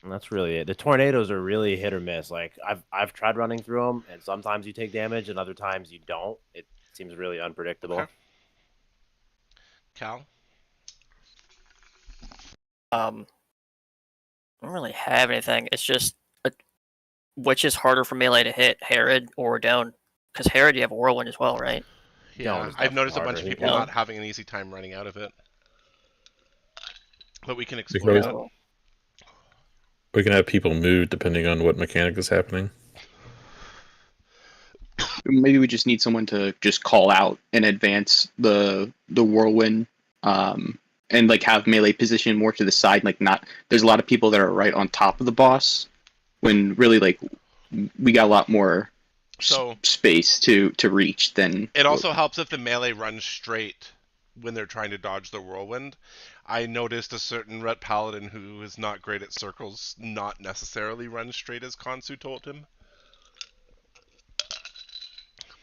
And that's really it. The tornadoes are really hit or miss. Like I've tried running through them, and sometimes you take damage, and other times you don't. It seems really unpredictable. Okay. Cal. I don't really have anything. It's just which is harder for melee to hit, Herod or Doan? Because Herod, you have Whirlwind as well, right? Yeah, I've noticed a bunch of people not having an easy time running out of it. But we can explore that. We can have people move depending on what mechanic is happening. Maybe we just need someone to just call out and advance the whirlwind, and like have melee position more to the side. Like not, there's a lot of people that are right on top of the boss, when really like we got a lot more space to reach than. It also helps if the melee runs straight when they're trying to dodge the whirlwind. I noticed a certain red paladin who is not great at circles not necessarily run straight as Konsu told him.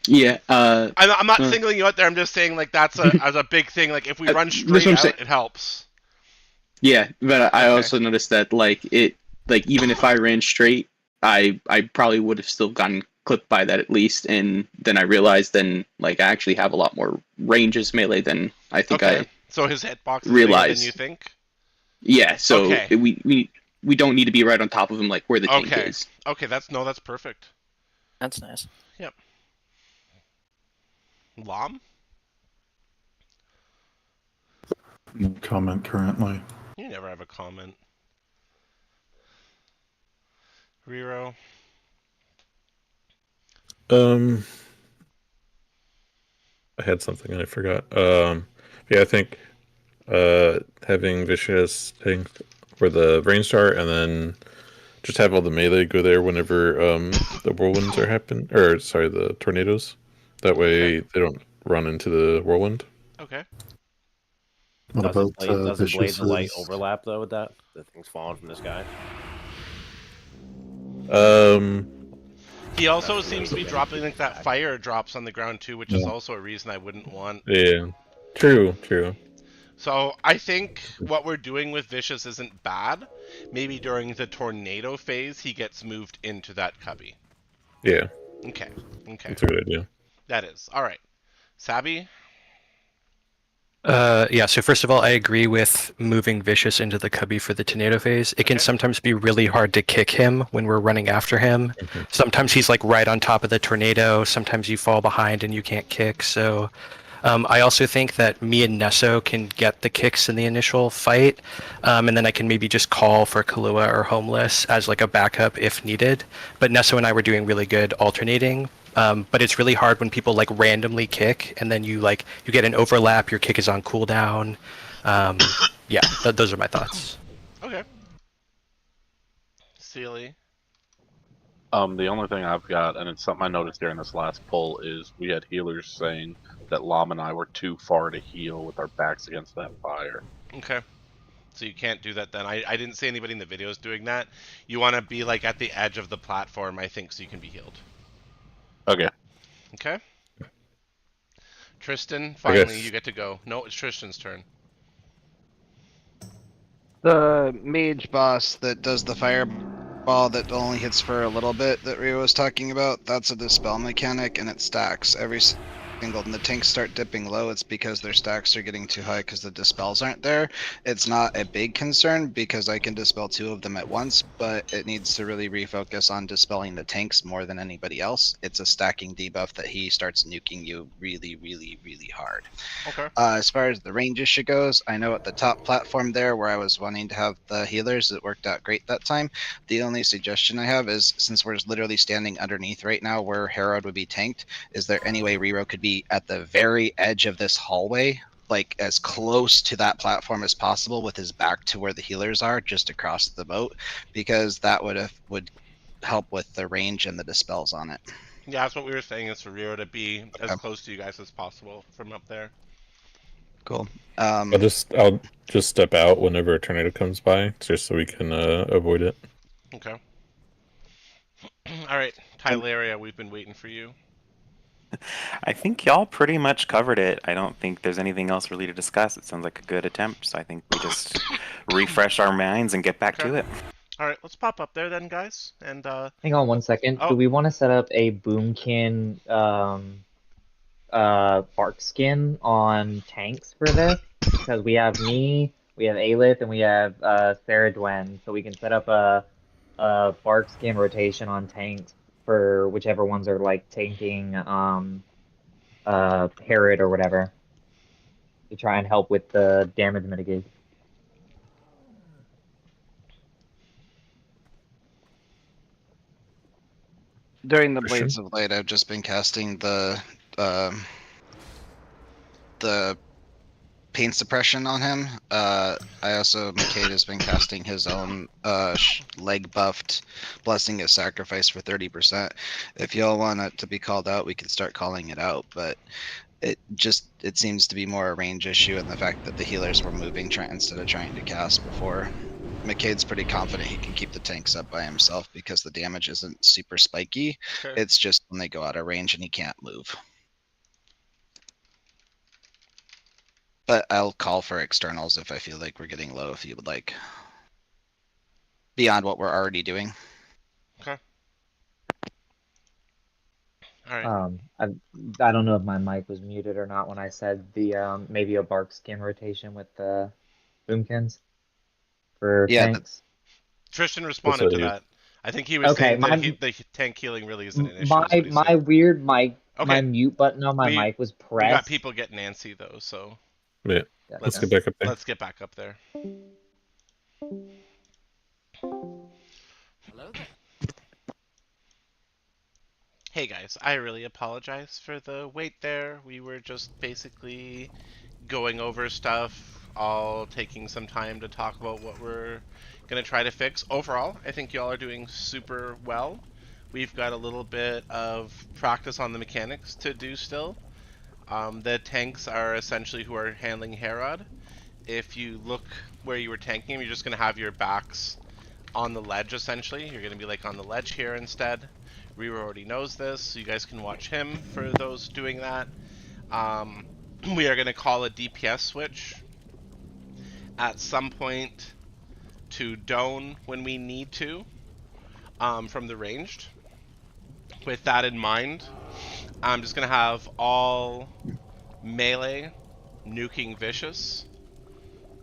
Yeah. I'm not singling you out there. I'm just saying like that's a big thing. Like if we run straight out, it helps. Yeah, but I also noticed that like even if I ran straight, I probably would have still gotten clipped by that at least, and then I realized then like I actually have a lot more range as melee than I think I. So his hitbox is realize bigger than you think? Yeah, so we don't need to be right on top of him like where the tank is. Okay, that's perfect. That's nice. Yep. Lom? No comment currently. You never have a comment. Rero? I had something and I forgot. Yeah, I think having Vicious tank for the Rainstar, and then just have all the melee go there whenever the whirlwinds are happening, or sorry, the tornadoes. That way they don't run into the whirlwind. Okay. What about doesn't Blade the Light Vicious's- overlap though with that? The thing's falling from the sky. He also seems to be dropping like that fire drops on the ground too, which is Yeah. also a reason I wouldn't want. Yeah. True. So I think what we're doing with Vicious isn't bad. Maybe during the tornado phase, he gets moved into that cubby. Yeah. Okay. That's a good idea. That is. All right. Sabi? Yeah, so first of all, I agree with moving Vicious into the cubby for the tornado phase. It can sometimes be really hard to kick him when we're running after him. Sometimes he's like right on top of the tornado. Sometimes you fall behind and you can't kick. So I also think that me and Nesso can get the kicks in the initial fight. And then I can maybe just call for Kahlua or Homeless as like a backup if needed. But Nesso and I were doing really good alternating. But it's really hard when people like randomly kick and then you get an overlap, your kick is on cooldown. Yeah, those are my thoughts. Okay. Sealy? The only thing I've got, and it's something I noticed during this last poll, is we had healers saying that Lam and I were too far to heal with our backs against that fire. Okay. So you can't do that then. I didn't see anybody in the videos doing that. You want to be like at the edge of the platform, I think, so you can be healed. Okay. Okay. Tristan, finally you get to go. No, it's Tristan's turn. The mage boss that does the fire ball that only hits for a little bit that Rio was talking about, that's a dispel mechanic, and it stacks every single. When the tanks start dipping low, it's because their stacks are getting too high because the dispels aren't there. It's not a big concern because I can dispel 2 of them at once, but it needs to really refocus on dispelling the tanks more than anybody else. It's a stacking debuff that he starts nuking you really, really, really hard. Okay. As far as the range issue goes, I know at the top platform there where I was wanting to have the healers, it worked out great that time. The only suggestion I have is, since we're literally standing underneath right now where Herod would be tanked, is there any way Rero could be at the very edge of this hallway, like as close to that platform as possible with his back to where the healers are, just across the boat? Because that would help with the range and the dispels on it. Yeah, that's what we were saying, is for Rio to be as close to you guys as possible from up there. Cool. I'll just step out whenever a tornado comes by, just so we can avoid it. Okay. All right, Tyleria, we've been waiting for you. I think y'all pretty much covered it. I don't think there's anything else really to discuss. It sounds like a good attempt, so I think we just refresh our minds and get back to it. All right, let's pop up there then, guys. And Hang on 1 second. Oh. Do we want to set up a boomkin bark skin on tanks for this? Because we have me, we have Aelith, and we have Sarah Dwen, so we can set up a bark skin rotation on tanks for whichever ones are like tanking Herod or whatever, to try and help with the damage mitigation. During the Blades of Light, I've just been casting the pain suppression on him. I also, McCade has been casting his own leg buffed Blessing of Sacrifice for 30%. If y'all want it to be called out, we can start calling it out, but it seems to be more a range issue, and the fact that the healers were moving instead of trying to cast before. McCade's pretty confident he can keep the tanks up by himself because the damage isn't super spiky. Okay. It's just when they go out of range and he can't move. But I'll call for externals if I feel like we're getting low, if you would like. Beyond what we're already doing. Okay. All right. I don't know if my mic was muted or not when I said the maybe a bark skin rotation with the boomkins for tanks. Tristan responded to that. I think he was saying that the tank healing really isn't an issue. My weird mic, Okay. my mute button on my mic was pressed. We got people getting antsy though, so yeah. Let's get back up there. Let's get back up there. Hello there. Hey guys, I really apologize for the wait there. We were just basically going over stuff, all taking some time to talk about what we're going to try to fix. Overall, I think y'all are doing super well. We've got a little bit of practice on the mechanics to do still. The tanks are essentially who are handling Herod. If you look where you were tanking him, you're just going to have your backs on the ledge essentially. You're going to be like on the ledge here instead. Rero already knows this, so you guys can watch him for those doing that. We are going to call a DPS switch at some point to Doan when we need to from the ranged. With that in mind, I'm just going to have all melee nuking Vicious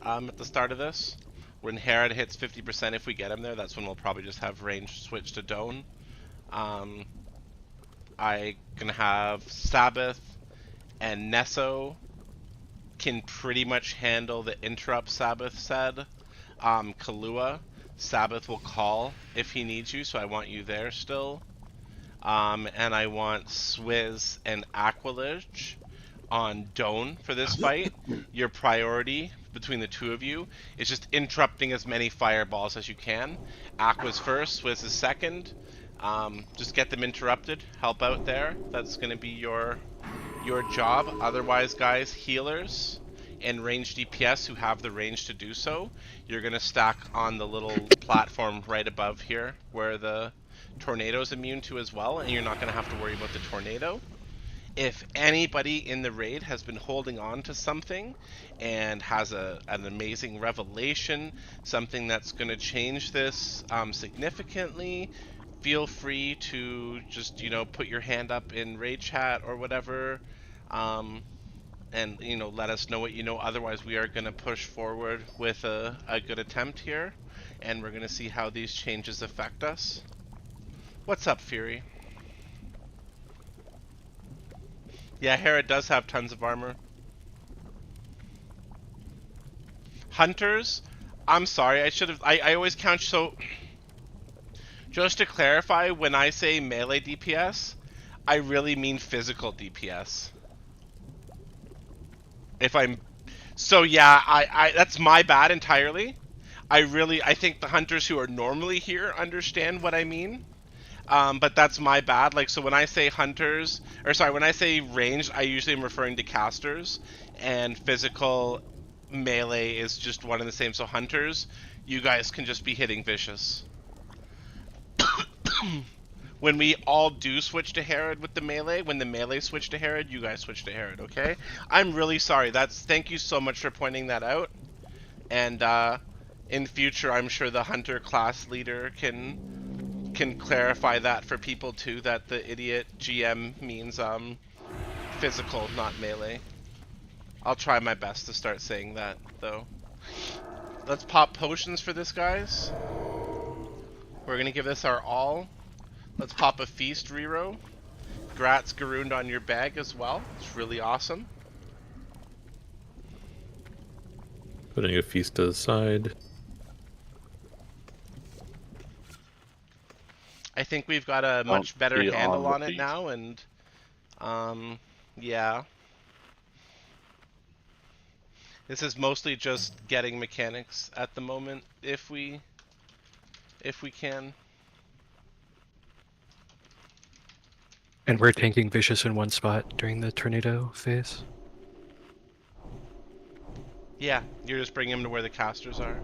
at the start of this. When Herod hits 50%, if we get him there, that's when we'll probably just have ranged switch to Doan. I'm gonna have Sabbath and Nesso can pretty much handle the interrupt Sabbath said. Kahlua, Sabbath will call if he needs you, so I want you there still. And I want Swizz and Aquilage on Doan for this fight. Your priority between the two of you is just interrupting as many fireballs as you can. Aqua's first, Swizz is second. Just get them interrupted, help out there. That's going to be your job. Otherwise, guys, healers and range DPS who have the range to do so, you're going to stack on the little platform right above here where the tornado is immune to as well, and you're not going to have to worry about the tornado. If anybody in the raid has been holding on to something and has an amazing revelation, something that's going to change this significantly, feel free to just, put your hand up in raid chat or whatever, and, let us know what you know. Otherwise, we are going to push forward with a good attempt here, and we're going to see how these changes affect us. What's up, Fury? Yeah, Hera does have tons of armor. Hunters, I'm sorry, I always count, so just to clarify, when I say melee DPS, I really mean physical DPS. So yeah, that's my bad entirely. I think the hunters who are normally here understand what I mean. But that's my bad. Like, so when I say hunters, or sorry, when I say ranged, I usually am referring to casters, and physical melee is just one and the same. So hunters, you guys can just be hitting vicious. When we all do switch to Herod with the melee, when the melee switch to Herod, you guys switch to Herod, okay? I'm really sorry. Thank you so much for pointing that out. And in future, I'm sure the hunter class leader can clarify that for people too, that the idiot GM means physical, not melee. I'll try my best to start saying that though. Let's pop potions for this, guys. We're gonna give this our all. Let's pop a feast reroll. Grats Garoond on your bag as well. It's really awesome. Putting a feast to the side. I think we've got a much better handle on it now, and yeah. This is mostly just getting mechanics at the moment, if we can. And we're tanking Vicious in one spot during the tornado phase. Yeah, you're just bringing him to where the casters are.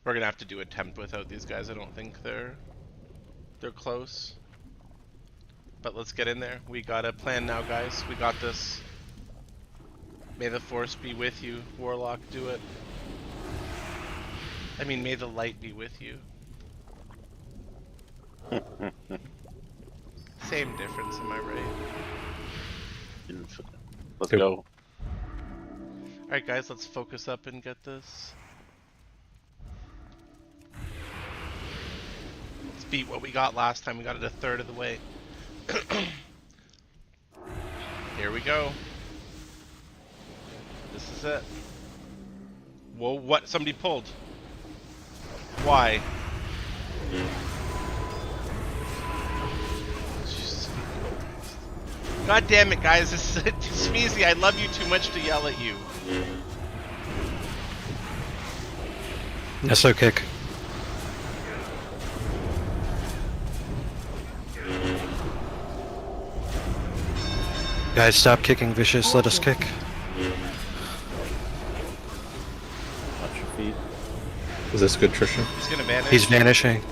We're gonna have to do a tempt without these guys. I don't think they're close. But let's get in there. We got a plan now, guys. We got this. May the force be with you, Warlock. Do it. I mean, may the light be with you. Same difference, am I right? Let's go. Alright, guys, let's focus up and get this. Let's beat what we got last time. We got it a third of the way. Here we go. This is it. Whoa, what? Somebody pulled. Why? God damn it, guys. This is Smeezy. I love you too much to yell at you. Nesso kick. Guys, stop kicking Vicious. Let us kick. Watch your feet. Is this good, Trisha? He's gonna vanish. He's vanishing.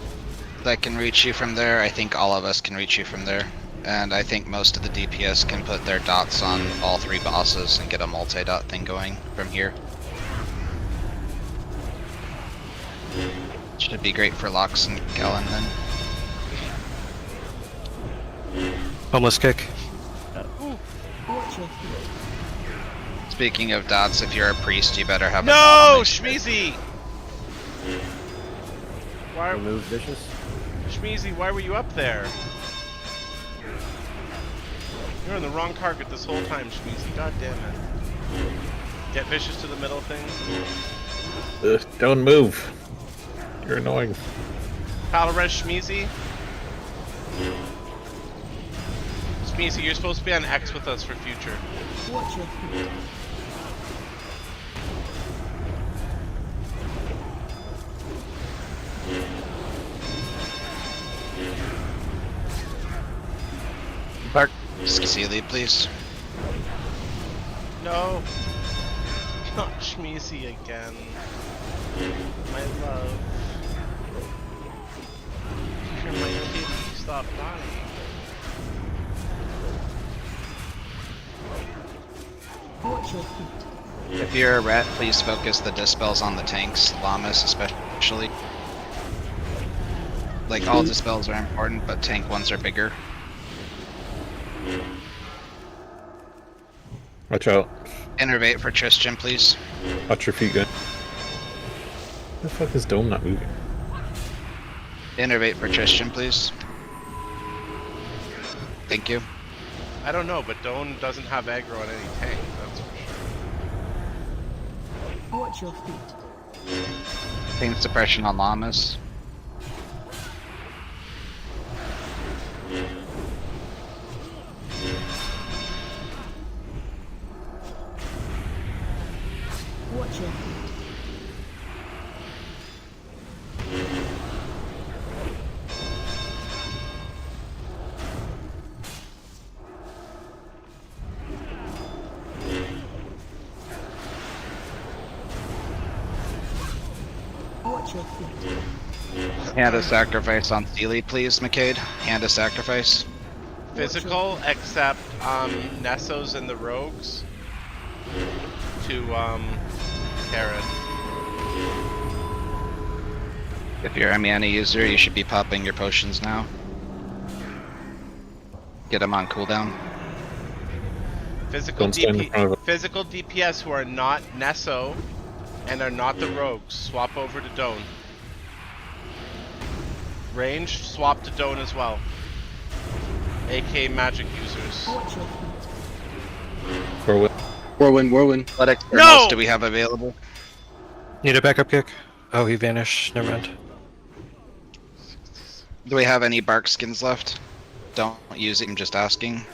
That can reach you from there. I think all of us can reach you from there. And I think most of the DPS can put their dots on all three bosses and get a multi-dot thing going from here. Should be great for Locks and Galen then. Homeless kick. Speaking of dots, if you're a priest, you better have No, Shmeezy! Why? Remove Vicious. Shmeezy, why were you up there? You're on the wrong target this whole time, Shmeezy. God damn it. Get Vicious to the middle thing. Don't move. You're annoying. Pal res Shmeezy. Shmeezy, you're supposed to be on X with us for future. Bark. Sealy, please. No. Not Shmeezy again. My love. You're my kitty. Stop dying. Watch your feet. If you're a rat, please focus the dispels on the tanks, llamas especially. Like, all dispels are important, but tank ones are bigger. Watch out. Innervate for Tristan, please. Watch your feet, guys. The fuck is Dome not moving? Innervate for Tristan, please. Thank you. I don't know, but Doan doesn't have aggro on any tank, that's for sure. Watch your feet. Pain suppression on llamas. Watch your feet. Watch your feet. Hand a sacrifice on Sealy, please, McCade. Hand a sacrifice. Physical, except Nessos and the Rogues to Herod. If you're a mana user, you should be popping your potions now. Get them on cooldown. Physical, Don't stand in front of it. physical DPS who are not Nesso and are not the Rogues, swap over to Doan. Ranged, swap to Doan as well. AK magic users. Watch your feet. Whirlwind. What externals do we have available? Need a backup kick? Oh, he vanished. Never mind. Do we have any bark skins left? Don't use it, I'm just asking.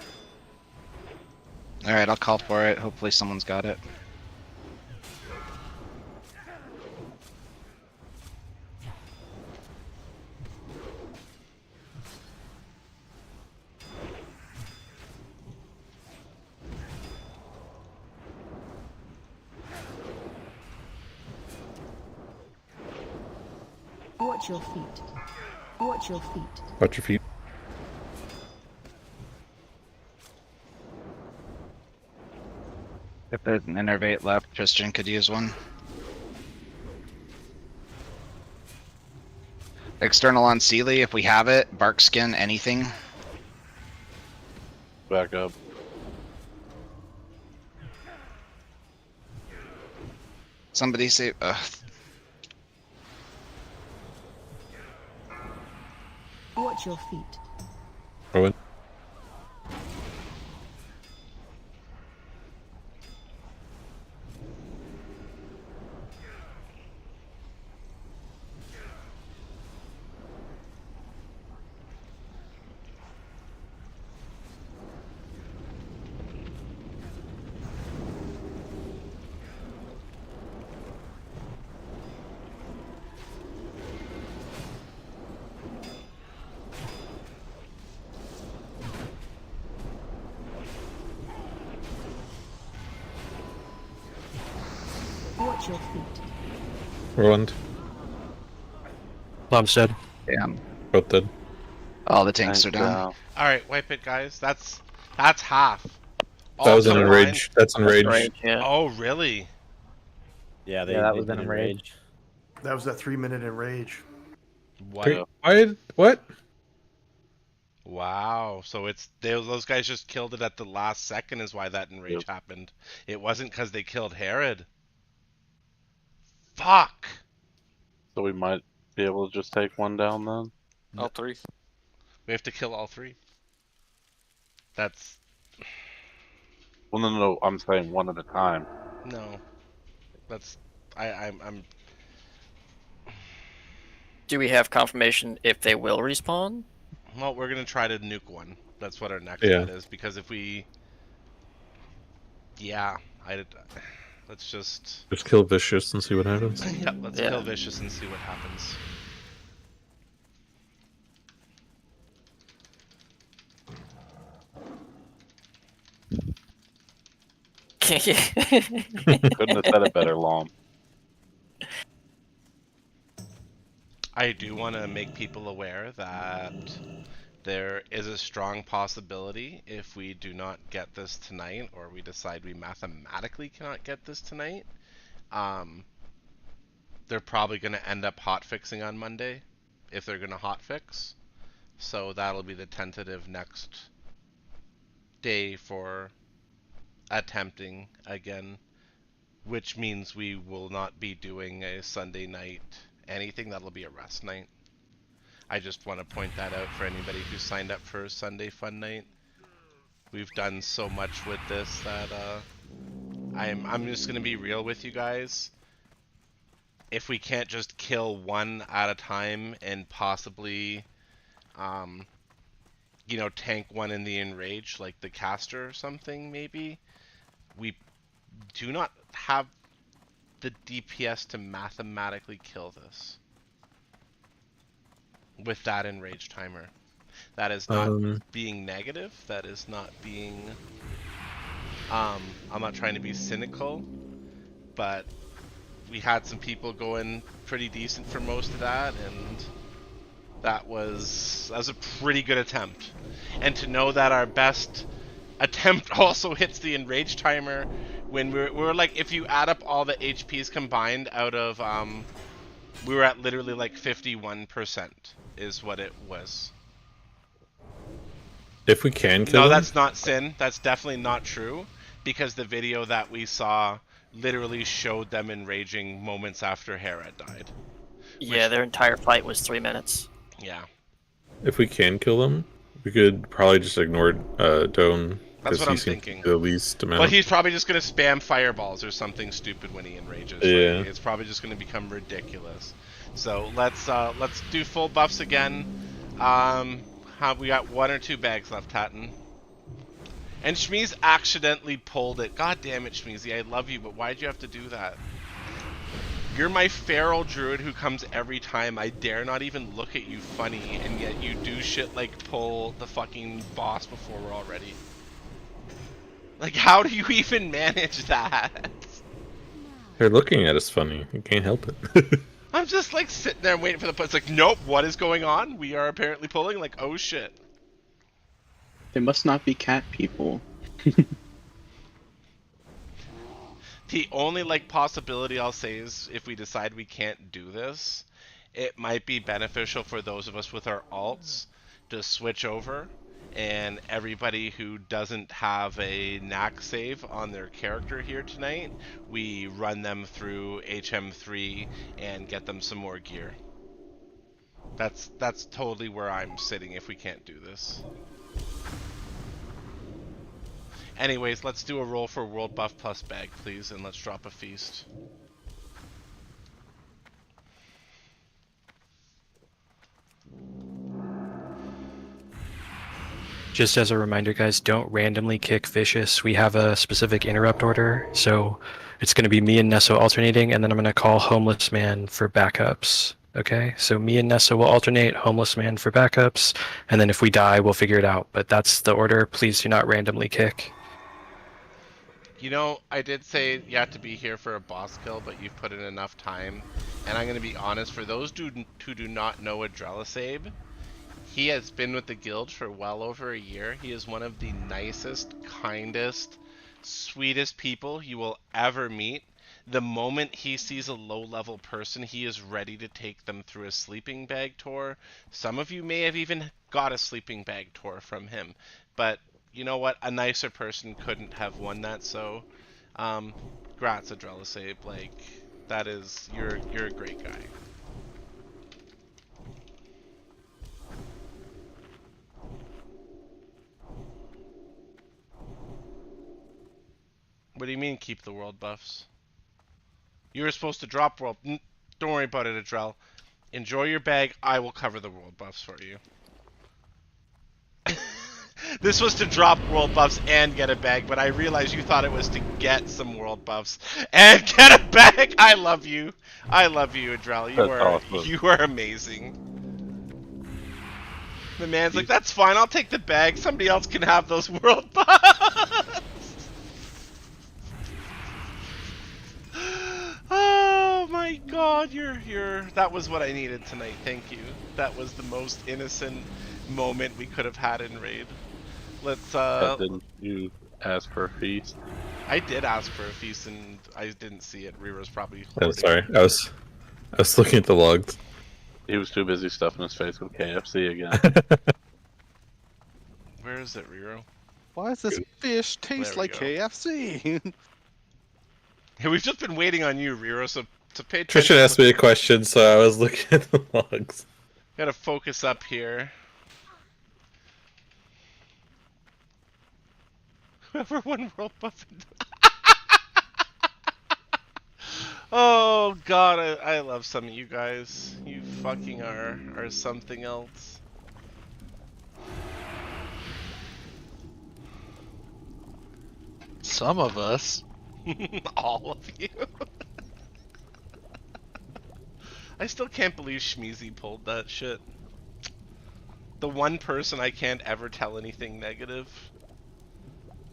Alright, I'll call for it. Hopefully someone's got it. Watch your feet. Watch your feet. Watch your feet. If there's an innervate left, Tristan could use one. External on Sealy, if we have it. Bark skin, anything. Back up. Somebody say. Watch your feet. Owen. Watch your feet. Roland. Mom's dead. Damn. Both dead. All the tanks are down. Alright, wipe it, guys. That's half. That was an combined- enrage. That's enrage. Oh, really? Yeah, that they was an did enrage. That was that 3-minute enrage. What? What? Wow. So it's those guys just killed it at the last second is why that enrage happened. It wasn't because they killed Herod. Fuck. So we might be able to just take one down then? All three. We have to kill all three. That's Well, no, I'm saying one at a time. no. That's I'm. Do we have confirmation if they will respawn? Well, we're gonna try to nuke one. That's what our next Yeah. bet is because if we, let's just kill Vicious and see what happens. yeah, let's kill Vicious and see what happens. Couldn't have said it better, Lom. I do want to make people aware that there is a strong possibility if we do not get this tonight, or we decide we mathematically cannot get this tonight, they're probably going to end up hotfixing on Monday, if they're going to hotfix. So that'll be the tentative next day for attempting again, which means we will not be doing a Sunday night anything. That'll be a rest night. I just want to point that out for anybody who signed up for Sunday Fun Night. We've done so much with this that I'm just gonna be real with you guys. If we can't just kill one at a time and possibly, you know, tank one in the enrage like the caster or something, maybe we do not have the DPS to mathematically kill this with that enrage timer. That is not being negative. That is not being I'm not trying to be cynical, but we had some people going pretty decent for most of that, and that was a pretty good attempt. And to know that our best attempt also hits the enrage timer when we're like, if you add up all the HPs combined out of we were at literally like 51% is what it was. If we can kill No, him? that's not sin. That's definitely not true, because the video that we saw literally showed them enraging moments after Hera died. Yeah, their entire fight was 3 minutes. Yeah. If we can kill him, we could probably just ignore Dome. That's what I'm he seems thinking. The least amount. But he's probably just gonna spam fireballs or something stupid when he enrages. Yeah. Right? It's probably just gonna become ridiculous. So let's do full buffs again. We got 1 or 2 bags left, Tatton. And Shmeez accidentally pulled it. God damn it, Shmeezy, I love you, but why'd you have to do that? You're my feral druid who comes every time. I dare not even look at you funny, and yet you do shit like pull the fucking boss before we're all ready. Like, how do you even manage that? They're looking at us funny. You can't help it. I'm just like sitting there waiting for the It's like, nope, what is going on? We are apparently pulling. Like, oh shit. They must not be cat people. The only like possibility I'll say is if we decide we can't do this, it might be beneficial for those of us with our alts to switch over, and everybody who doesn't have a knack save on their character here tonight, we run them through HM3 and get them some more gear. That's totally where I'm sitting if we can't do this. Anyways, let's do a roll for World Buff plus bag, please, and let's drop a feast. Just as a reminder, guys, don't randomly kick Vicious. We have a specific interrupt order, so it's going to be me and Nesso alternating, and then I'm going to call Homeless Man for backups. Okay, so me and Nessa will alternate, Homeless Man for backups, and then if we die, we'll figure it out. But that's the order. Please do not randomly kick. You know, I did say you have to be here for a boss kill, but you've put in enough time. And I'm going to be honest, for those who do not know Adrelisabe, he has been with the guild for well over a year. He is one of the nicest, kindest, sweetest people you will ever meet. The moment he sees a low-level person, he is ready to take them through a sleeping bag tour. Some of you may have even got a sleeping bag tour from him. But you know what? A nicer person couldn't have won that, so grats, Adrelisabe. Like, that is, you're a great guy. What do you mean keep the world buffs? You were supposed to drop world. Don't worry about it, Adrel. Enjoy your bag. I will cover the world buffs for you. This was to drop world buffs and get a bag, but I realized you thought it was to get some world buffs and get a bag. I love you. I love you, Adrel. You are amazing. The man's like, that's fine. I'll take the bag. Somebody else can have those world buffs. that was what I needed tonight. Thank you. That was the most innocent moment we could have had in raid. Let's Didn't you ask for a feast? I did ask for a feast and I didn't see it. Riro's probably Oh, hoarding sorry. it. I was looking at the logs. He was too busy stuffing his face with KFC again. Where is it, Riro? Why does this fish taste There we like go. KFC? Hey, we've just been waiting on you, Riro, so to pay attention. Trisha asked me a question, so I was looking at the logs. Gotta focus up here. Whoever won World Buff. Oh god, I love some of you guys. You fucking are something else. Some of us. All of you. I still can't believe Shmeezy pulled that shit. The one person I can't ever tell anything negative.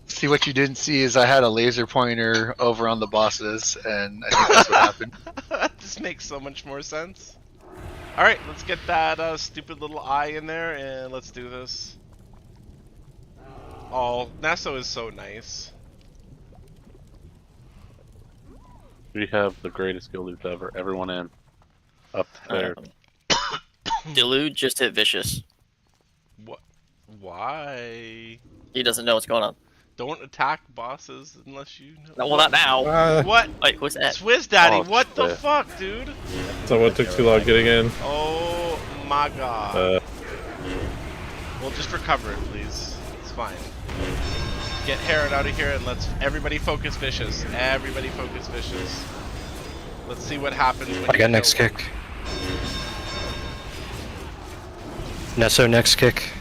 See, what you didn't see is I had a laser pointer over on the bosses, and I think that's what happened. That just makes so much more sense. Alright, let's get that stupid little eye in there, and let's do this. Oh, Naso is so nice. We have the greatest guild ever. Everyone in. Up there. Delude just hit Vicious. What? Why? He doesn't know what's going on. Don't attack bosses unless you know. No, well, not now. What? Wait, who's that? Swizz Daddy, Oh, what the shit. fuck, dude? Someone took too long getting in. Oh my god. We'll just recover it, please. It's fine. Get Herod out of here and let's everybody focus Vicious. Everybody focus Vicious. Let's see what happens when I you got next kill kick. Nesso next kick.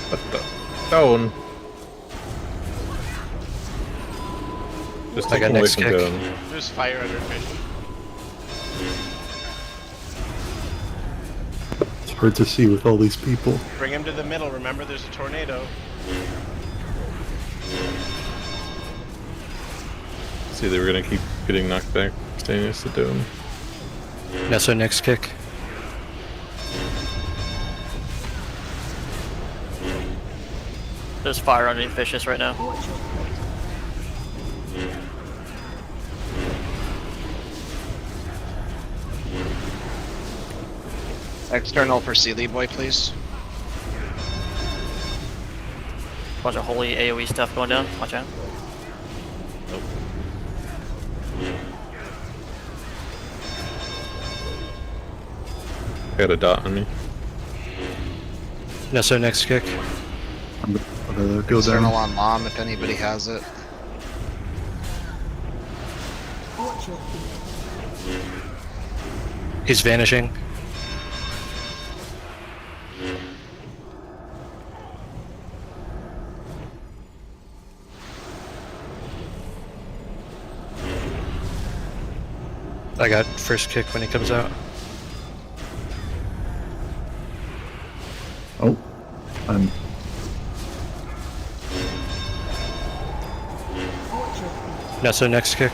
What the? Stone. Just I take got him away next from kick. Stone. There's fire under fish. It's hard to see with all these people. Bring him to the middle. Remember, there's a tornado. See, they were gonna keep getting knocked back. Staying next to Dome. Nesso next kick. There's fire underneath Vicious right now. External for Sealy Boy, please. Bunch of holy AoE stuff going down. Watch out. Got a dot on me. Nesso next kick. I'm gonna go External down. on Mom if anybody has it. He's vanishing. I got first kick when he comes out. Oh, I'm. Nesso next kick.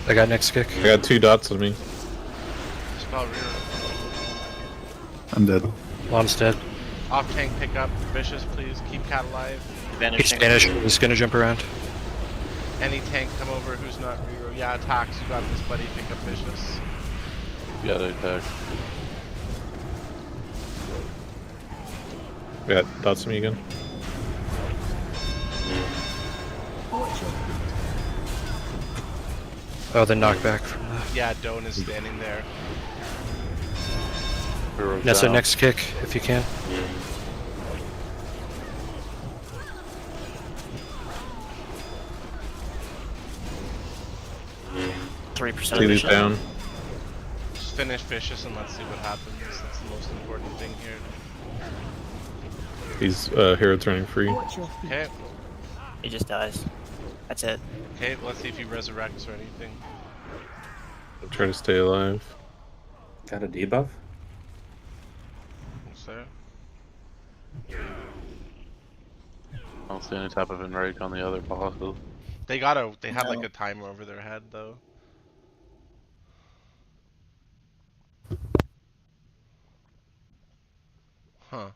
I got next kick. I got 2 dots on me. Spell rear. I'm dead. Mom's dead. Off tank pickup. Vicious, please. Keep Cat alive. He's Spanish. He's gonna jump around. Any tank come over who's not Riro. Yeah, attacks. You got this, buddy. Pick up Vicious. You gotta attack. We got dots on me again. Oh, the knockback from the... Yeah, Doan is standing there. Nesso next kick, if you can. 3% See of these the down. Just finish Vicious and let's see what happens. That's the most important thing here. These Herald's running free. Okay. He just dies. That's it. Okay, let's see if he resurrects or anything. Try to stay alive. Got a debuff? What's that? I don't see any type of enrage on the other bosses. They have like No. a timer over their head though. Huh.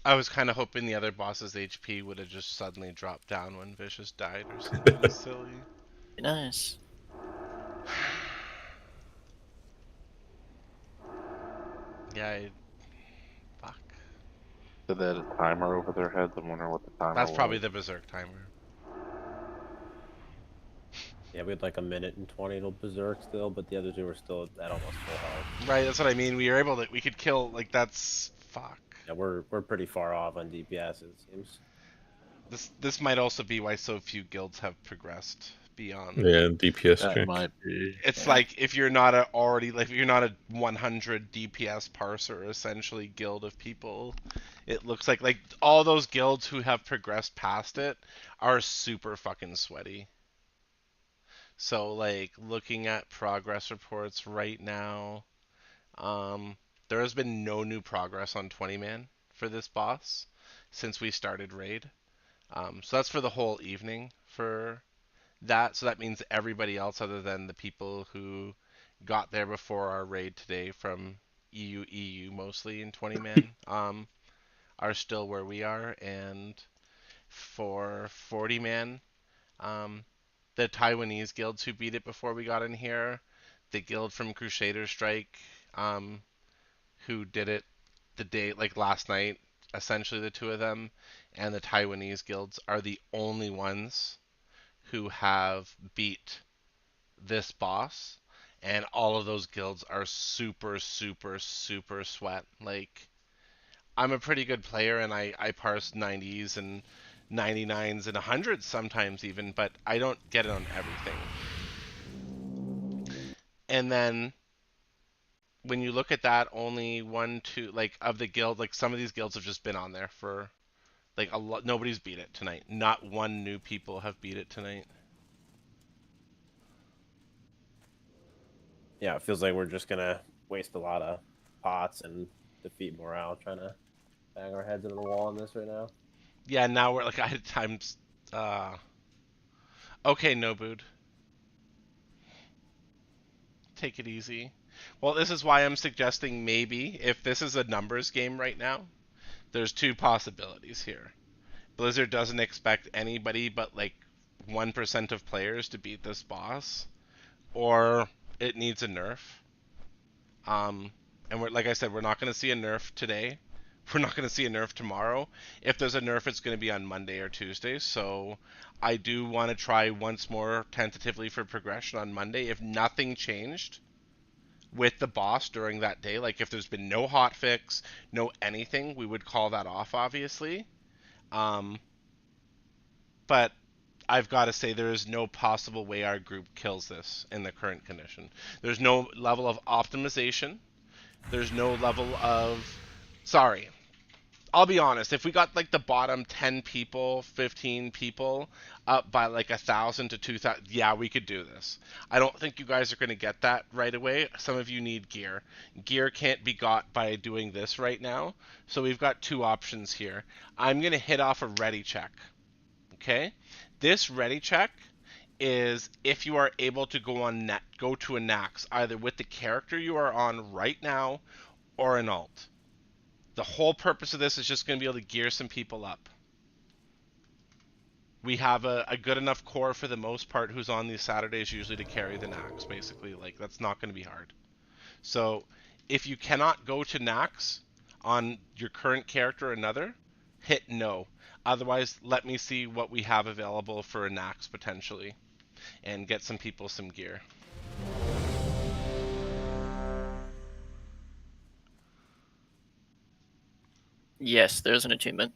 I was kind of hoping the other boss's HP would have just suddenly dropped down when Vicious died or something silly. Nice. Yeah, fuck. Did they have a timer over their heads? I'm wondering what the timer That's was. probably the Berserk timer. Yeah, we had like a minute and 20 till Berserk still, but the other two were still at almost full health. Right, that's what I mean. We were able to, we could kill, like, that's, fuck. Yeah, we're pretty far off on DPS, it seems. This might also be why so few guilds have progressed beyond. Yeah, DPS That check. might be. It's like if you're not a already like if you're not a 100 DPS parser, essentially guild of people, it looks like all those guilds who have progressed past it are super fucking sweaty. So like looking at progress reports right now, there has been no new progress on 20 man for this boss since we started raid. So that's for the whole evening for that. So that means everybody else other than the people who got there before our raid today from EU mostly in 20 man are still where we are. And for 40 man, the Taiwanese guilds who beat it before we got in here, the guild from Crusader Strike who did it the day like last night, essentially the two of them, and the Taiwanese guilds are the only ones who have beat this boss, and all of those guilds are super sweat. Like, I'm a pretty good player and I parse 90s and 99s and 100s sometimes even, but I don't get it on everything. And then when you look at that, only one, two, like of the guild, like some of these guilds have just been on there for like a lot. Nobody's beat it tonight. Not one new people have beat it tonight. Yeah, it feels like we're just gonna waste a lot of pots and defeat morale trying to bang our heads into the wall on this right now. Yeah, now we're like at times. Okay, Nobud. Take it easy. Well, this is why I'm suggesting maybe if this is a numbers game right now, there's two possibilities here. Blizzard doesn't expect anybody but like 1% of players to beat this boss, or it needs a nerf. And we're like I said, we're not going to see a nerf today. We're not going to see a nerf tomorrow. If there's a nerf, it's going to be on Monday or Tuesday. So I do want to try once more tentatively for progression on Monday. If nothing changed with the boss during that day, like if there's been no hotfix, no anything, we would call that off, obviously. But I've got to say there is no possible way our group kills this in the current condition. There's no level of optimization. There's no level of... Sorry. I'll be honest. If we got like the bottom 10 people, 15 people up by like 1,000 to 2,000, yeah, we could do this. I don't think you guys are going to get that right away. Some of you need gear. Gear can't be got by doing this right now. So we've got two options here. I'm going to hit off a ready check. Okay? This ready check is if you are able to go to a Nax, either with the character you are on right now or an alt. The whole purpose of this is just going to be able to gear some people up. We have a good enough core for the most part who's on these Saturdays usually to carry the Nax, basically. Like, that's not going to be hard. So, if you cannot go to Nax on your current character or another, hit no. Otherwise, let me see what we have available for a Nax potentially and get some people some gear. Yes, there's an attunement.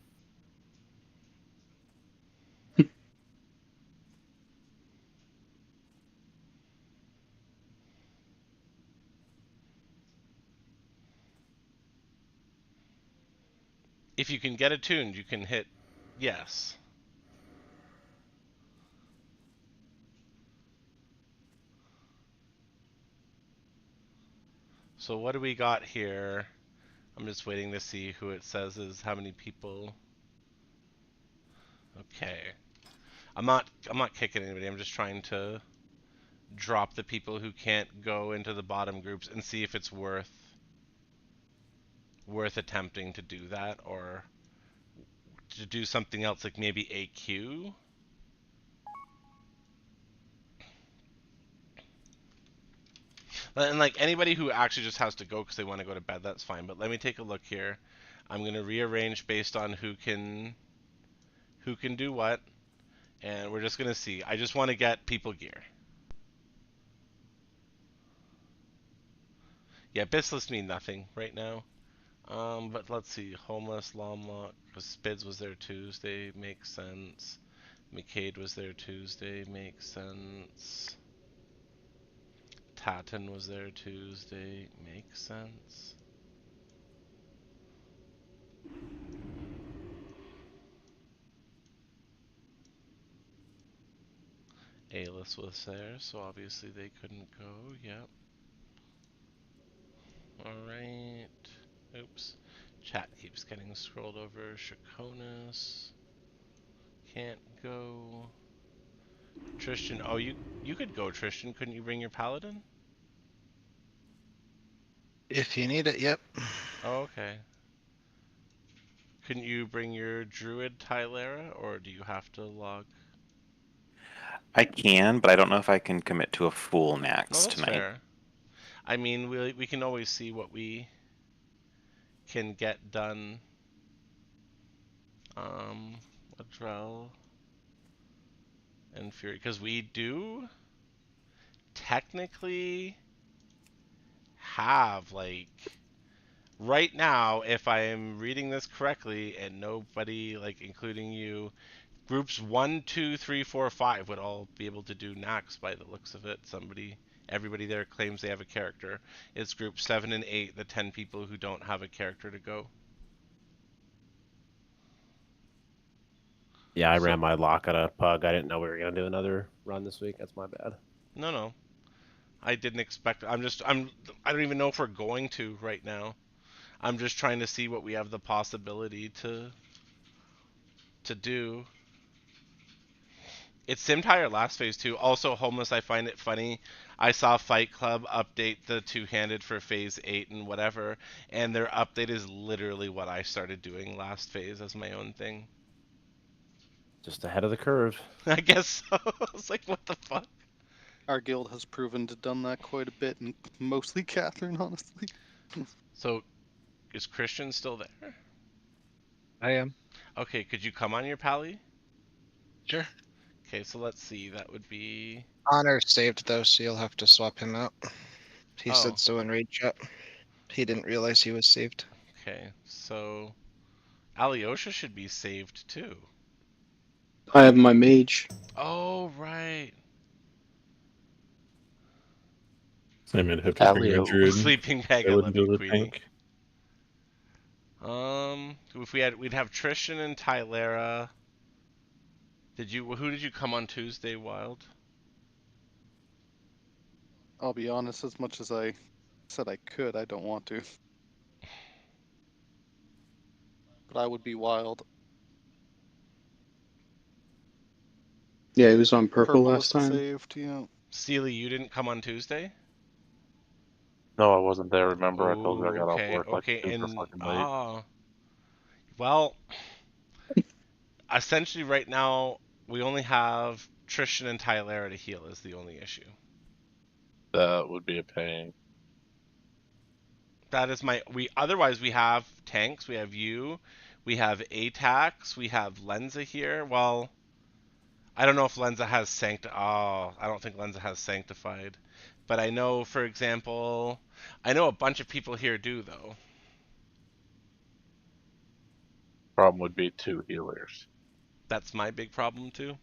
If you can get attuned, you can hit yes. So what do we got here? I'm just waiting to see who it says is how many people. Okay. I'm not kicking anybody. I'm just trying to drop the people who can't go into the bottom groups and see if it's worth attempting to do that, or to do something else like maybe AQ. And like anybody who actually just has to go because they want to go to bed, that's fine. But let me take a look here. I'm gonna rearrange based on who can do what, and we're just gonna see. I just want to get people gear. Yeah, Bislis mean nothing right now. But let's see. Homeless, Lomlock, Spids was there Tuesday, makes sense. McCade was there Tuesday, makes sense. Tatton was there Tuesday, makes sense. Alis was there, so obviously they couldn't go. Yep. Alright. Oops. Chat keeps getting scrolled over. Shakonis can't go. Tristan, oh, you could go, Tristan. Couldn't you bring your paladin? If you need it, yep. Oh, okay. Couldn't you bring your druid Tylera, or do you have to log? I can, but I don't know if I can commit to a full max No, that's tonight. fair. I mean, we can always see what we can get done. Adrel and Fury, because we do technically have, like, right now, if I am reading this correctly, and nobody, like, including you, groups 1, 2, 3, 4, 5 would all be able to do Nax by the looks of it. Everybody there claims they have a character. It's group 7 and 8, the 10 people who don't have a character to go. Yeah, I ran my lock on a pug. I didn't know we were gonna do another run this week. That's my bad. No. I didn't expect. I don't even know if we're going to right now. I'm just trying to see what we have the possibility to do. It's Simtire last phase too. Also, Homeless, I find it funny. I saw Fight Club update the two-handed for phase 8 and whatever, and their update is literally what I started doing last phase as my own thing. Just ahead of the curve. I guess so. I was like, what the fuck? Our guild has proven to done that quite a bit, and mostly Catherine, honestly. So, is Christian still there? I am. Okay, could you come on your pally? Sure. Okay, so let's see. That would be... Honor saved though, so you'll have to swap him out. He Oh. said so in raid chat. He didn't realize he was saved. Okay, so Alyosha should be saved too. I have my mage. Oh, right. I might have to bring my druid. Sleeping bag, I I love wouldn't you, do the Queenie. tank. If we'd have Tristan and Tylera. Who did you come on Tuesday, Wild? I'll be honest, as much as I said I could, I don't want to. But I would be wild. Yeah, it was on purple last was time. saved, yeah. Sealy, you didn't come on Tuesday? No, I wasn't there. Remember, I told you I got off Okay, work like okay, super and fucking late. well, essentially right now we only have Tristan and Tylera to heal is the only issue. That would be a pain. That is otherwise we have tanks, we have you, we have Atax, we have Lenza here. Well, I don't know if Lenza has I don't think Lenza has Sanctified. But I know, for example, I know a bunch of people here do, though. problem would be 2 healers. That's my big problem too.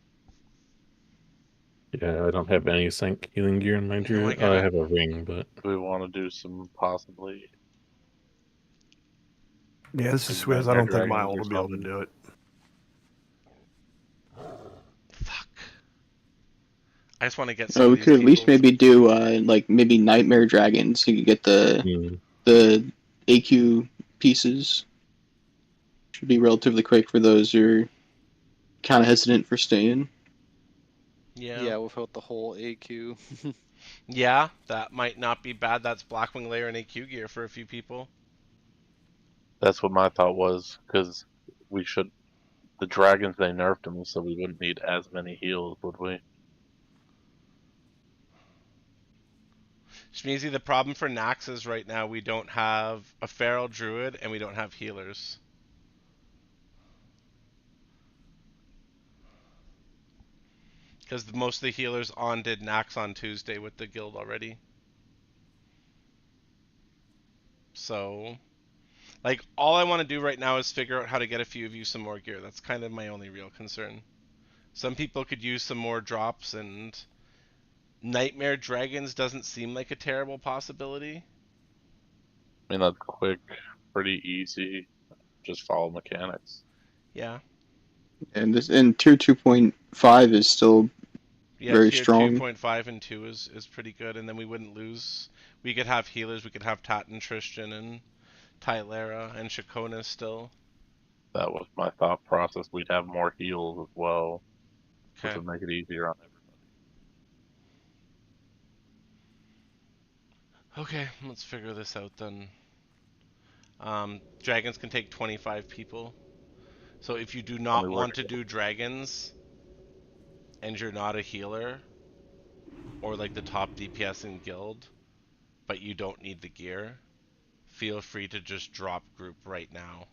Yeah, I don't have any sync healing gear in my druid. get I it. have a ring, but We want to do some possibly. Yeah, this is some Swizz. I nightmare don't think my dragons ult or will be able to something. do it. I just want to get some of we these could at least people's- maybe do like maybe nightmare dragons. So you could get the AQ pieces. Should be relatively quick for those who are kind of hesitant for staying. Yeah, without the whole AQ. Yeah, that might not be bad. That's Blackwing Layer and AQ gear for a few people. That's what my thought was, because we should. The dragons, they nerfed them, so we wouldn't need as many heals, would we? Shmeezy, the problem for Nax is right now we don't have a feral druid and we don't have healers. Because most of the healers did Nax on Tuesday with the guild already. So, like, all I want to do right now is figure out how to get a few of you some more gear. That's kind of my only real concern. Some people could use some more drops, and Nightmare Dragons doesn't seem like a terrible possibility. I mean, that's quick, pretty easy. Just follow mechanics. Yeah. And tier 2.5 is still Yeah, very tier strong. 2.5 and 2 is pretty good, and then we wouldn't lose. We could have healers. We could have Tat and Tristan and Tylera and Shakona still. That was my thought process. We'd have more heals as well, which Okay. would make it easier on everybody. Okay, let's figure this out then. Dragons can take 25 people. So if you do not want to do dragons, and you're not a healer, or like the top DPS in guild, but you don't need the gear, feel free to just drop group right now.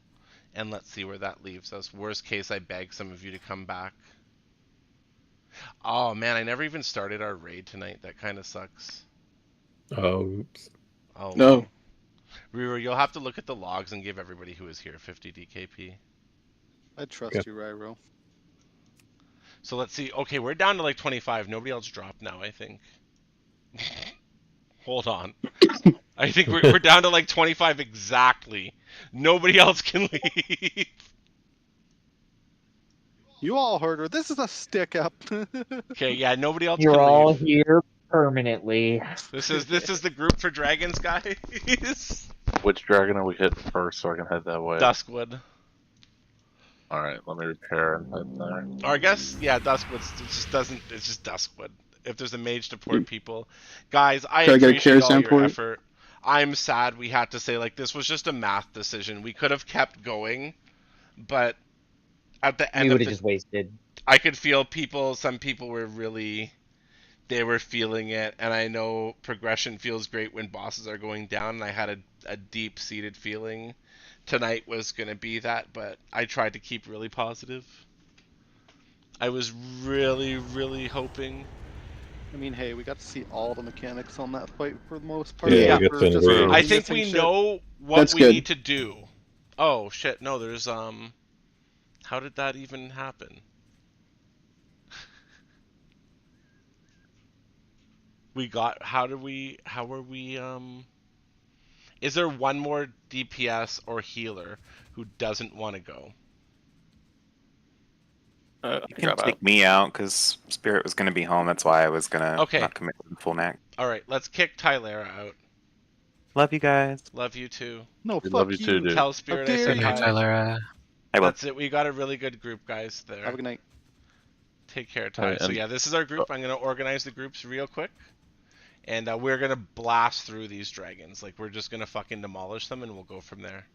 And let's see where that leaves us. Worst case, I beg some of you to come back. Oh man, I never even started our raid tonight. That kind of sucks. Oh, oops. Oh. No. Riro, you'll have to look at the logs and give everybody who was here 50 DKP. I trust you, Ryro. So let's see. Okay, we're down to like 25. Nobody else dropped now, I think. Hold on. I think we're down to like 25 exactly. Nobody else can leave. You all heard her. This is a stick up. Okay, yeah, nobody else You're can all leave. here permanently. This is the group for dragons, guys. Which dragon are we hitting first so I can head that way? Duskwood. Alright, let me repair and head there. Or I guess, yeah, Duskwood's it's just Duskwood. If there's a mage to port people. Guys, I Should I get a appreciate all Karazhan your port? effort. I'm sad we had to say, like, this was just a math decision. We could have kept going, but at the end We of would the... have just wasted. I could feel some people were really... They were feeling it, and I know progression feels great when bosses are going down, and I had a deep-seated feeling tonight was going to be that, but I tried to keep really positive. I was really, really hoping. I mean, hey, we got to see all the mechanics on that fight for the most part. Yeah, we got We're some just really- I think missing we shit. know what That's we good. need to do. Oh, shit, no, there's, how did that even happen? How are we, is there one more DPS or healer who doesn't want to go? You can take me out because Spirit was going to be home. That's why I was going to Okay. not commit to full neck. Alright, let's kick Tylera out. Love you guys. Love you too. No, We fuck love you too, dude. Tell Spirit I dare said you. hi. Tylera. I will. That's it. We got a really good group, guys. There. Have a good night. Take care, Ty. Alright, So and- yeah, this is our group. I'm gonna organize the groups real quick, and we're gonna blast through these dragons. Like we're just gonna fucking demolish them, and we'll go from there.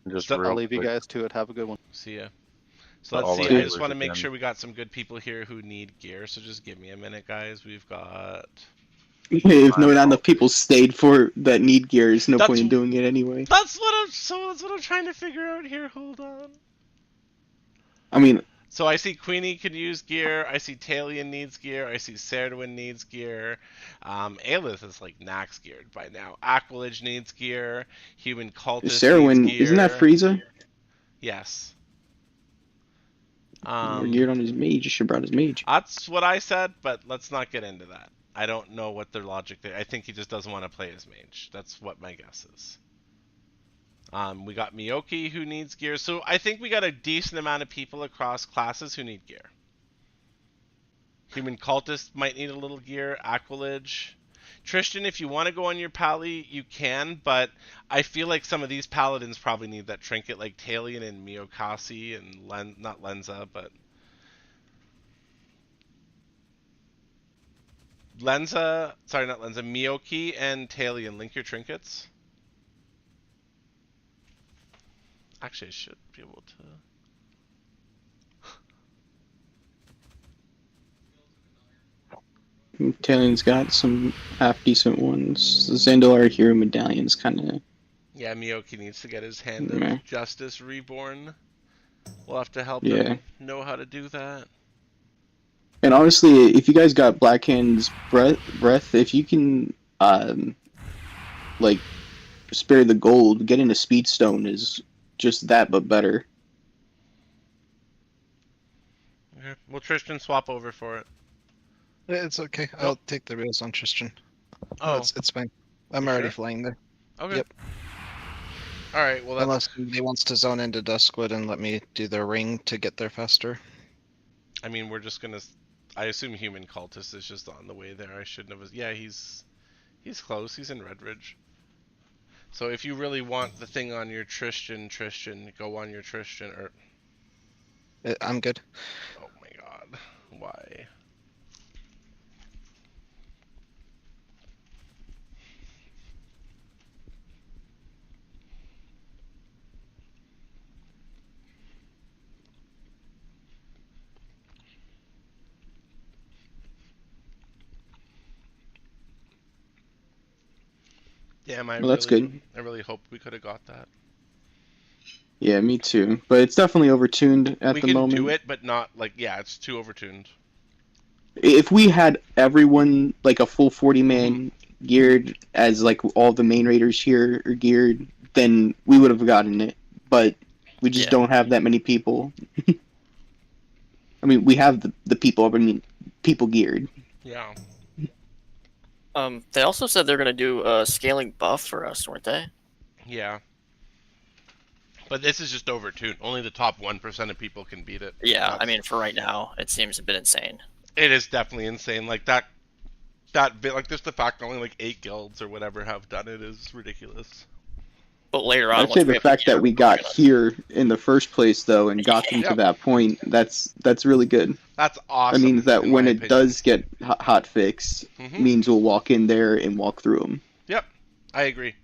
Just So- real I'll leave you quick. guys to it. Have a good one. See ya. So So let's all see. our I just healers want to make again. sure we got some good people here who need gear. So just give me a minute, guys. We've got. If not enough people stayed for that need gear, there's no That's- point in doing it anyway. That's what I'm trying to figure out here. Hold on. I mean, So I see Queenie could use gear. I see Talion needs gear. I see Serdwin needs gear. Aelith is like Nax geared by now. Aquilage needs gear. Human Cultist Sarahwin, needs gear. isn't that Frieza? Yes. More geared on his mage. You should have brought his mage. That's what I said, but let's not get into that. I don't know what their logic there. I think he just doesn't want to play his mage. That's what my guess is. We got Miyoki who needs gear. So I think we got a decent amount of people across classes who need gear. Human Cultist might need a little gear. Aquilage. Tristan, if you want to go on your pally, you can, but I feel like some of these paladins probably need that trinket, like Talion and Miyokasi and not Lenza, but Miyoki and Talion, link your trinkets. Actually, I should be able to. Talion's got some half decent ones. The Zandalar Hero Medallion's kind of. Yeah, Miyoki needs to get his Hand Meh. of Justice reborn. We'll have to help Yeah. him know how to do that. And honestly, if you guys got Blackhand's breath, if you can, like, spare the gold, getting a Speedstone is just that, but better. Okay. Will Tristan swap over for it? It's okay. I'll take the rails on Tristan. Oh. It's fine. I'm You already sure? flying there. Okay. Yep. All right. Well, that's... Unless he wants to zone into Duskwood and let me do the ring to get there faster. I mean, we're just gonna. I assume Human Cultist is just on the way there. I shouldn't have. Yeah, he's close. He's in Redridge. So if you really want the thing on your Tristan, go on your Tristan. Or I'm good. oh my God, why? Damn, Well, that's good. I really hope we could have got that. Yeah, me too. But it's definitely overtuned at We the can moment. do it, but not like it's too overtuned. If we had everyone like a full 40-man geared as like all the main raiders here are geared, then we would have gotten it. But we just don't have that many people. I mean, we have the people, but I mean, people geared. Yeah. They also said they're gonna do a scaling buff for us, weren't they? Yeah. But this is just overtuned. Only the top 1% of people can beat it. Yeah, I mean, for right now, it seems a bit insane. It is definitely insane. Like that bit, like just the fact that only like 8 guilds or whatever have done it is ridiculous. But later on, I'd say the fact that we got here in the first place, though, and got them to that point, that's really good. That's awesome. That means that in when my it opinion. does get hot fixed, means we'll walk in there and walk through them. Yep, I agree.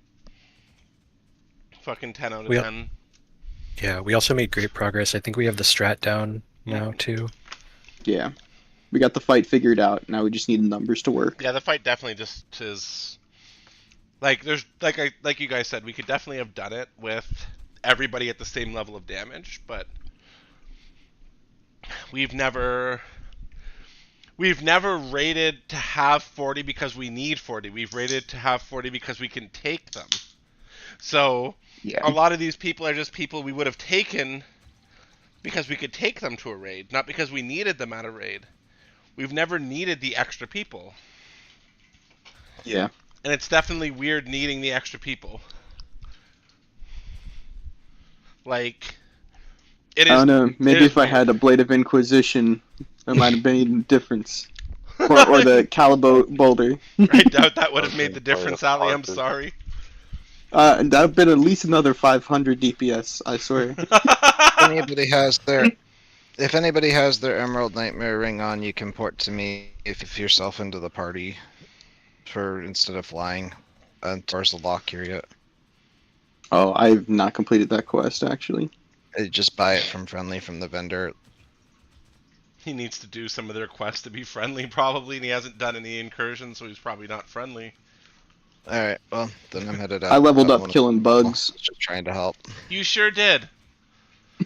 Fucking 10 out of We 10. Yeah, we also made great progress. I think we have the strat down now too. Yeah. We got the fight figured out. Now we just need the numbers to work. Yeah, the fight definitely just is like there's like you guys said, we could definitely have done it with everybody at the same level of damage, but we've never rated to have 40 because we need 40. We've rated to have 40 because we can take them. So a lot of these people are just people we would have taken because we could take them to a raid, not because we needed them at a raid. We've never needed the extra people. Yeah. And it's definitely weird needing the extra people. Like, it is. I don't know. Maybe if I had a Blade of Inquisition, that might have made a difference. Or the Calibo Boulder. I doubt that would have made the difference, Ali. I'm sorry. That would have been at least another 500 DPS, I swear. If anybody has their Emerald Nightmare ring on, you can port to me if yourself into the party for instead of flying towards the lock here yet. Oh, I've not completed that quest, actually. Just buy it from friendly from the vendor. He needs to do some of their quests to be friendly, probably, and he hasn't done any incursions, so he's probably not friendly. Alright, well, then I'm headed out. I leveled up killing bugs. Just trying to help. You sure did.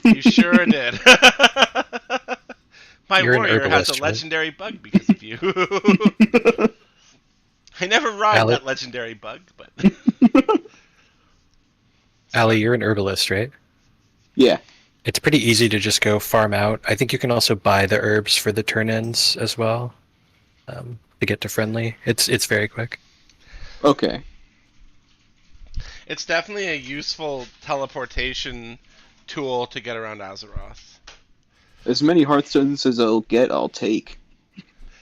You sure did. My You're an warrior has herbalist, a right? legendary bug because of you. I never ride Ali- that legendary bug, but... Ali, you're an herbalist, right? Yeah. It's pretty easy to just go farm out. I think you can also buy the herbs for the turn ends as well to get to friendly. It's very quick. Okay. It's definitely a useful teleportation tool to get around Azeroth. As many Hearthstones as I'll get, I'll take.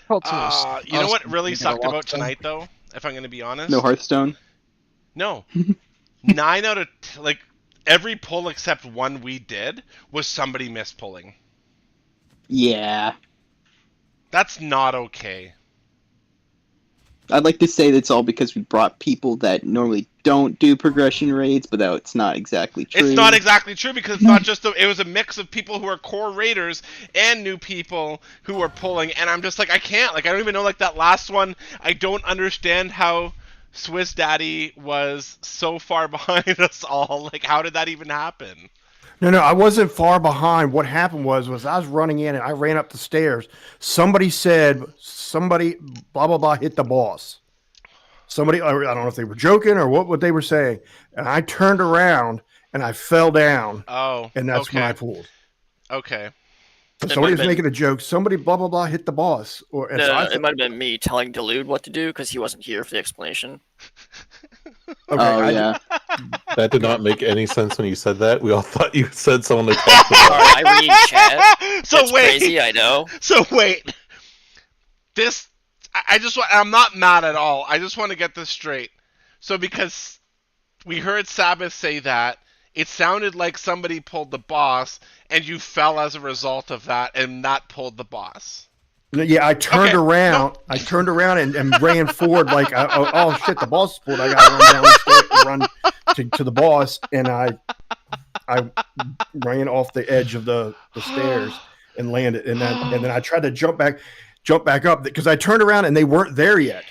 You know what really sucked about tonight, though? If I'm going to be honest? No Hearthstone? No. 9 out of... like, every pull except one we did was somebody mispulling. Yeah. That's not okay. I'd like to say that's all because we brought people that normally don't do progression raids, but that's not exactly true. It's not exactly true because it's not just it was a mix of people who are core raiders and new people who are pulling, and I'm just like, I can't. Like, I don't even know, like, that last one, I don't understand how Swiss Daddy was so far behind us all. Like, how did that even happen? No, I wasn't far behind. What happened was I was running in and I ran up the stairs. Somebody said, blah, blah, blah, hit the boss. Somebody, I don't know if they were joking or what they were saying. And I turned around and I fell down. Oh, and that's when I pulled. Okay. So somebody was making a joke. Somebody, blah, blah, blah, hit the boss. Or No, it might have been me telling Delude what to do because he wasn't here for the explanation. Okay, yeah. That did not make any sense when you said that. We all thought you said someone to talk to. Sorry, I read chat. So It's wait. crazy, I know. So wait. This, I just want, I'm not mad at all. I just want to get this straight. So because we heard Sabbath say that, it sounded like somebody pulled the boss, and you fell as a result of that, and that pulled the boss. Yeah, I turned around. I turned around and ran forward like, oh shit, the boss is pulled. I got to run down the stairs and run to the boss, and I ran off the edge of the stairs and landed, and then I tried to jump back up because I turned around and they weren't there yet.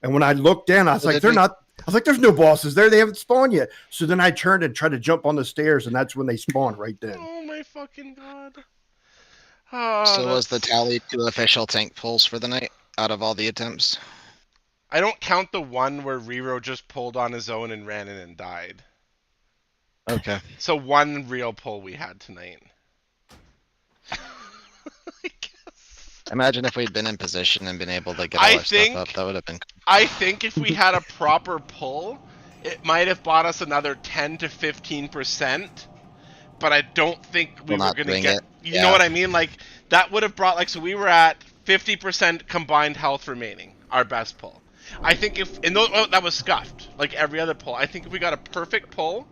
And when I looked down, I was like, they're not. I was like, there's no bosses there. They haven't spawned yet. So then I turned and tried to jump on the stairs, and that's when they spawned right then. Oh my fucking god. So was the tally 2 official tank pulls for the night out of all the attempts? I don't count the one where Riro just pulled on his own and ran in and died. Okay. So one real pull we had tonight. Imagine if we'd been in position and been able to get all our stuff up. That would have been cool. I think if we had a proper pull, it might have bought us another 10 to 15%. But I don't think we were going to get... You know what I mean? Like, that would have brought... Like, so we were at 50% combined health remaining. Our best pull. I think if... And that was scuffed. Like every other pull. I think if we got a perfect pull...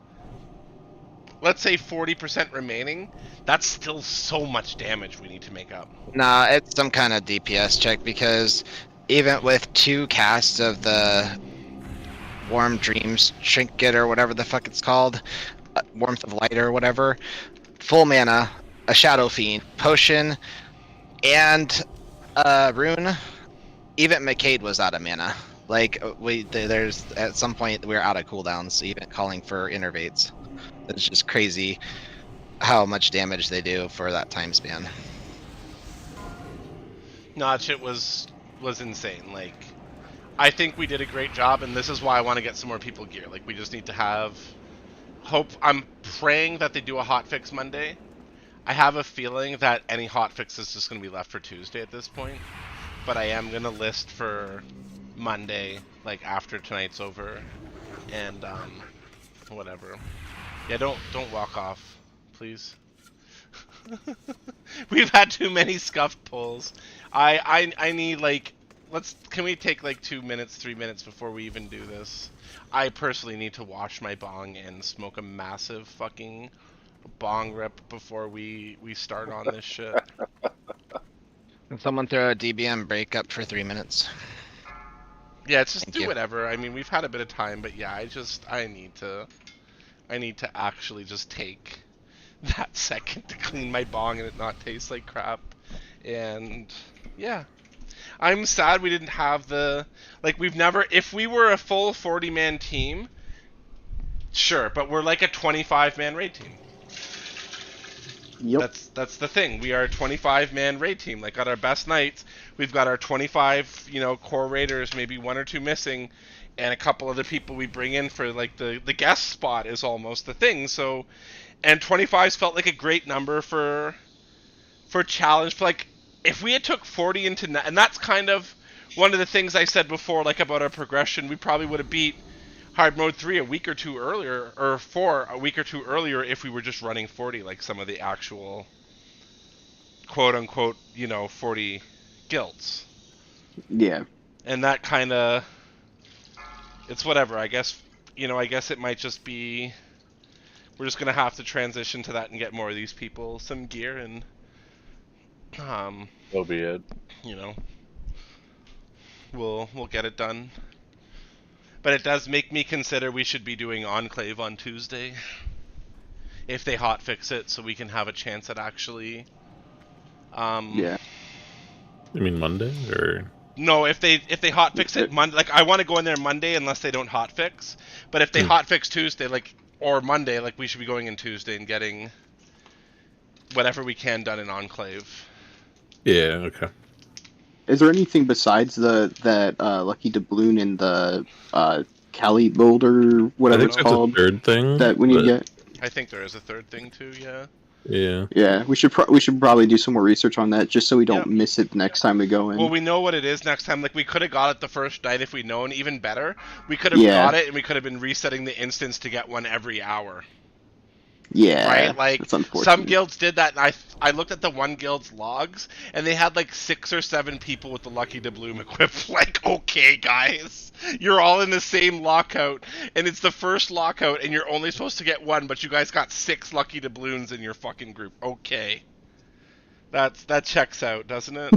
Let's say 40% remaining. That's still so much damage we need to make up. Nah, it's some kind of DPS check because even with 2 casts of the Warm Dreams Trinket or whatever the fuck it's called, Warmth of Light or whatever, full mana, a Shadow Fiend, Potion, and Rune, even McCade was out of mana. Like, there's at some point we were out of cooldowns, even calling for innervates. It's just crazy how much damage they do for that time span. No, that shit was insane. Like, I think we did a great job, and this is why I want to get some more people gear. Like, we just need to have hope. I'm praying that they do a hotfix Monday. I have a feeling that any hotfix is just going to be left for Tuesday at this point. But I am going to list for Monday, like after tonight's over, and whatever. Yeah, don't walk off, please. We've had too many scuffed pulls. I need, like, can we take like 2 minutes, 3 minutes before we even do this? I personally need to wash my bong and smoke a massive fucking bong rip before we start on this shit. Can someone throw a DBM breakup for 3 minutes? Yeah, it's just do whatever. I mean, we've had a bit of time, but yeah, I need to actually just take that second to clean my bong and it not taste like crap. And yeah, I'm sad we didn't have if we were a full 40-man team, sure, but we're like a 25-man raid team. Yep. That's the thing. We are a 25-man raid team. Like, at our best nights, we've got our 25, core raiders, maybe 1 or 2 missing, and a couple other people we bring in for, like, the guest spot is almost the thing. So, And 25's felt like a great number for challenge. Like, if we had took 40 into... And that's kind of one of the things I said before, like, about our progression. We probably would have beat Hard Mode 3 a week or two earlier, or 4 a week or two earlier if we were just running 40, like some of the actual quote-unquote, 40 guilds. Yeah. And that kind of... It's whatever, I guess. I guess it might just be... We're just gonna have to transition to that and get more of these people some gear, and so be it. We'll get it done. But it does make me consider we should be doing Enclave on Tuesday, if they hotfix it, so we can have a chance at actually. Yeah. You mean Monday or? No, if they hotfix it Monday, like I want to go in there Monday unless they don't hotfix. But if they hotfix Tuesday, or Monday, we should be going in Tuesday and getting whatever we can done in Enclave. Yeah. Okay. Is there anything besides that lucky doubloon in the Cali boulder, whatever it's called? A third thing that we need to get. I think there is a third thing too. Yeah. Yeah. Yeah, we should probably do some more research on that just so we don't miss it next time we go in. Well, we know what it is next time. Like, we could have got it the first night if we'd known. Even better, we could have got it and we could have been resetting the instance to get one every hour. Yeah, right? Like, that's unfortunate. some guilds did that, and I looked at the one guild's logs, and they had 6 or 7 people with the Lucky Doubloon equipped. Like, okay, guys, you're all in the same lockout, and it's the first lockout, and you're only supposed to get 1, but you guys got 6 Lucky Doubloons in your fucking group. Okay. That checks out, doesn't it?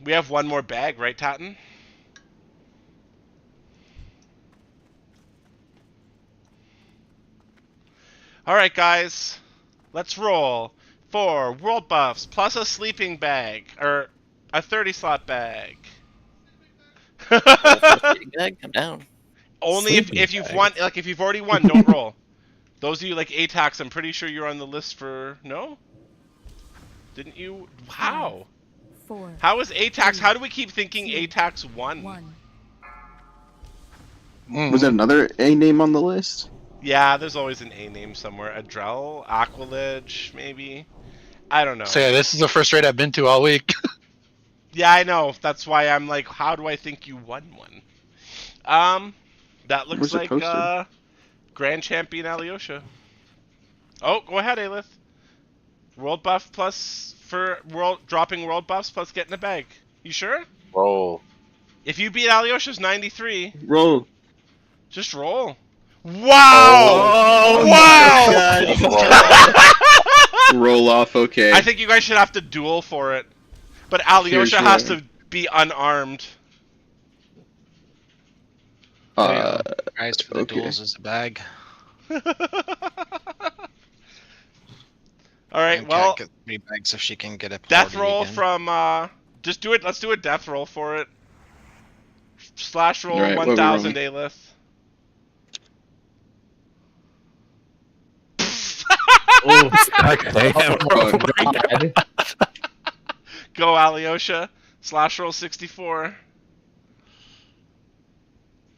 We have one more bag, right, Tatton? Alright, guys. Let's roll for world buffs plus a sleeping bag. Or a 30-slot bag. Sleeping bag, come down. Only if you've won, if you've already won, don't roll. Those of you ATAX, I'm pretty sure you're on the list for... No? Didn't you? How? 4. How is ATAX? How do we keep thinking ATAX won? Was there another A name on the list? Yeah, there's always an A name somewhere. Adrel, Aquilage, maybe. I don't know. So yeah, this is the first raid I've been to all week. Yeah, I know. That's why I'm like, how do I think you won one? That looks like Grand Champion Alyosha. Oh, go ahead, Aelith. World buff plus for dropping world buffs plus getting a bag. You sure? Roll. If you beat Alyosha's 93, roll. Just roll. Wow! Oh, Wow! Roll off, okay. I think you guys should have to duel for it. But Alyosha has to be unarmed. Prize for the duels is a bag. Alright, well... Get 3 bags so she can get a death roll again. from, just do it, let's do a death roll for it. Slash roll right, 1000, Aelith. Oh, damn. Go, Alyosha. Slash roll 64.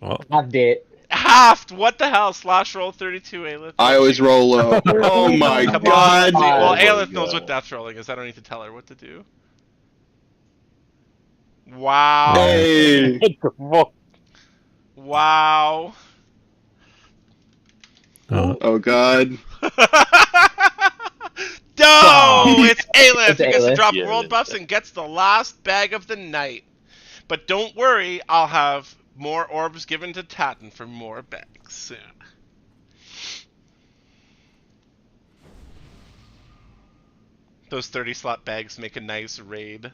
Halved it. Halved! What the hell? Slash roll 32, Aelith. I always roll low. Oh my Come god. on. Well, Aelith knows what death rolling is. I don't need to tell her what to do. Wow. Hey. Wow. Oh god. No! It's Aelith! He gets to Aelith. drop Yeah, world buffs and gets the last bag of the night. But don't worry, I'll have more orbs given to Tatton for more bags soon. Those 30-slot bags make a nice raid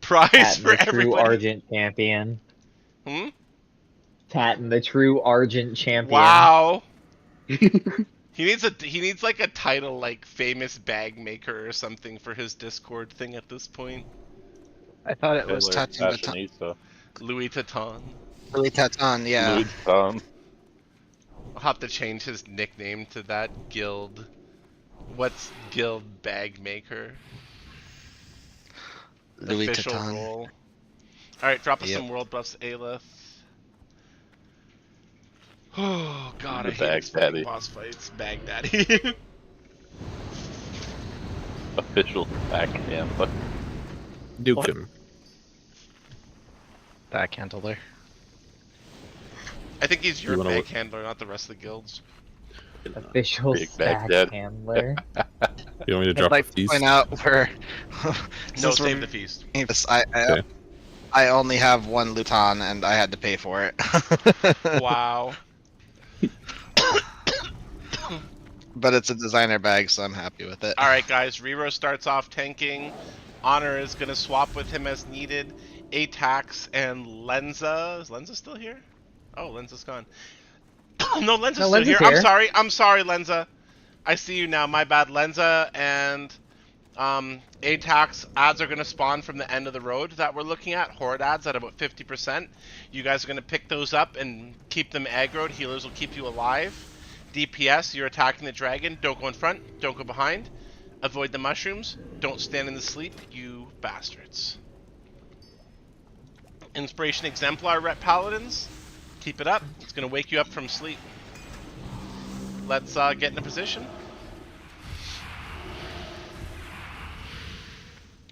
prize Tatton, for the true everybody. Argent champion. Tatton, the true Argent champion. Wow. He needs like a title like famous bag maker or something for his Discord thing at this point. I thought it was Tatton. Louis Taton. Louis Taton, yeah. Louis Taton. I'll have to change his nickname to that guild. What's guild bag maker? Louis Official Taton. role. Alright, drop us Yep. some world buffs, Aelith. Oh god, I The hate explaining Baghdaddy. boss fights. Baghdaddy. Official backhand. Nuke him. Backhandler. I think he's your You wanna bag look- handler, not the rest of the guilds. Official Big stack Baghdad. handler. You want me to I'd drop like a to feast? point out where. No, since save we're- the feast. Yes, Okay. I only have one Luton and I had to pay for it. Wow. But it's a designer bag, so I'm happy with it. Alright guys, Rero starts off tanking. Honor is gonna swap with him as needed. Atax and Lenza. Is Lenza still here? Oh, Lenza's gone. No, Lenza's still Lenza's here. here. I'm sorry, Lenza. I see you now. My bad. Lenza and Atax ads are going to spawn from the end of the road that we're looking at. Horde ads at about 50%. You guys are going to pick those up and keep them aggroed. Healers will keep you alive. DPS, you're attacking the dragon. Don't go in front. Don't go behind. Avoid the mushrooms. Don't stand in the sleep, you bastards. Inspiration Exemplar, Ret Paladins. Keep it up. It's going to wake you up from sleep. Let's get in a position.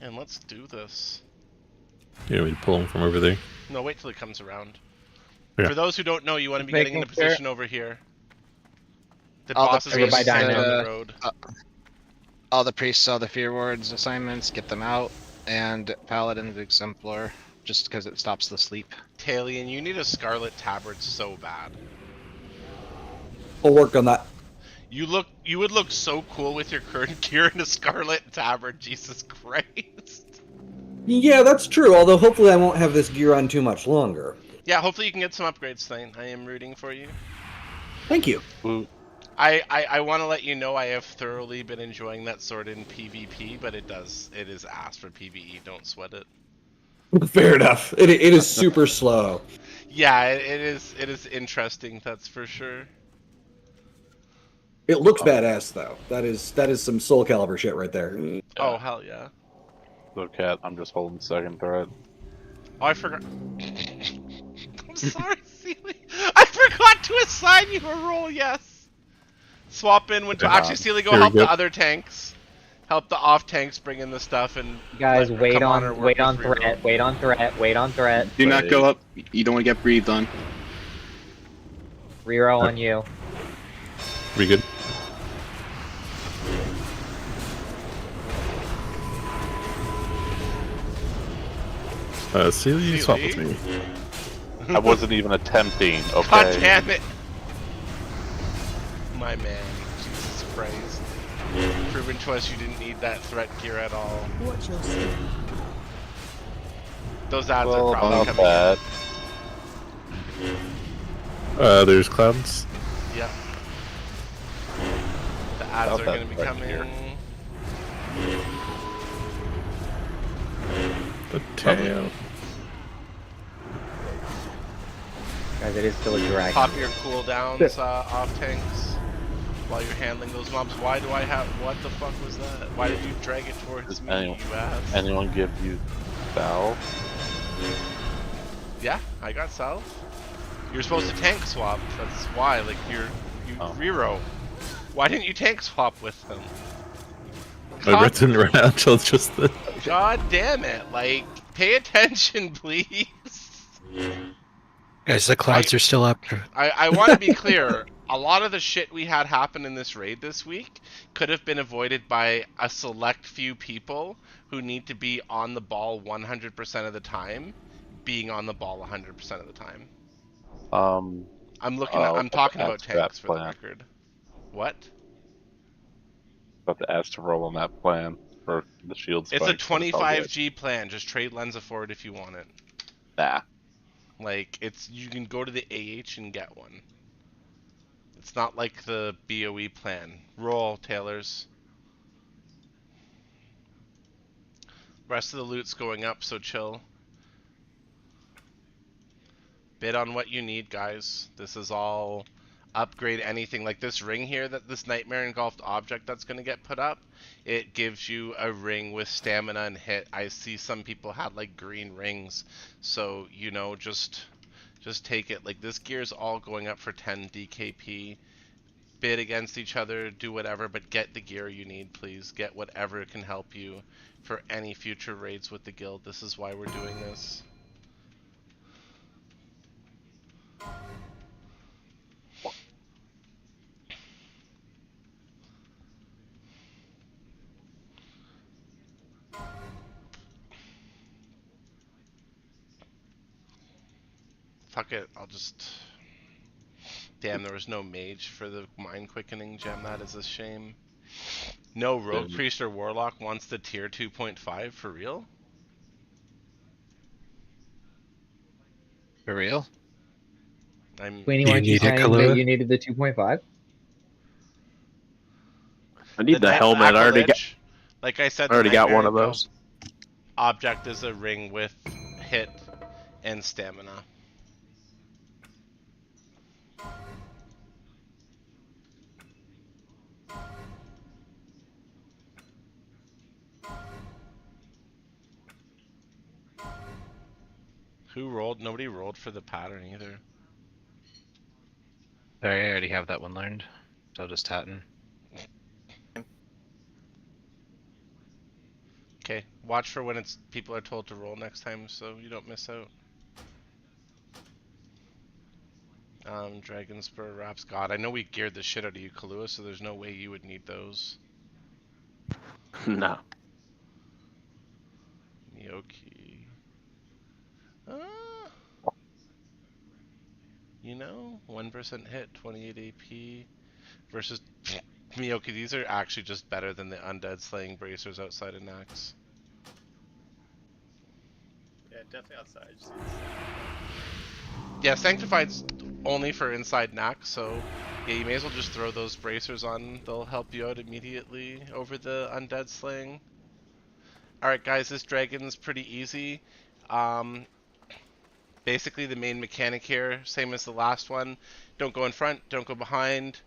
And let's do this. You want me to pull him from over there? No, wait till he comes around. Yeah. For those who don't know, you want to be Making getting in a position over here. The All boss the is going to be priests, sitting on the road. all the priests saw the Fear Wards assignments, get them out, and Paladin's Exemplar, just because it stops the sleep. Talion, you need a Scarlet Tabard so bad. We'll work on that. You would look so cool with your current gear in a Scarlet Tabard, Jesus Christ. Yeah, that's true. Although hopefully I won't have this gear on too much longer. Yeah, hopefully you can get some upgrades, Thane. I am rooting for you. Thank you. I want to let you know I have thoroughly been enjoying that sword in PvP, but it is ass for PvE. Don't sweat it. Fair enough. It is super slow. Yeah, it is interesting. That's for sure. It looks badass though. That is some Soul Calibur shit right there. Oh hell yeah. So, Cat, I'm just holding second thread. Oh, I forgot. I'm sorry, Sealy. I forgot to assign you a role. Yes. Swap in when to actually Sealy go Here we help go. the other tanks. Help the off tanks bring in the stuff and Guys, let- wait come on or work wait with on Reroll. threat, wait on threat, wait on threat. Do not go up. You don't want to get breathed on. Reroll on you. We good? Sealy, swap with me. I wasn't even attempting, okay? God damn it! My man, Jesus Christ. Proven to us you didn't need that threat gear at all. Watch your step. Those ads Well, are probably not coming bad. There's clouds. in. Yep. The ads About are that going to be threat coming. gear. The tail. Guys, it is still a dragon. Pop your cooldowns off tanks while you're handling those mobs. Why do I have... What the fuck was that? Why did you drag it towards Does me, you ass? anyone give you Val? Yeah, I got salve. You're supposed to tank swap. That's why. Like, you Rero. Why didn't you tank swap with them? My breath didn't run out until just the. God damn it. Like, pay attention, please. Guys, the clouds are still up. I want to be clear. A lot of the shit we had happen in this raid this week could have been avoided by a select few people who need to be on the ball 100% of the time, being on the ball 100% of the time. I'm looking at, I'm talking about tanks for the record. What? About to ask to roll on that plan for the shield It's a spikes, but it's all good. 25G plan. Just trade Lenza for it if you want it. Nah. Like, it's, you can go to the AH and get one. It's not like the BOE plan. Roll, Taylors. Rest of the loot's going up, so chill. Bid on what you need, guys. This is all upgrade anything. Like this ring here, that this Nightmare Engulfed object that's going to get put up, it gives you a ring with stamina and hit. I see some people had like green rings, so you know, just Just take it. Like, this gear's all going up for 10 DKP. Bid against each other, do whatever, but get the gear you need, please. Get whatever can help you for any future raids with the guild. This is why we're doing this. Fuck it, I'll just... Damn, there was no mage for the mind quickening gem. That is a shame. No rogue priest or warlock wants the tier 2.5 for real? For real? Queenie, weren't you saying that you needed the 2.5? I need the helmet. I already got. Like I said, I already got Nightmare one of those. Object is a ring with hit and stamina. Who rolled? Nobody rolled for the pattern either. Sorry, I already have that one learned. So I'll just Tatten. Okay, watch for when it's people are told to roll next time so you don't miss out. Dragon Spur, Raps, God. I know we geared the shit out of you, Kahlua, so there's no way you would need those. No. Miyoki. You know, 1% hit, 28 AP versus Miyoki. These are actually just better than the undead slaying bracers outside of Nax. Yeah, definitely outside. Yeah, Sanctified's only for inside Nax, so yeah, you may as well just throw those bracers on. They'll help you out immediately over the undead slaying. Alright guys, this dragon's pretty easy. Basically the main mechanic here, same as the last one. Don't go in front, don't go behind,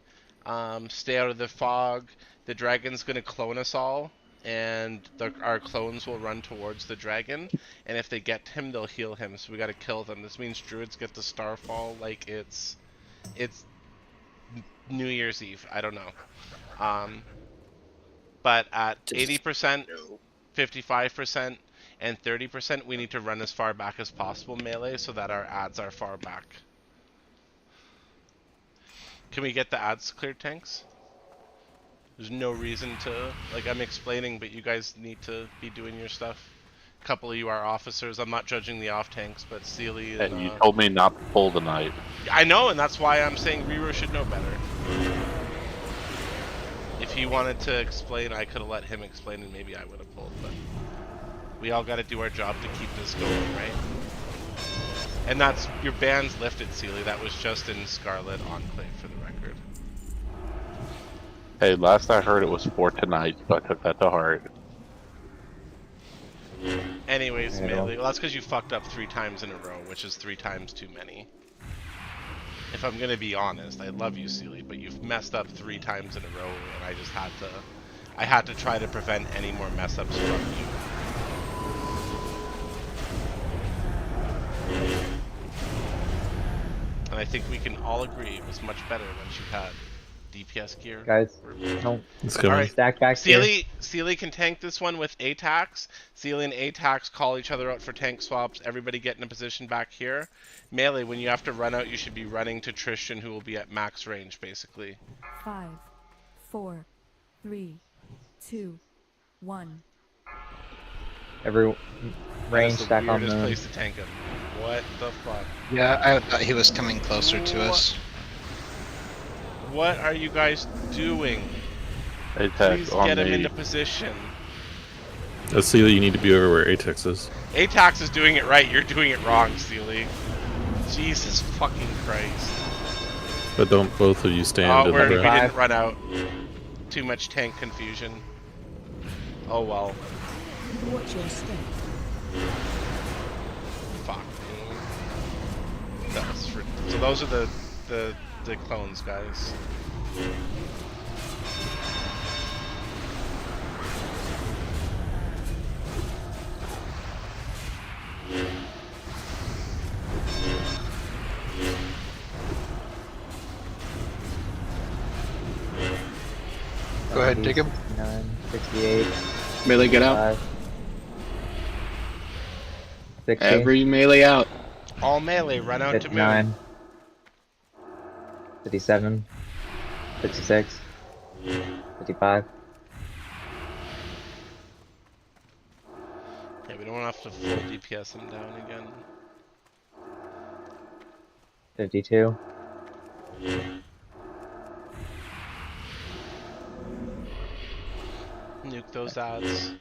stay out of the fog. The dragon's going to clone us all, and our clones will run towards the dragon, and if they get him, they'll heal him, so we got to kill them. This means druids get the starfall like it's New Year's Eve. I don't know. But at 80%, 55%, and 30%, we need to run as far back as possible melee so that our ads are far back. Can we get the ads cleared, tanks? There's no reason to, like, I'm explaining, but you guys need to be doing your stuff. A couple of you are officers. I'm not judging the off tanks, but Sealy and you told me not to pull tonight. I know, and that's why I'm saying Riro should know better. If he wanted to explain, I could have let him explain, and maybe I would have pulled, but we all got to do our job to keep this going, right? And that's, your ban's lifted, Sealy. That was just in Scarlet Enclave, for the record. Hey, last I heard it was 4 tonight, so I took that to heart. Anyways, melee. Well, that's because you fucked up 3 times in a row, which is 3 times too many. If I'm gonna be honest, I love you, Sealy, but you've messed up 3 times in a row, and I just had to try to prevent any more mess ups from you. And I think we can all agree it was much better once you had DPS gear. Guys, don't Alright, stack back here. Sealy can tank this one with ATAX. Sealy and ATAX call each other out for tank swaps. Everybody get in a position back here. Melee, when you have to run out, you should be running to Tristan, who will be at max range, basically. 5, 4, 3, 2, 1. Every range stack on Weirdest the place to tank him. What the fuck? Yeah, I thought he was coming closer to us. What are you guys doing? ATAX Please on get him me. into position. Sealy, you need to be over where Atex is. ATAX is doing it right, you're doing it wrong, Sealy. Jesus fucking Christ. But don't both of you stand Oh, in we the didn't run out. Too much tank confusion. Oh well. Watch your step. Fuck me. That's for, so those are the clones, guys. ahead and take him. 69, 68. Melee, get out. 60. Every melee out. All melee, run out to 59. moon. 57. 56. 55. Yeah, we don't have to full DPS him down again. 52. Nuke those ads.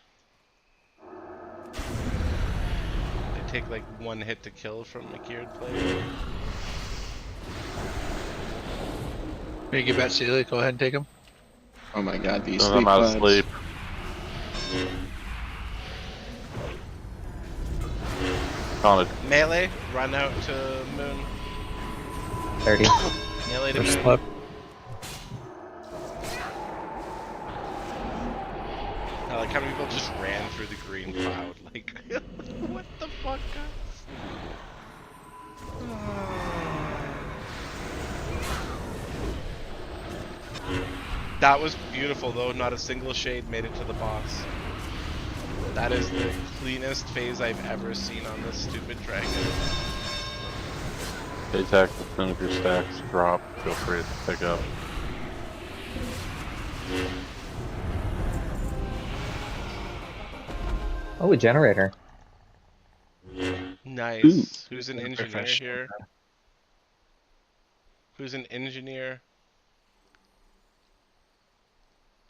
They take like one hit to kill from a geared player. When you get back to Celia, go ahead and take him. Oh my god, these I'm sleep out of vibes. sleep. On it. Melee, run out to moon. 30. Melee to First moon. slap. I like how many people just ran through the green cloud. Like, what the fuck, guys? That was beautiful, though. Not a single shade made it to the boss. That is the cleanest phase I've ever seen on this stupid dragon. They attack as soon as your stacks drop. Feel free to pick up. Oh, a generator. Nice. Ooh. Who's an engineer here? Who's an engineer?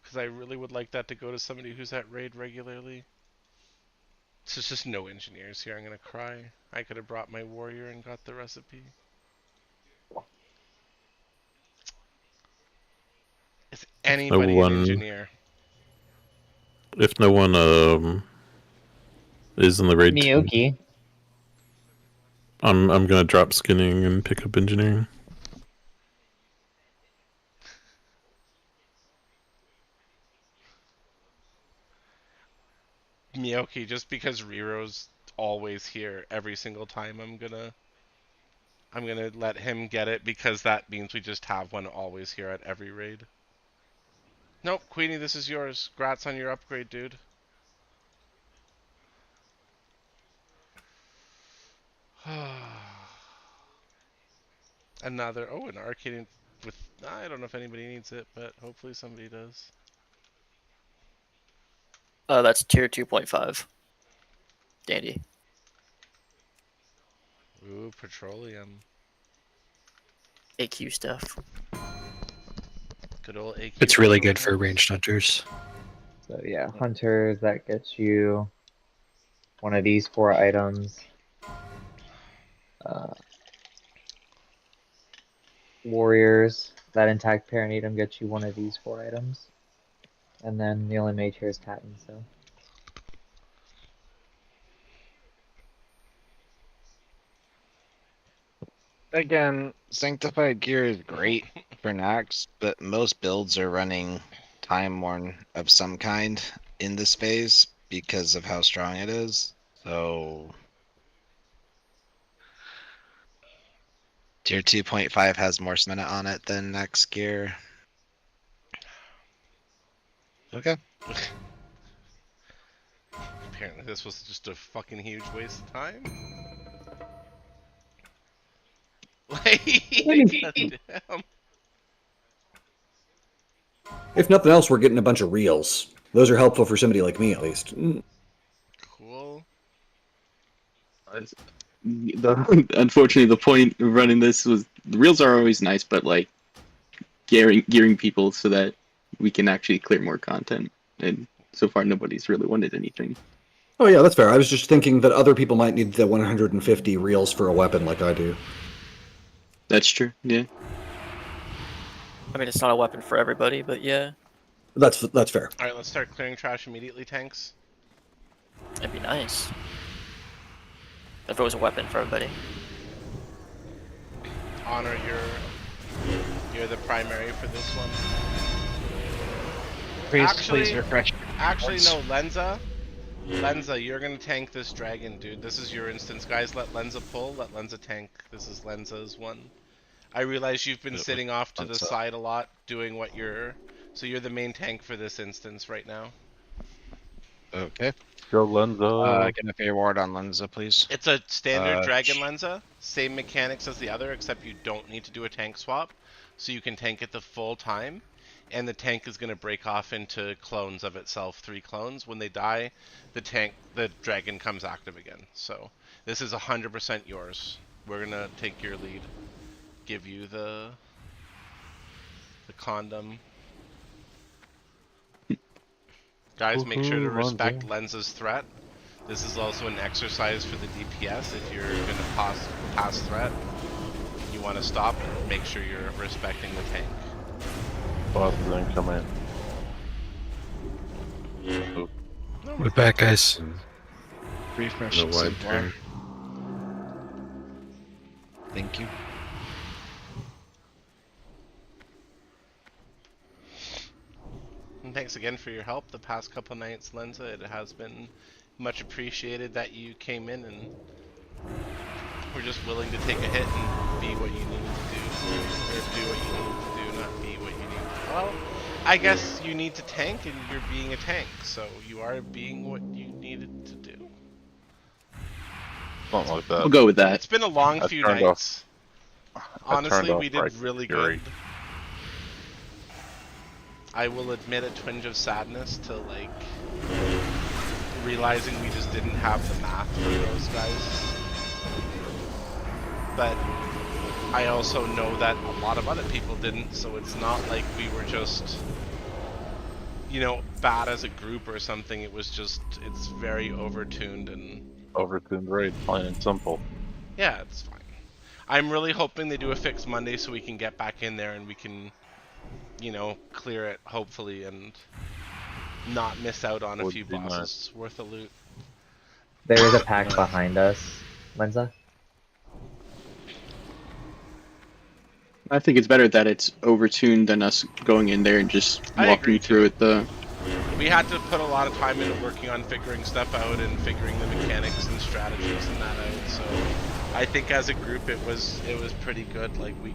Because I really would like that to go to somebody who's at raid regularly. So there's just no engineers here. I'm gonna cry. I could have brought my warrior and got the recipe. Is anybody an engineer? If no one is in the raid team, Miyoki. I'm gonna drop skinning and pick up engineering. Miyoki, just because Riro's always here every single time, I'm gonna let him get it because that means we just have one always here at every raid. Nope, Queenie, this is yours. Grats on your upgrade, dude. Another, an arcade with, I don't know if anybody needs it, but hopefully somebody does. That's tier 2.5. Dandy. Ooh, petroleum. AQ stuff. Good old AQ. It's really good for ranged hunters. So yeah, hunters, that gets you one of these 4 items. Warriors, that intact perinatum gets you one of these 4 items. And then the only mage here is Tatton, so. Again, sanctified gear is great for Nax, but most builds are running Time Worn of some kind in this phase because of how strong it is. So tier 2.5 has more stamina on it than Nax gear. Okay. Apparently this was just a fucking huge waste of time. Like, goddamn. If nothing else, we're getting a bunch of reels. Those are helpful for somebody like me, at least. Cool. Unfortunately, the point of running this was the reels are always nice, but like gearing people so that we can actually clear more content. And so far, nobody's really wanted anything. Oh yeah, that's fair. I was just thinking that other people might need the 150 reels for a weapon like I do. That's true. Yeah. I mean, it's not a weapon for everybody, but yeah. That's fair. Alright, let's start clearing trash immediately, tanks. That'd be nice. If it was a weapon for everybody. Honor, you're the primary for this one. Please refresh. Actually, no, Lenza, you're gonna tank this dragon, dude. This is your instance, guys. Let Lenza pull. Let Lenza tank. This is Lenza's one. I realize you've been sitting off to the side a lot, doing what you're So you're the main tank for this instance right now. Okay. Go Lenza. Get a fair ward on Lenza, please. It's a standard Dragon sh- Lenza, same mechanics as the other, except you don't need to do a tank swap, so you can tank it the full time, and the tank is going to break off into clones of itself, 3 clones. When they die, the dragon comes active again. So this is 100% yours. We're going to take your lead, give you the condom. Guys, make sure to respect Lenza's threat. This is also an exercise for the DPS. If you're going to pass threat, you want to stop, make sure you're respecting the tank. Boss then come in. We're back, guys. Refresh No wide exemplar. turn. Thank you. And thanks again for your help the past couple nights, Lenza. It has been much appreciated that you came in, and we're just willing to take a hit and be what you needed to do. Or do what you needed to do, not be what you need to. Well, I guess you need to tank, and you're being a tank, so you are being what you needed to do. Something like that. We'll go with that. It's been a long few nights. Honestly, we did really good. I will admit a twinge of sadness to, like, realizing we just didn't have the math for those guys. But I also know that a lot of other people didn't, so it's not like we were just, you know, bad as a group or something. It was just, it's very overtuned and... Overtuned raid, plain and simple. Yeah, it's fine. I'm really hoping they do a fix Monday so we can get back in there and we can, you know, clear it, hopefully, and not miss out on a few bosses worth of loot. There is a pack behind us, Lenza. I think it's better that it's overtuned than us going in there and just walking through it. We had to put a lot of time into working on figuring stuff out and figuring the mechanics and strategies and that out. So I think as a group it was pretty good. Like we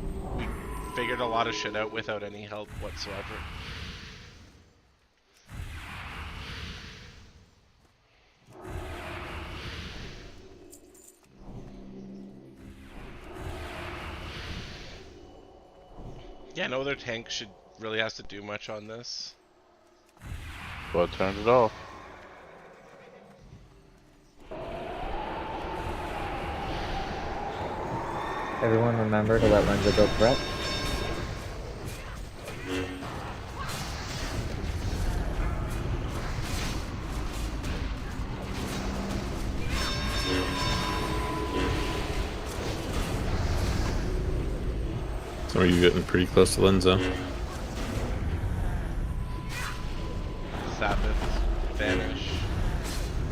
figured a lot of shit out without any help whatsoever. Yeah, no other tank really has to do much on this. Well, turned it off. Everyone remember to let Lenza go threat. So are you getting pretty close to Lenza? Sabbath, vanish.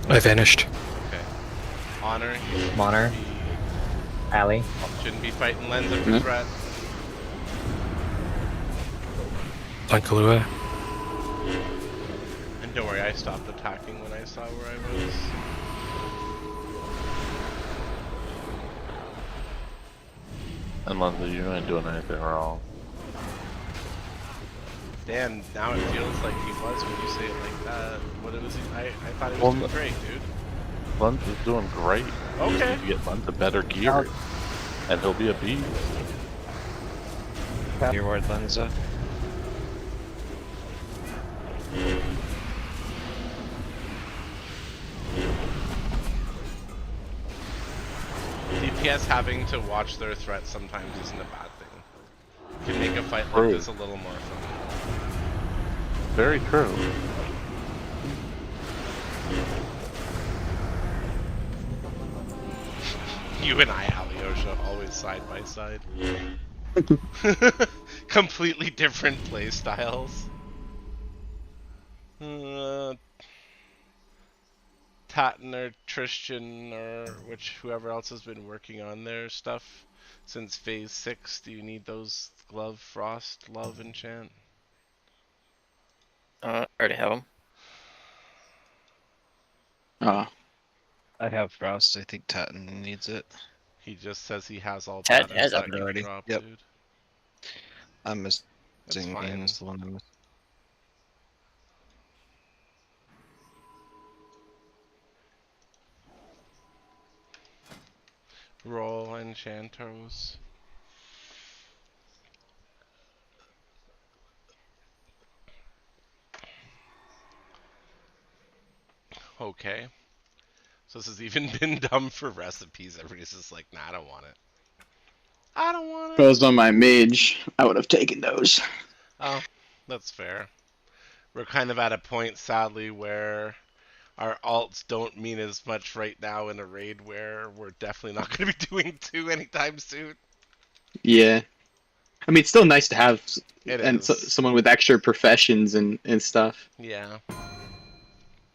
I vanished. Okay. Honor. Honor. Allie. Shouldn't be fighting Lenza for threat. Lankalua. And don't worry, I stopped attacking when I saw where I was. And Lenza, you ain't doing anything wrong. Damn, now it feels like he was when you say it like that. What was he? I thought he was doing great, dude. Lenza's doing great. Okay. You get Lenza better gear, and he'll be a beast. Your ward, Lenza. DPS having to watch their threats sometimes isn't a bad thing. Can make a fight like this a little more fun. Very true. You and I, Alyosha, always side by side. Completely different play styles. Tatten or Tristan or whoever else has been working on their stuff since phase 6. Do you need those glove, frost, love, enchant? I already have them. I have frost. I think Tatten needs it. He just says he has all Tat patterns has that it can already. drop, yep. dude. I'm missing fine. games. The one I'm missing. Roll Enchantos. Okay. So this has even been dumb for recipes. Everybody's just like, nah, I don't want it. I don't want If I was on my mage, I would have taken those. Oh, that's fair. We're kind of at a point, sadly, where our alts don't mean as much right now in a raid where we're definitely not going to be doing 2 anytime soon. Yeah. I mean, it's still nice to have someone with extra professions and stuff. Yeah.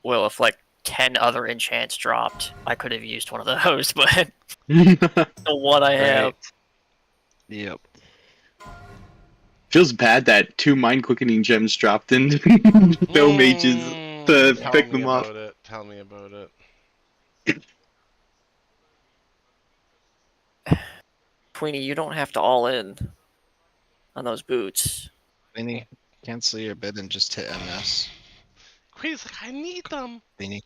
Well, if like 10 other enchants dropped, I could have used one of those, but the one I have. Yep. Feels bad that 2 mind quickening gems dropped and no mages to pick them up. Tell me about it. Queenie, you don't have to all in on those boots. Queenie, cancel your bid and just hit MS. Queenie's like, I need them. Queenie.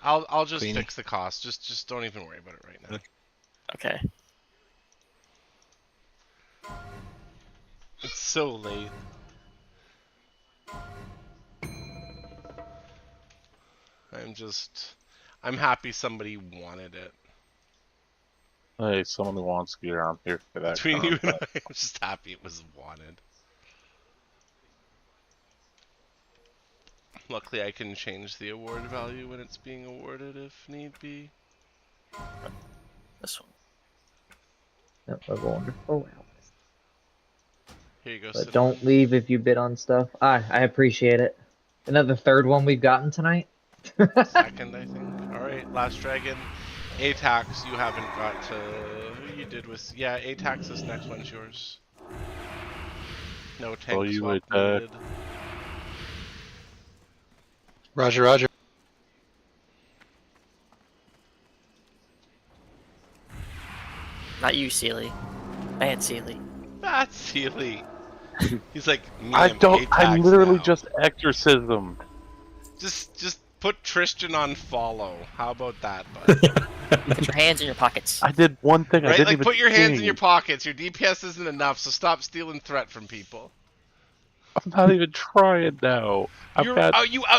I'll just Queenie. fix the cost. Just don't even worry about it right now. Okay. It's so late. I'm happy somebody wanted it. Hey, someone who wants gear, I'm here for that. Between you and I, I'm just happy it was wanted. Luckily, I can change the award value when it's being awarded if need be. This one. Yep, we're going to 4 hours. Here you go. But don't leave if you bid on stuff. I appreciate it. Another third one we've gotten tonight. Second, I think. Alright, last dragon. Atax, you haven't got to... Who you did with... Yeah, Atax, this next one's yours. No tank swap needed. Roger, roger. Not you, Sealy. Bad Sealy. That's Sealy. He's like, I'm literally just exorcism. Just put Tristan on follow. How about that, bud? Put your hands in your pockets. I did one thing. Right? I didn't Like, even put your hands in sing. your pockets. Your DPS isn't enough, so stop stealing threat from people. I'm not even trying now.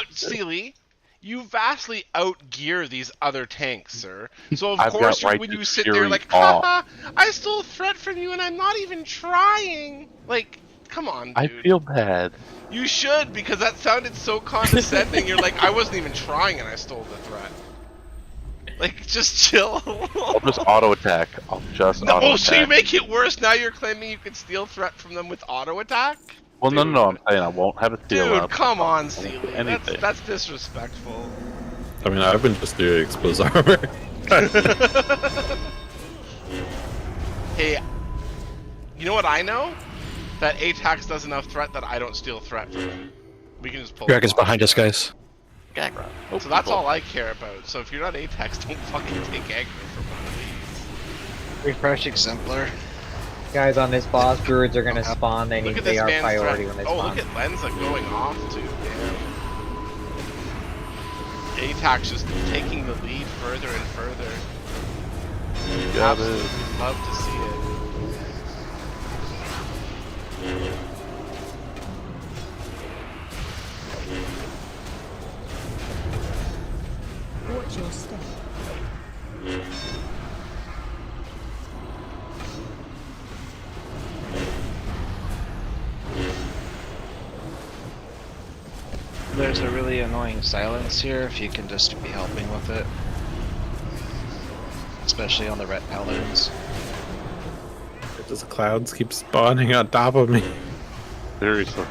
Sealy, you vastly outgear these other tanks, sir. So of I've course, got right when to you sit there Fury like, off. haha, I stole threat from you and I'm not even trying. Like, come on, dude. I feel bad. You should, because that sounded so condescending. You're like, I wasn't even trying and I stole the threat. Like, just chill. I'll just auto attack. Auto attack. So you make it worse. Now you're claiming you could steal threat from them with auto attack? Well, no. I'm saying I won't have a steal Dude, up. come on, Sealy. Anything. That's disrespectful. I mean, I've been just doing exposed armor. Hey, you know what I know? That Atax does enough threat that I don't steal threat from him. We can just pull Dragon's it off. behind us, guys. So that's all I care about. So if you're not Atax, don't fucking take aggro from one of these. Refresh Exemplar. Guys on this boss, druids are gonna spawn. They Look at they this are man's priority threat. when they Oh, spawn. look at Lenza going off too. Damn. Atax just taking the lead further and further. Got Absolutely it. love to see it. Watch your step. There's a really annoying silence here if you can just be helping with it. Especially on the red paladins. Just clouds keep spawning on top of me. Seriously.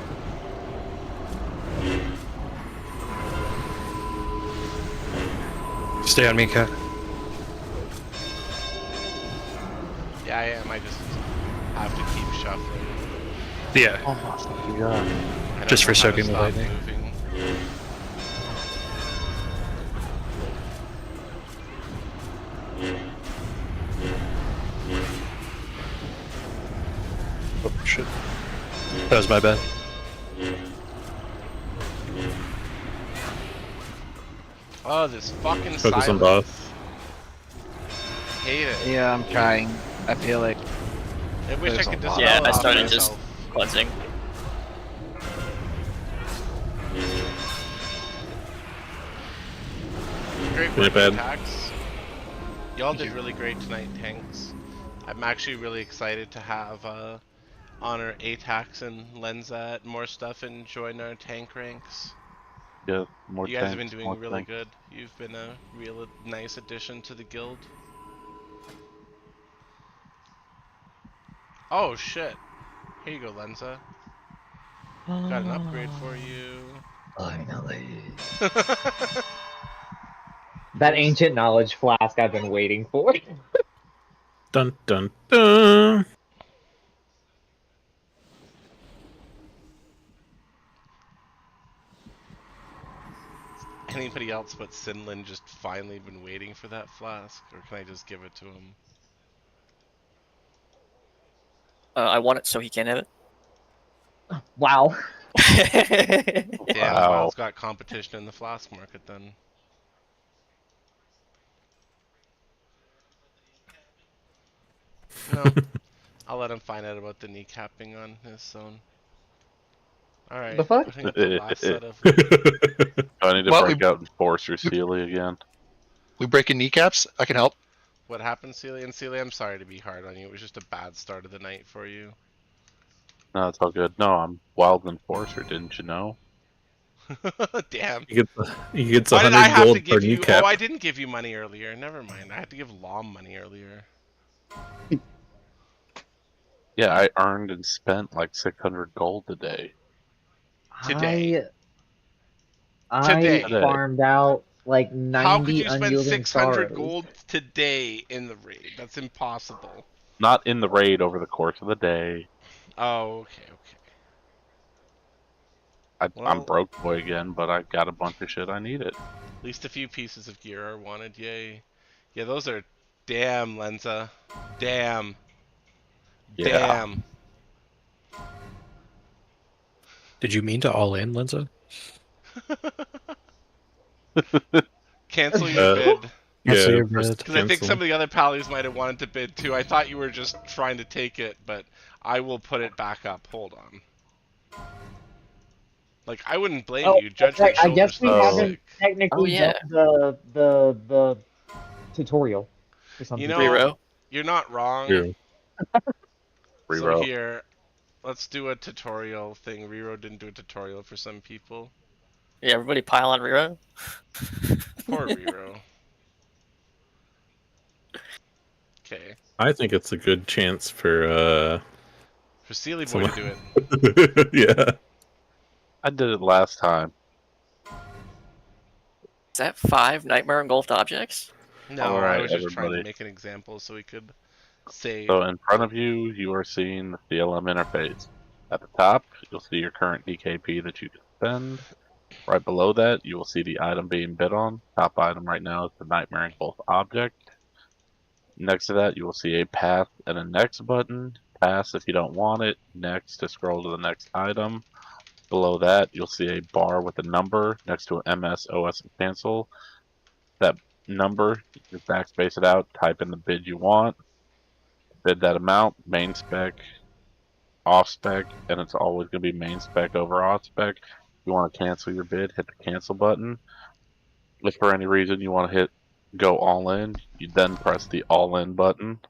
Stay on me, Cat. Yeah, I am. I just have to keep shuffling. Yeah. Oh my god. I don't Just for know how to soaking the stop lightning. moving. Oh, shit. That was my bad. Oh, this fucking Focus on silence. boss. hate it. Yeah, I'm trying. I feel like I wish I there's could a dispel lot. Yeah, it I off started myself. just cleansing. Great Not work, bad. attacks. Y'all did really great tonight, tanks. I'm actually really excited to have Honor, Atax, and Lenza at more stuff and join our tank ranks. Yeah, more You guys have tanks, been more doing really tanks. good. You've been a real nice addition to the guild. Oh shit. Here you go, Lenza. Got an upgrade for you. Finally. That ancient knowledge flask I've been waiting for. Dun dun dun. Anybody else but Sinlin just finally been waiting for that flask? Or can I just give it to him? I want it so he can't have it. Wow. Damn, Wow. WoW's got competition in the flask market then. No. I'll let him find out about the kneecapping on his zone. Alright, The fuck? putting up the last set of... Do I need to What, break out Enforcer Sealy again? We breaking kneecaps? I can help. What happened, Celia? And Celia, I'm sorry to be hard on you. It was just a bad start of the night for you. No, it's all good. No, I'm Wild Enforcer, didn't you know? Damn. He gets Why did I 100 have to gold per give you... kneecap. Oh, I didn't give you money earlier. Never mind. I had to give Lom money earlier. Yeah, I earned and spent like 600 gold today. Today. I Today. farmed out like How could 90 you spend unyielding 600 sorrows. gold today in the raid? That's impossible. Not in the raid over the course of the day. Oh, okay, okay. I'm Well, broke boy again, but I got a bunch of shit I needed. at least a few pieces of gear are wanted. Yay. Yeah, those are... Damn, Lenza. Damn. Yeah. Damn. Did you mean to all in, Linza? Cancel your bid. Cancel Yeah, your first bid. Because I think cancel. some of the other pallies might have wanted to bid too. I thought you were just trying to take it, but I will put it back up. Hold on. Like, I wouldn't blame Oh, you. that's Judgment right. I guess Shoulder's we not haven't sick. technically yeah. done the tutorial for some You people. know, Rero. you're not wrong. Yeah. So Reroll. here, let's do a tutorial thing. Rero didn't do a tutorial for some people. Yeah, everybody pile on Rero. Poor Rero. Okay. I think it's a good chance for For Sealy Boy someone. to do it. Yeah. I did it last time. Is that 5 nightmare engulfed objects? No, All I right, was just trying to everybody. make an example so we could say... So in front of you, you are seeing the CLM interface. At the top, you'll see your current DKP that you can spend. Right below that, you will see the item being bid on. Top item right now is the Nightmare Engulf object. Next to that, you will see a pass and a next button. Pass if you don't want it. Next to scroll to the next item. Below that, you'll see a bar with a number next to an MS, OS, and cancel. That number, you just backspace it out, type in the bid you want, bid that amount, main spec, off spec, and it's always going to be main spec over off spec. If you want to cancel your bid, hit the cancel button. If for any reason you want to hit go all in, you then press the all in button.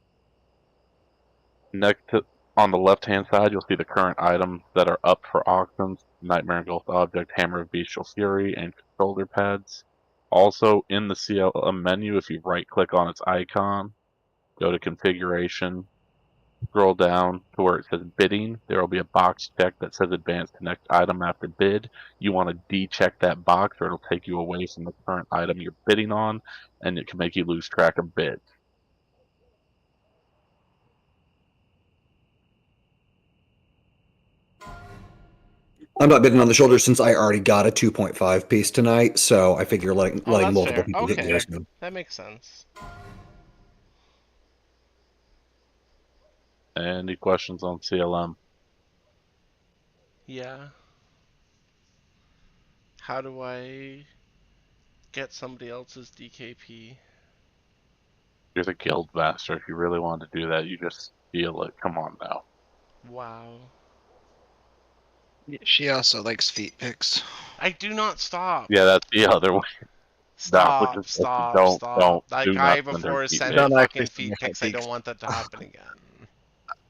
Next to, on the left hand side, you'll see the current items that are up for auctions: Nightmare Engulfed Object, Hammer of Bestial Fury, and shoulder pads. Also in the CLM menu, if you right click on its icon, go to configuration, scroll down to where it says bidding. There will be a box check that says advance to next item after bid. You want to de-check that box or it'll take you away from the current item you're bidding on, and it can make you lose track of bids. I'm not bidding on the shoulder since I already got a 2.5 piece tonight, so I figure letting Oh, that's multiple fair. people get Okay. theirs now. That makes sense. Any questions on CLM? Yeah. How do I get somebody else's DKP? You're the guild master. If you really want to do that, you just steal it. Come on now. Wow. She also likes feet pics. I do not stop. Yeah, that's the other way. Stop, Just stop, don't, stop. Don't, That do guy not send her before feet sent pics. me fucking feet pics. I don't want that to happen again.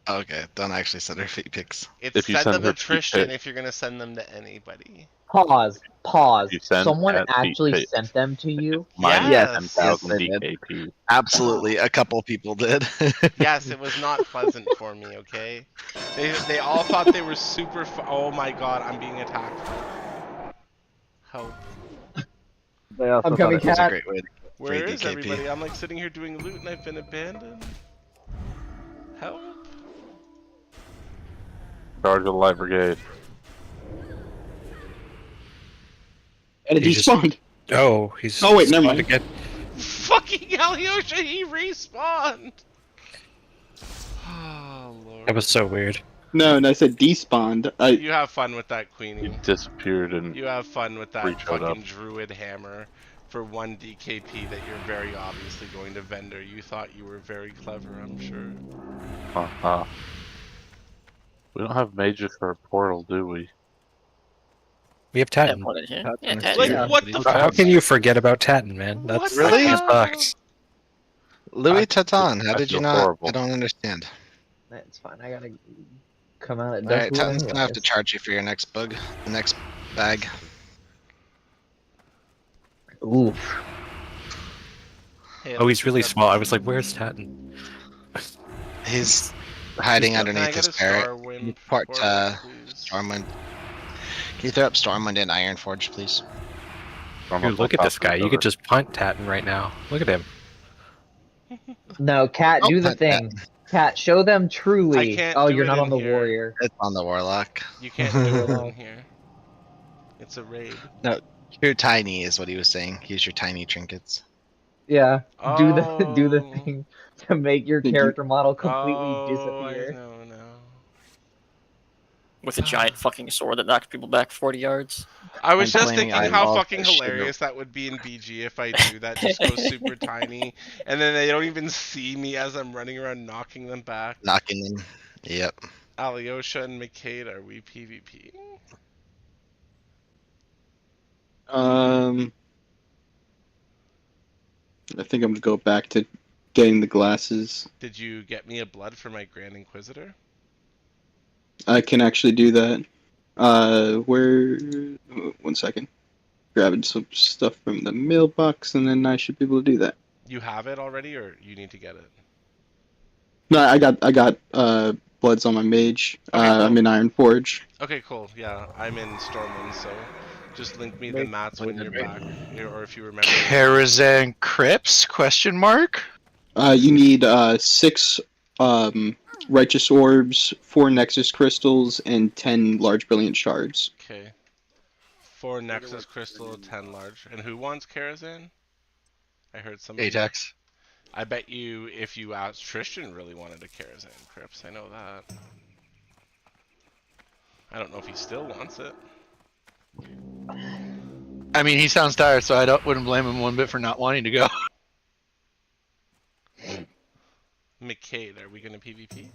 Okay, don't actually send her feet pics. It's If you send send them her to feet Tristan pics- if you're gonna send them to anybody. Pause. Pause. You send Someone Cat feet actually pics. sent them to you? Minus Yes. 10,000 Yes, I did. DKP. Absolutely, a couple people did. Yes, it was not pleasant for me. Okay, they all thought they were super. Oh my god, I'm being attacked. Help! They also I'm thought coming, it was a Cat. great way to Where free is DKP. everybody? I'm like sitting here doing loot and I've been abandoned. Help! Charge of the light brigade. And it He just- despawned. Oh, he's. Oh, wait, never spawned mind. again. Fucking Alyosha, he respawned. Oh lord. That was so weird. No, and I said despawned. You have fun with that, Queenie. He disappeared and You have fun with that re-showed fucking up. druid hammer for 1 DKP that you're very obviously going to vendor. You thought you were very clever, I'm sure. We don't have mages for a portal, do we? We have Tatton. Like, what the How fuck? can you forget about Tatton, man? That's What Really? the his hell? bucks. Louis Tatan, how I did you feel not? horrible. I don't understand. That's fine. I gotta come out at Alright, Duskwood Tatan's gonna have to anyways. charge you for your next bug, the next bag. Oof. Hey, Oh, he's really small. I was like, where's Tatton? He's hiding Can I underneath get his a parrot. Starwind Part portal, please? Stormwind. Can you throw up Stormwind and Ironforge, please? Dude, look at this guy. You could just punt Tatton right now. Look at him. No, Cat, do the punt that. thing. Cat, show them truly. I can't Oh, do you're it not in on the here. warrior. It's on the Warlock. You can't do it in here. It's a raid. No, you're tiny is what he was saying. Use your tiny trinkets. Yeah, do the Oh. thing to make your character model completely Oh, disappear. I know now. With a giant fucking sword that knocks people back 40 yards. I was I'm just playing thinking how eyeball fucking fish in the- hilarious that would be in BG if I do that. Just go super tiny, and then they don't even see me as I'm running around knocking them back. Knocking them. Yep. Alyosha and McCade, are we PvP? I think I'm gonna go back to getting the glasses. Did you get me a blood for my Grand Inquisitor? I can actually do that. Where? 1 second. Grabbing some stuff from the mailbox, and then I should be able to do that. You have it already, or you need to get it? No, I got bloods on my mage. Okay, I'm in Ironforge. Okay, cool. Yeah, I'm in Stormwind, so just link me the mats when you're back, or if you remember. Karazhan Crypts? Question mark. You need 6 righteous orbs, 4 nexus crystals, and 10 large brilliant shards. Okay. 4 Nexus Crystal, 10 large. And who wants Karazhan? I heard somebody. Ajax. I bet you if you asked Tristan really wanted a Karazhan Crypts. I know that. I don't know if he still wants it. I mean, he sounds tired, so I wouldn't blame him one bit for not wanting to go. McCade, are we going to PvP?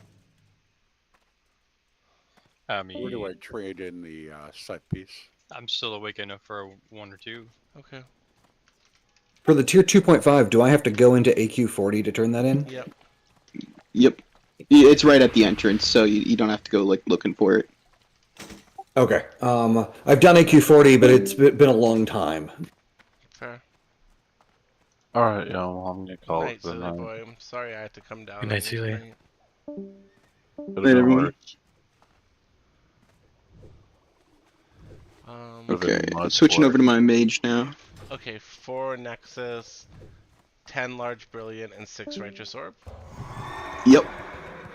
Where do I trade in the set piece? I'm still awake enough for a 1 or 2. Okay. For the tier 2.5, do I have to go into AQ40 to turn that in? Yep. Yep. It's right at the entrance, so you don't have to go like looking for it. Okay. I've done AQ40, but it's been a long time. Fair. Alright, yo, I'm gonna call Night, it for silly now. boy. I'm sorry I had to come down. Good night, on you Celia. tonight. Could've Later, been everyone. worse. Could've Okay, been much switching worse. over to my mage now. Okay, 4 Nexus, 10 Large Brilliant, and 6 Righteous Orb. Yep.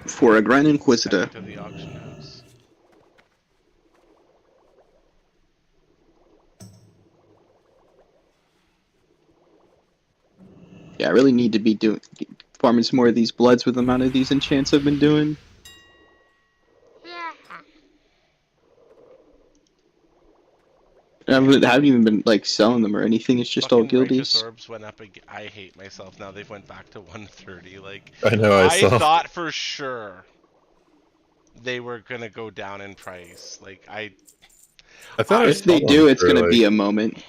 For a Grand Inquisitor. To the auction house. Yeah, I really need to be farming some more of these bloods with the amount of these enchants I've been doing. haven't even been like selling them or anything. It's just all Fucking Righteous guildies. Orbs went up again. I hate myself now. They've went back to 130. Like, I know, I saw. thought for sure they were gonna go down in price. Like, I thought I If saw they them do, it's for, gonna like... be a moment.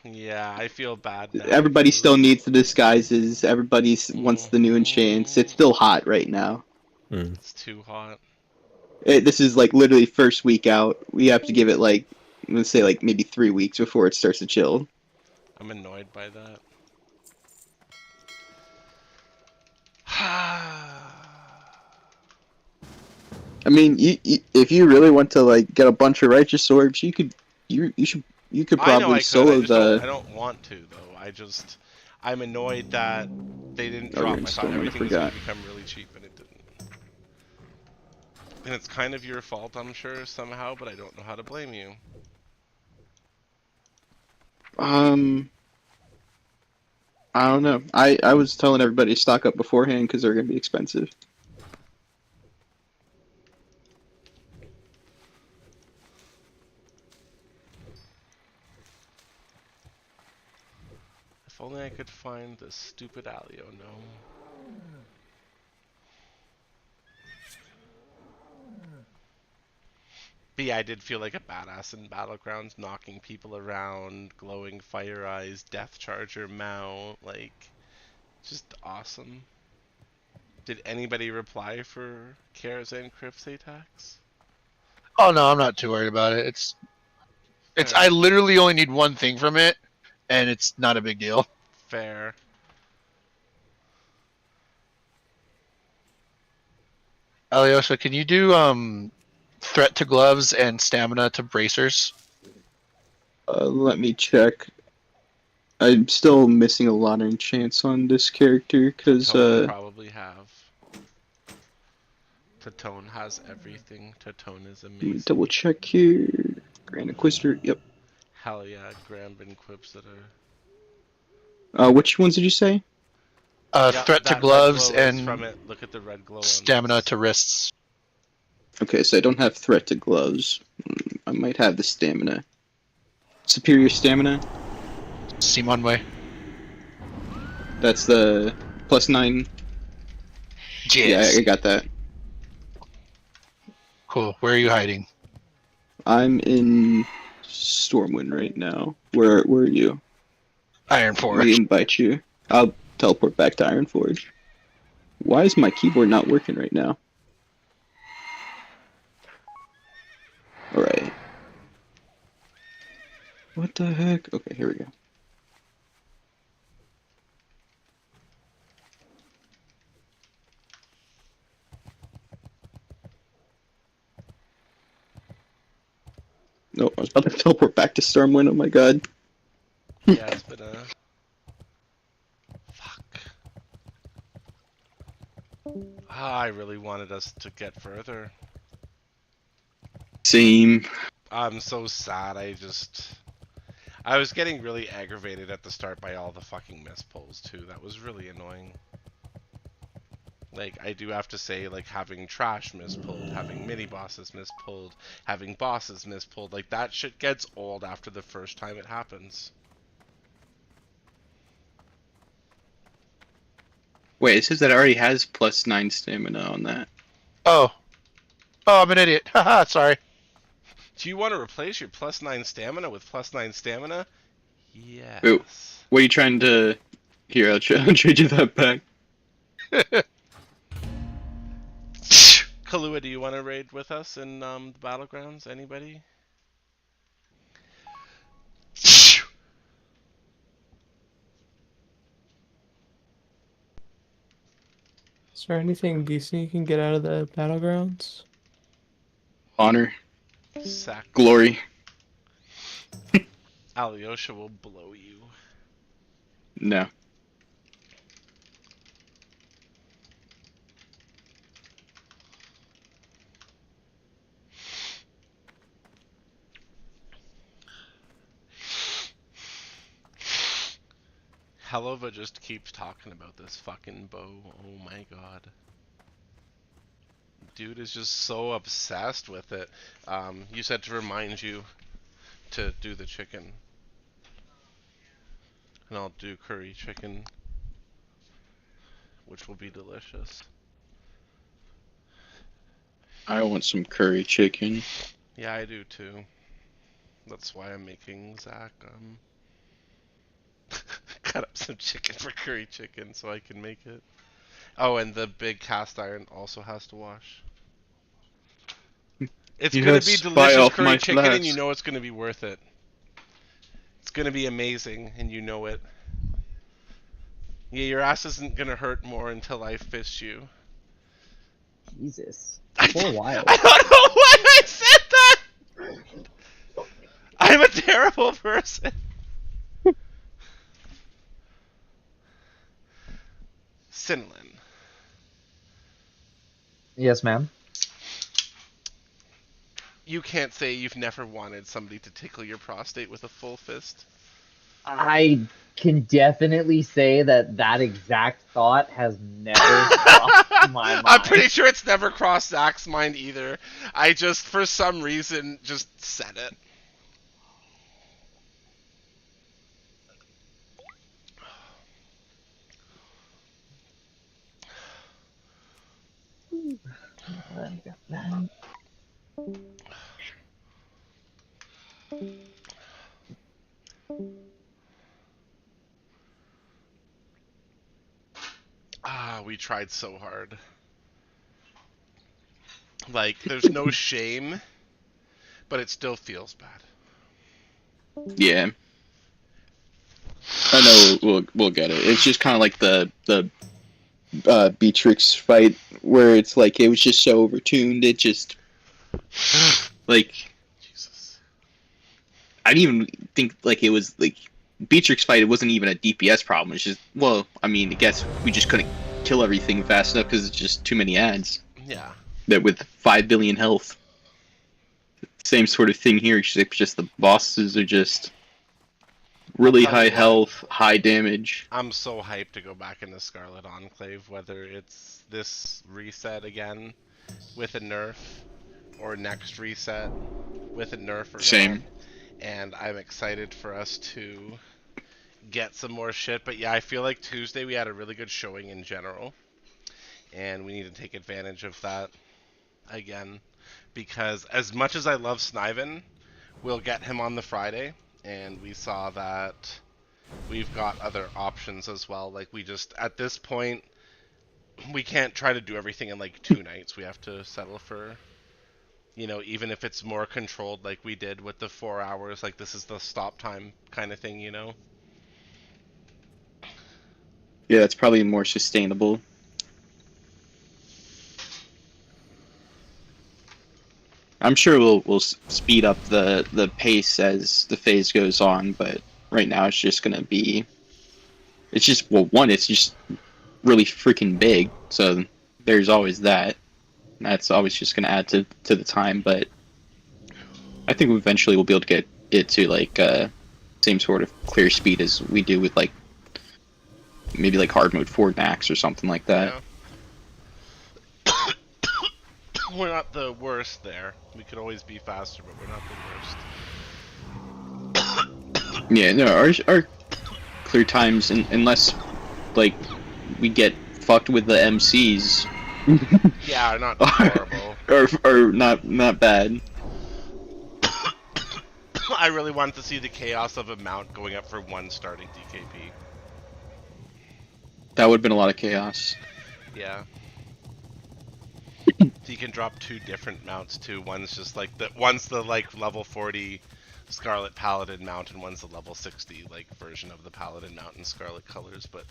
yeah, I feel bad now. Everybody still needs the disguises. Everybody wants the new enchants. It's still hot right now. It's too hot. This is like literally first week out. We have to give it like, let's say like maybe 3 weeks before it starts to chill. I'm annoyed by that. I mean, if you really want to like get a bunch of righteous orbs, you could I know probably I could. solo I just the. I don't want to though. I'm annoyed that they didn't Oh, drop. you're I in thought Storm, I everything was gonna forgot. become really cheap, and it didn't. And it's kind of your fault, I'm sure, somehow, but I don't know how to blame you. I don't know. I was telling everybody to stock up beforehand because they're gonna be expensive. If only I could find this stupid Alio gnome. But yeah, I did feel like a badass in Battlegrounds, knocking people around, glowing fire eyes, death charger mount, like, just awesome. Did anybody reply for Argent Crusade attacks? Oh no, I'm not too worried about it. It's I literally only need one thing from it, and it's not a big deal. Fair. Alyosha, can you do threat to gloves and stamina to bracers? Let me check. I'm still missing a lot of enchants on this character because Tatone probably have. Tatone has everything. Tatone is let me amazing. double check here. Grand Inquisitor. Yep. Hell yeah, Grambin quips that are. Which ones did you say? Yeah, Threat to that red gloves glow is and from it. Look at the red glow on stamina this. to wrists. Okay, so I don't have threat to gloves. I might have the stamina. Superior stamina. Simon way. That's the +9. Yes. Yeah, I got that. Cool. Where are you hiding? I'm in Stormwind right now. Where are you? Ironforge. Let me invite you. I'll teleport back to Ironforge. Why is my keyboard not working right now? Alright. What the heck? Okay, here we go. No, I was about to teleport back to Stormwind, oh my god. Yeah, it's been a... Fuck. I really wanted us to get further. Same. I'm so sad, I was getting really aggravated at the start by all the fucking miss pulls too. That was really annoying. Like, I do have to say, like, having trash mispulled, having mini-bosses mispulled, having bosses mispulled, like, that shit gets old after the first time it happens. Wait, it says that it already has +9 stamina on that. Oh. Oh, I'm an idiot. Haha, sorry. Do you want to replace your +9 stamina with +9 stamina? Yes. Wait, what are you trying to... Here, I'll trade you that back. Kahlua, do you want to raid with us in the Battlegrounds? Anybody? Is there anything decent you can get out of the Battlegrounds? Honor. Sack. Glory. Alyosha will blow you. No. Helova just keeps talking about this fucking bow. Oh my god. Dude is just so obsessed with it. You said to remind you to do the chicken. And I'll do curry chicken, which will be delicious. I want some curry chicken. Yeah, I do too. That's why I'm making Zach cut up some chicken for curry chicken so I can make it. Oh, and the big cast iron also has to wash. It's gonna be delicious curry chicken, and you know it's gonna be worth it. It's gonna be amazing, and you know it. Yeah, your ass isn't gonna hurt more until I fist you. Jesus. For a while. I don't know why I said that! I'm a terrible person. Cinnalin. Yes, ma'am. You can't say you've never wanted somebody to tickle your prostate with a full fist. I can definitely say that that exact thought has never crossed my mind. I'm pretty sure it's never crossed Zach's mind either. I just, for some reason, just said it. We tried so hard. Like, there's no shame, but it still feels bad. Yeah. I know we'll get it. It's just kind of like the Beatrix fight where it's like it was just so overtuned. It just like Jesus. I didn't even think like it was like Beatrix fight. It wasn't even a DPS problem. It's just I guess we just couldn't kill everything fast enough because it's just too many ads. Yeah. That with 5 billion health. Same sort of thing here. It's just the bosses are just really high health, high damage. I'm so hyped to go back into Scarlet Enclave, whether it's this reset again with a nerf, or next reset with a nerf or Same. not. And I'm excited for us to get some more shit. But yeah, I feel like Tuesday we had a really good showing in general, and we need to take advantage of that again, because as much as I love Sniven, we'll get him on the Friday, and we saw that we've got other options as well. Like, we just, at this point, we can't try to do everything in like 2 nights. We have to settle for, you know, even if it's more controlled like we did with the 4 hours, like this is the stop time kind of thing, you know? Yeah, that's probably more sustainable. I'm sure we'll speed up the pace as the phase goes on, but right now it's just gonna be, it's just, well, one, it's just really freaking big, so there's always that. That's always just gonna add to the time, but I think eventually we'll be able to get it to like same sort of clear speed as we do with like maybe like hard mode 4 Nax or something like that. Yeah. We're not the worst there. We could always be faster, but we're not the worst. Yeah, no, our clear times, unless like we get fucked with the MCs. Yeah, not horrible. Or not bad. I really wanted to see the chaos of a mount going up for 1 starting DKP. That would have been a lot of chaos. Yeah. So you can drop 2 different mounts too. One's just like one's the like level 40 Scarlet Paladin mount, and one's the level 60 like version of the Paladin mount in Scarlet colors. But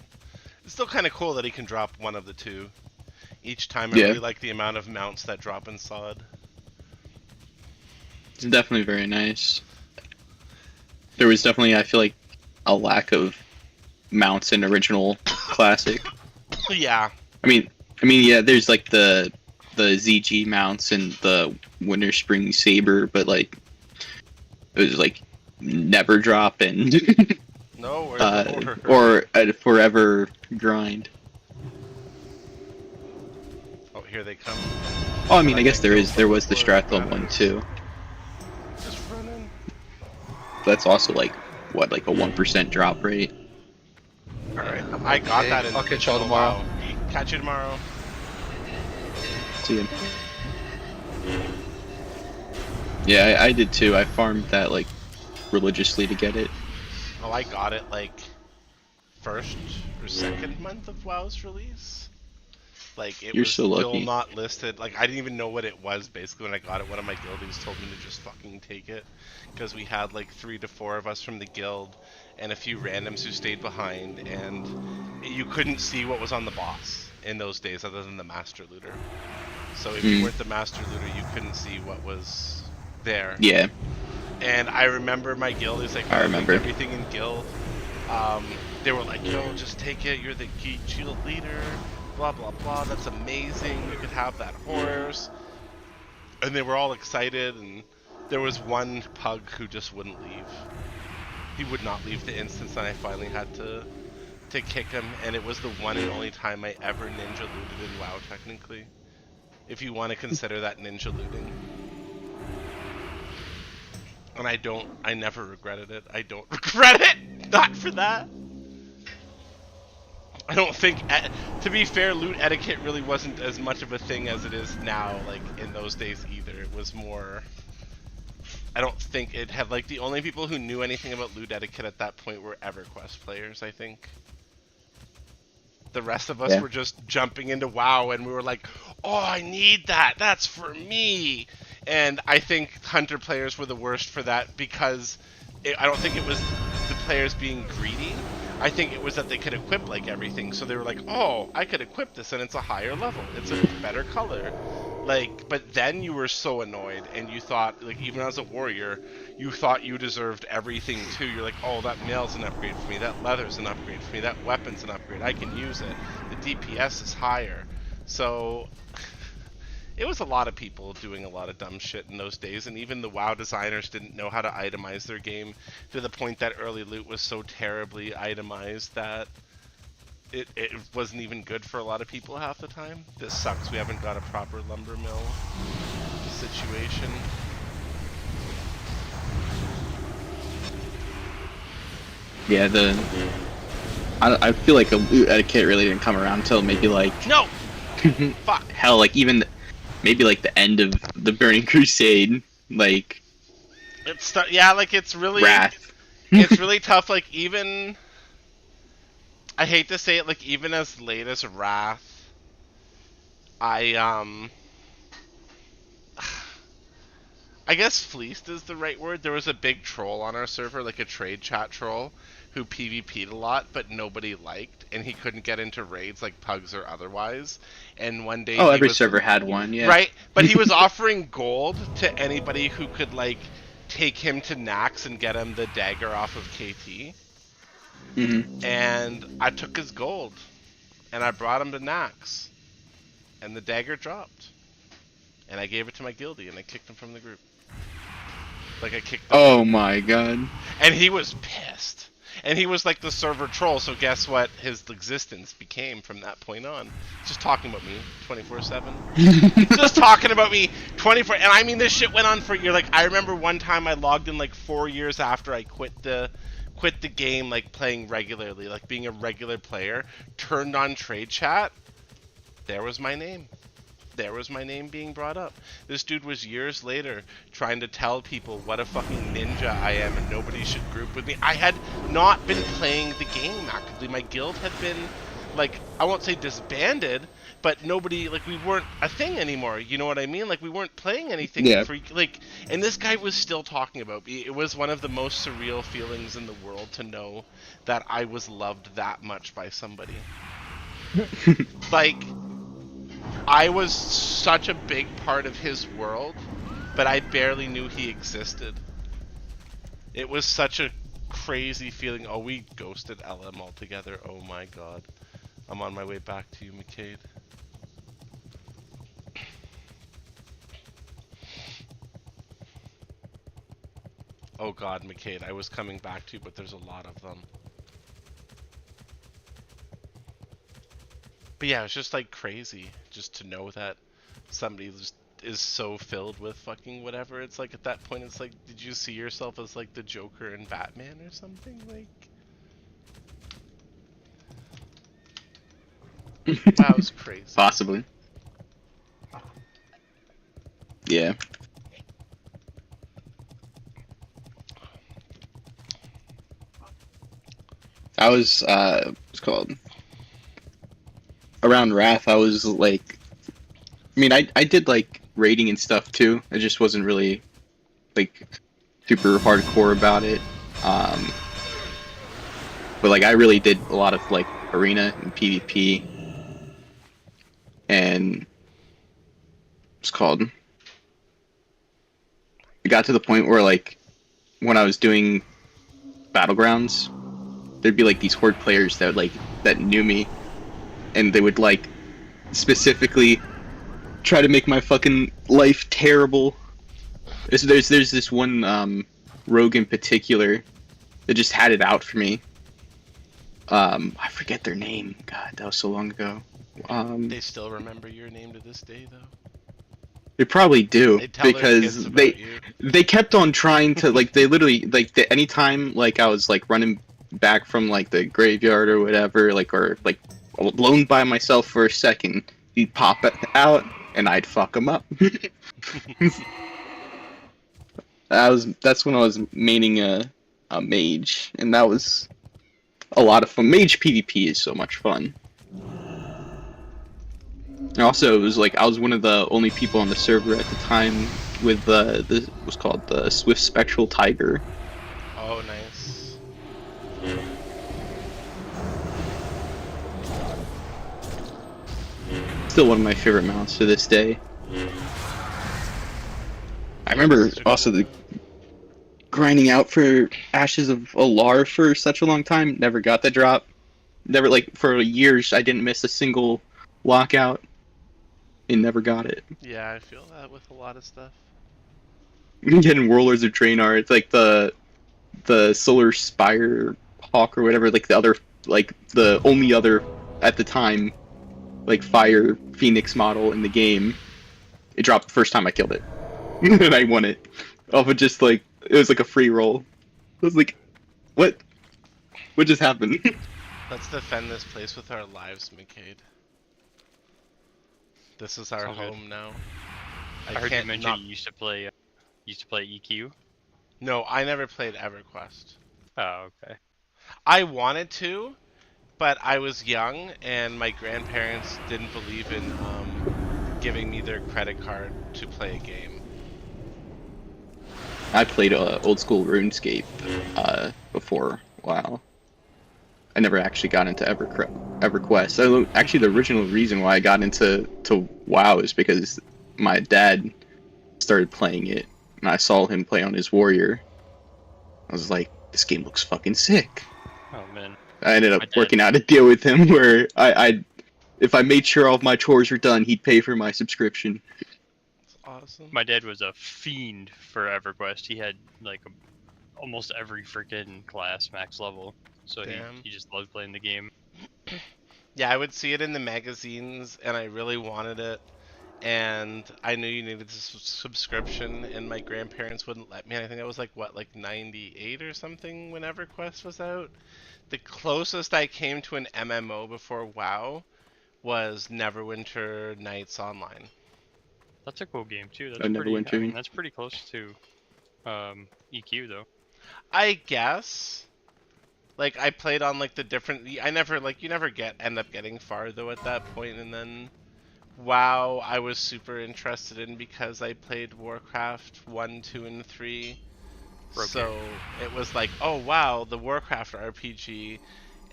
it's still kind of cool that he can drop one of the 2 each time. I really like the amount of mounts that drop in Sod. It's definitely very nice. There was definitely, I feel like, a lack of mounts in original Classic. Yeah. I mean, yeah. There's like the ZG mounts and the Winter Spring Saber, but like it was like never drop and no, or a forever grind. Oh, here they come. Oh, I mean, I guess there was the Strathel one too. Just running. that's also like what, like a 1% drop rate. Alright, I got that in I'll catch y'all oh, tomorrow. wow. Catch you tomorrow. See ya. Yeah, I did too. I farmed that like religiously to get it. Oh, I got it like first or second month of WoW's release. Like it You're was so still lucky. not listed. Like I didn't even know what it was. Basically, when I got it, one of my guildies told me to just fucking take it, because we had like 3 to 4 of us from the guild, and a few randoms who stayed behind, and you couldn't see what was on the boss in those days other than the master looter. So if you weren't the master looter, you couldn't see what was there. Yeah. And I remember my guild is like, I remember. everything in guild. They were like, yo, just take it. You're the key shield leader. Blah blah blah. That's amazing. You could have that horse. And they were all excited. And there was one pug who just wouldn't leave. He would not leave the instance, and I finally had to kick him. And it was the one and only time I ever ninja looted in WoW, technically. If you want to consider that ninja looting. And I never regretted it. I don't regret it! Not for that! I don't think, to be fair, loot etiquette really wasn't as much of a thing as it is now, like, in those days either. It was more, I don't think it had, like, the only people who knew anything about loot etiquette at that point were EverQuest players, I think. The rest of us were just jumping into WoW, and we were like, oh, I need that! That's for me! And I think Hunter players were the worst for that, because I don't think it was the players being greedy. I think it was that they could equip like everything, so they were like, oh, I could equip this and it's a higher level, it's a better color. Like, but then you were so annoyed, and you thought, like, even as a warrior, you thought you deserved everything too. You're like, oh, that mail's an upgrade for me, that leather's an upgrade for me, that weapon's an upgrade, I can use it, the DPS is higher. So it was a lot of people doing a lot of dumb shit in those days, and even the WoW designers didn't know how to itemize their game, to the point that early loot was so terribly itemized that it wasn't even good for a lot of people half the time. This sucks, we haven't got a proper lumber mill situation. Yeah, I feel like the loot etiquette really didn't come around until maybe like no fuck hell, like even maybe like the end of the Burning Crusade, like it's yeah, like it's really Wrath. It's really tough. Like even I hate to say it, like even as late as Wrath, I guess fleeced is the right word. There was a big troll on our server, like a trade chat troll, who PvP'd a lot, but nobody liked, and he couldn't get into raids like pugs or otherwise. And one day, every server had one, yeah. Right, but he was offering gold to anybody who could like take him to Nax and get him the dagger off of KT. And I took his gold, and I brought him to Nax, and the dagger dropped, and I gave it to my guildie, and I kicked him from the group. Like I kicked him. Oh my god. And he was pissed. And he was like the server troll, so guess what his existence became from that point on? Just talking about me 24/7. Just talking about me 24, and I mean this shit went on for years. Like I remember one time I logged in like 4 years after I quit the game, like playing regularly, like being a regular player, turned on trade chat, there was my name. There was my name being brought up. This dude was years later trying to tell people what a fucking ninja I am and nobody should group with me. I had not been playing the game actively. My guild had been, like, I won't say disbanded, but nobody, like, we weren't a thing anymore. You know what I mean? Like, we weren't playing anything. Yeah. Like, and this guy was still talking about me. It was one of the most surreal feelings in the world to know that I was loved that much by somebody. Like, I was such a big part of his world, but I barely knew he existed. It was such a crazy feeling. Oh, we ghosted LM altogether. Oh my god. I'm on my way back to you, McCade. Oh god, McCade, I was coming back to you, but there's a lot of them. But yeah, it's just like crazy just to know that somebody just is so filled with fucking whatever. It's like at that point, it's like, did you see yourself as like the Joker and Batman or something? Like, that was crazy. Possibly. Yeah. I was what's it called? Around Wrath, I was like, I mean, I did like raiding and stuff too. I just wasn't really like super hardcore about it. But like I really did a lot of like arena and PvP, and it's called. It got to the point where like when I was doing battlegrounds, there'd be like these horde players that knew me, and they would like specifically try to make my fucking life terrible. There's this one rogue in particular that just had it out for me. I forget their name. God, that was so long ago. They still remember your name to this day, though. They probably do, They tell their because kids about you. they kept on trying to like they literally like anytime like I was like running back from like the graveyard or whatever, like or like alone by myself for a second, he'd pop out and I'd fuck him up. That's when I was maining a mage, and that was a lot of fun. Mage PvP is so much fun. And also, it was like I was one of the only people on the server at the time with the what's called the Swift Spectral Tiger. Oh, nice. Still one of my favorite mounts to this day. I remember also the grinding out for Ashes of Alar for such a long time. Never got the drop. Never, like, for years I didn't miss a single lockout. And never got it. Yeah, I feel that with a lot of stuff. Getting Warlords of Draenor, it's like the Solar Spire Hawk or whatever, like the other, like the only other at the time, like Fire Phoenix model in the game. It dropped the first time I killed it, and I won it off of just like it was like a free roll. I was like, what just happened? Let's defend this place with our lives, McCade. This is our Sounds good. home now. I heard you mention you used to play EQ. No, I never played EverQuest. Oh, okay. I wanted to, but I was young and my grandparents didn't believe in giving me their credit card to play a game. I played old school RuneScape before a while. I never actually got into EverQuest. Actually, the original reason why I got into WoW is because my dad started playing it, and I saw him play on his warrior. I was like, this game looks fucking sick. Oh man. I ended up working out a deal with him where if I made sure all of my chores were done, he'd pay for my subscription. That's awesome. My dad was a fiend for EverQuest. He had like almost every freaking class max level. So he just loved playing the game. Yeah, I would see it in the magazines, and I really wanted it. And I knew you needed a subscription, and my grandparents wouldn't let me. I think that was like, what, like 98 or something when EverQuest was out? The closest I came to an MMO before WoW was Neverwinter Nights Online. That's a cool game too. That's Neverwinter. I mean, that's pretty close to EQ though. I guess. Like, I played on like the different. I never like you never end up getting far though at that point, and then WoW I was super interested in because I played Warcraft 1, 2, and 3. So it was like, oh wow, the Warcraft RPG,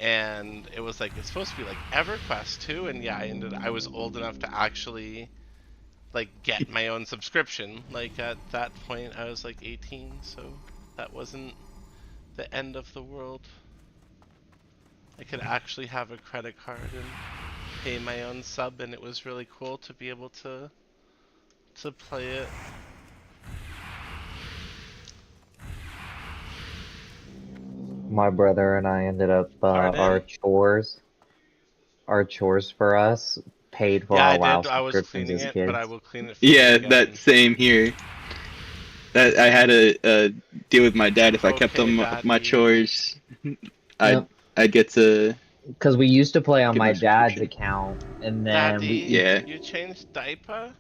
and it was like it's supposed to be like EverQuest too, and yeah, I was old enough to actually like get my own subscription. Like at that point I was like 18, so that wasn't the end of the world. I could actually have a credit card and pay my own sub, and it was really cool to be able to play it. My brother and I ended up our chores for us paid for Yeah, our I WoW did. I was subscriptions cleaning as it, kids. but I will clean it for you Yeah, again. that same here. That I had a deal with my dad. If I kept Okay, on my Daddy. chores, Yep. I'd get to. Because we used to play on Get my my dad's subscription. account, and then Daddy, Yeah. you changed diaper?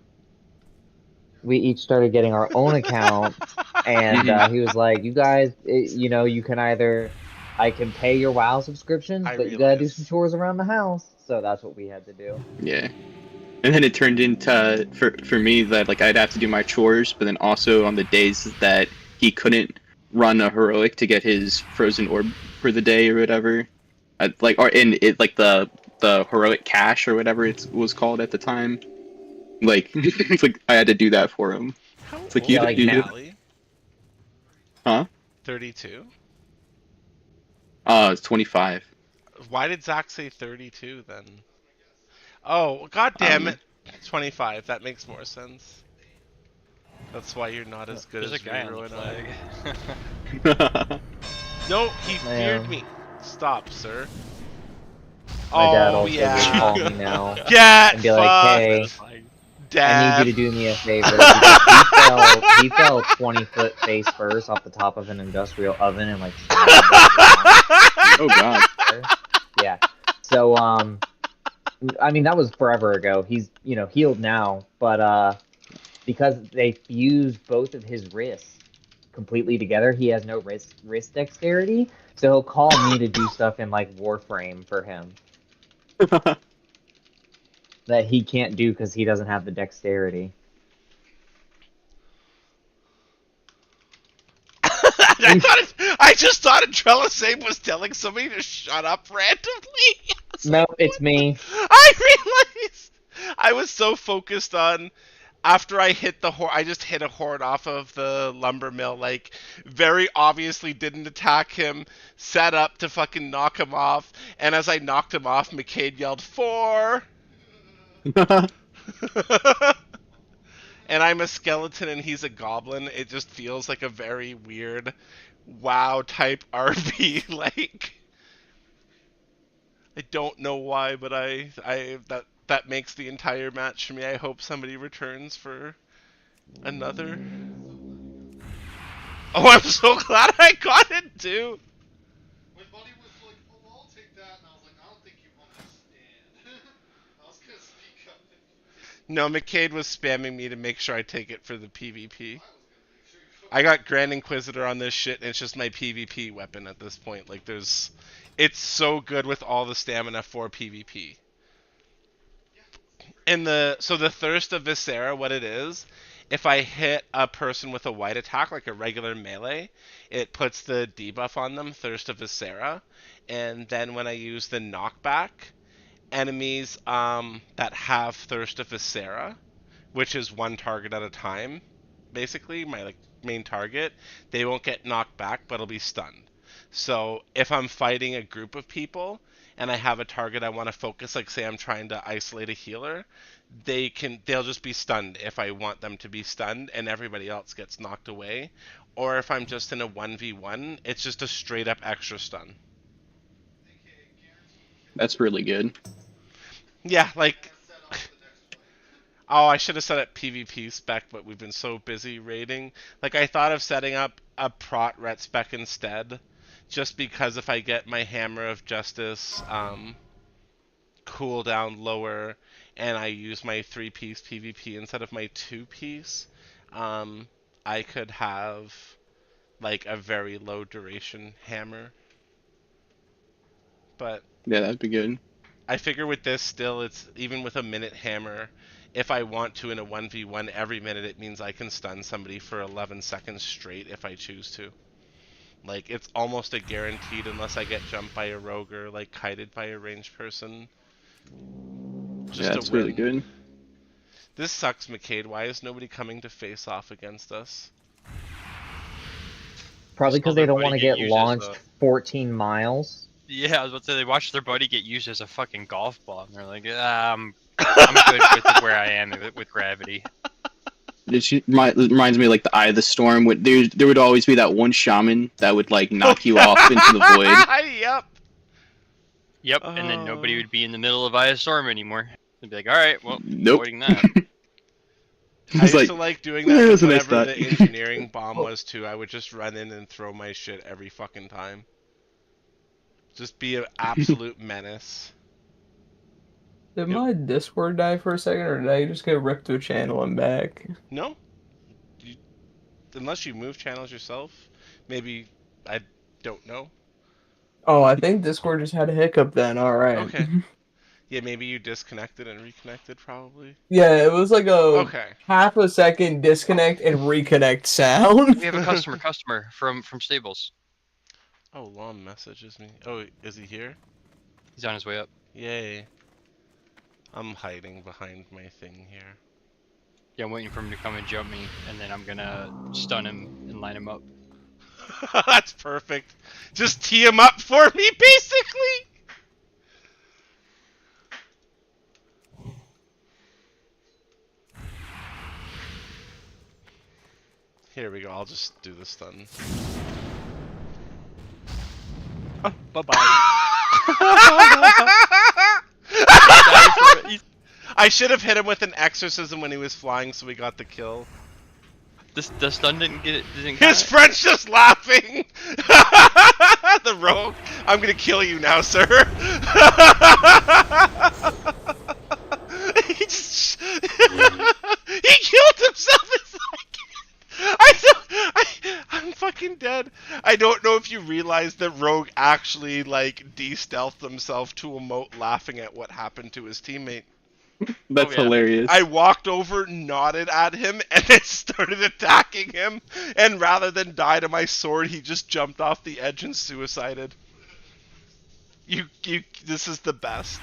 we each started getting our own accounts, and he was like, "You guys, you know, you can either, I can pay your WoW subscriptions, but you gotta do some chores around the house." So that's what we had to do. Yeah. And then it turned into for me that like I'd have to do my chores, but then also on the days that he couldn't run a heroic to get his frozen orb for the day or whatever, or in it like the heroic cache or whatever it was called at the time. Like it's like I had to do that for him. It's like you, Like you Mally? huh? 32? It's 25. Why did Zach say 32 then? Oh, god I don't damn it. 25, that makes more sense. That's why you're not as good There's as a guy on Riro the and I. No, he Man. feared me. Stop, sir. My dad Oh, also yeah. would call me now Get and be like, "Hey, Dad. I need you to do me a favor." Because he fell 20-foot face first off the top of an industrial oven and like. Oh god. Yeah. So I mean that was forever ago. He's healed now, but because they fused both of his wrists completely together, he has no wrist dexterity. So he'll call me to do stuff in like Warframe for him that he can't do because he doesn't have the dexterity. I just thought Trellisane was telling somebody to shut up randomly. No, it's me. I realized I was so focused on after I hit the horde. I just hit a horde off of the lumber mill, like very obviously didn't attack him, set up to fucking knock him off, and as I knocked him off, McCade yelled 4. And I'm a skeleton and he's a goblin. It just feels like a very weird WoW type RP. Like, I don't know why, but that makes the entire match for me. I hope somebody returns for another. Oh, I'm so glad I got it too. My buddy was like, "Oh, I'll take that," and I was like, "I don't think you understand." I was gonna speak up. No, McCade was spamming me to make sure I take it for the PvP. I got Grand Inquisitor on this shit, and it's just my PvP weapon at this point. Like, it's so good with all the stamina for PvP. And the Thirst of Viscera, what it is, if I hit a person with a white attack, like a regular melee, it puts the debuff on them, Thirst of Viscera, and then when I use the knockback, enemies that have Thirst of Viscera, which is one target at a time, basically, my main target, they won't get knocked back, but it'll be stunned. So if I'm fighting a group of people and I have a target I want to focus, like say I'm trying to isolate a healer, they'll just be stunned if I want them to be stunned, and everybody else gets knocked away. Or if I'm just in a 1v1, it's just a straight up extra stun. That's really good. Yeah, like... Oh, I should have set up PvP spec, but we've been so busy raiding. Like, I thought of setting up a prot ret spec instead, just because if I get my Hammer of Justice cooldown lower, and I use my 3-piece PvP instead of my 2-piece, I could have, like, a very low duration hammer. But... yeah, that'd be good. I figure with this still, it's even with a minute hammer, if I want to in a 1v1 every minute, it means I can stun somebody for 11 seconds straight if I choose to. Like, it's almost a guaranteed unless I get jumped by a rogue or, like, kited by a ranged person. Just yeah, that's really good. This sucks, McCade. Why is nobody coming to face off against us? Probably because they don't want to get launched 14 miles. Yeah, I was about to say, they watched their buddy get used as a fucking golf ball, and they're like, I'm good with where I am with gravity. It reminds me of, like, the Eye of the Storm. There would always be that one shaman that would, like, knock you off into the void. Yep. Yep, and then nobody would be in the middle of Eye of Storm anymore. They'd be like, all right, well, Nope. avoiding that. I used to like doing that with that's a nice whatever thought. the engineering bomb was too. I would just run in and throw my shit every fucking time. Just be an absolute menace. Did my Discord die for a second, or did I just get ripped to a channel and back? No? Unless you move channels yourself. Maybe, I don't know. Oh, I think Discord just had a hiccup then. All right. Okay. Yeah, maybe you disconnected and reconnected probably. Yeah, it was like a Okay. half a second disconnect and reconnect sound. We have a customer from Stables. Oh, Lon messages me. Oh, is he here? He's on his way up. Yay. I'm hiding behind my thing here. Yeah, I'm waiting for him to come and jump me, and then I'm gonna stun him and line him up. That's perfect. Just tee him up for me, basically! Here we go, I'll just do the stun. Oh, bye-bye. I should have hit him with an exorcism when he was flying so we got the kill. The stun didn't get it. His friend's just laughing! The rogue! I'm gonna kill you now, sir! He just... he killed himself! I'm fucking dead. I don't know if you realize that Rogue actually, like, de-stealthed himself to emote laughing at what happened to his teammate. That's hilarious. I walked over, nodded at him, and then started attacking him. And rather than die to my sword, he just jumped off the edge and suicided. This is the best.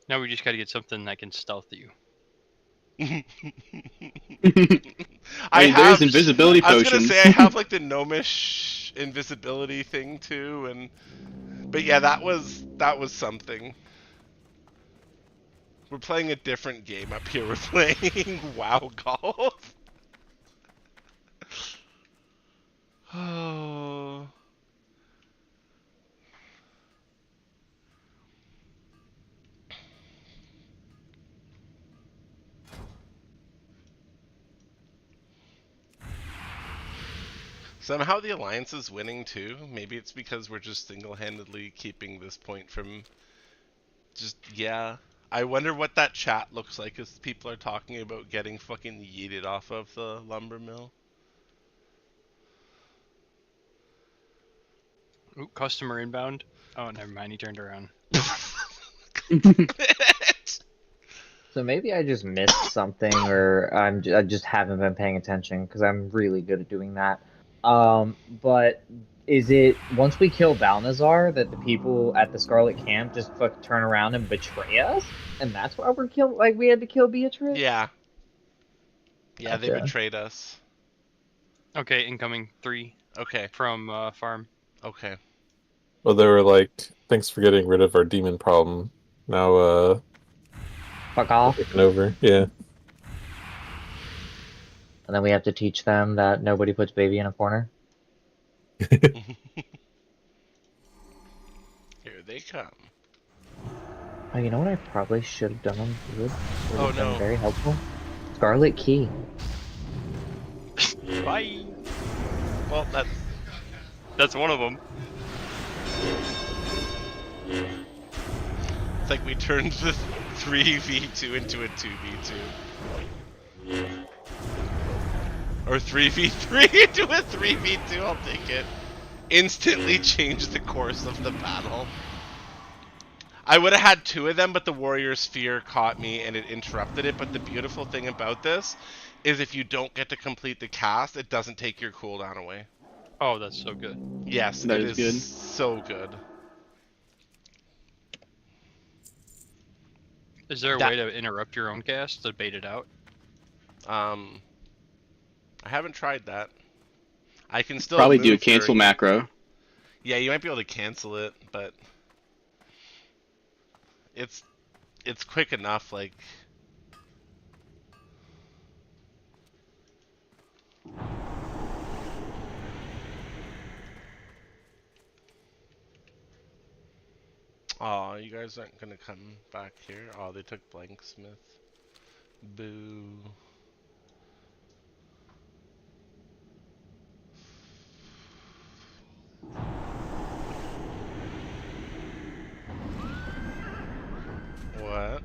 Now we just gotta get something that can stealth you. There's invisibility I was gonna potions. say I have like the gnomish invisibility thing too, but yeah, that was something. We're playing a different game up here. We're playing WoW Golf. Oh. Somehow the Alliance is winning too. Maybe it's because we're just single-handedly keeping this point from yeah. I wonder what that chat looks like as people are talking about getting fucking yeeted off of the lumber mill. Ooh, customer inbound. Oh, never mind. He turned around. So maybe I just missed something, or I just haven't been paying attention because I'm really good at doing that. But is it once we kill Balnazar that the people at the Scarlet Camp just turn around and betray us, and that's why we're killed? Like we had to kill Beatrice? Yeah. Yeah, they Gotcha. betrayed us. Okay, incoming 3. Okay. From farm. Okay. Well, they were like, "Thanks for getting rid of our demon problem. Now, fuck off." Taking over, yeah. And then we have to teach them that nobody puts baby in a corner. Here they come. Oh, you know what I probably should have done? Would Oh, have been no. very helpful. Scarlet Key. Bye. Well, that's one of them. It's like we turned the 3v2 into a 2v2. Or 3v3 into a 3v2, I'll take it. Instantly change the course of the battle. I would have had 2 of them, but the warrior sphere caught me and it interrupted it. But the beautiful thing about this is if you don't get to complete the cast, it doesn't take your cooldown away. Oh, that's so good. Yes, That it is good. So good. Is there a way to interrupt your own cast to bait it out? I haven't tried that. I can still Probably do a move cancel during- macro. Yeah, you might be able to cancel it, but it's quick enough. Like Oh, you guys aren't gonna come back here? Oh, they took Blanksmith. Boo. What?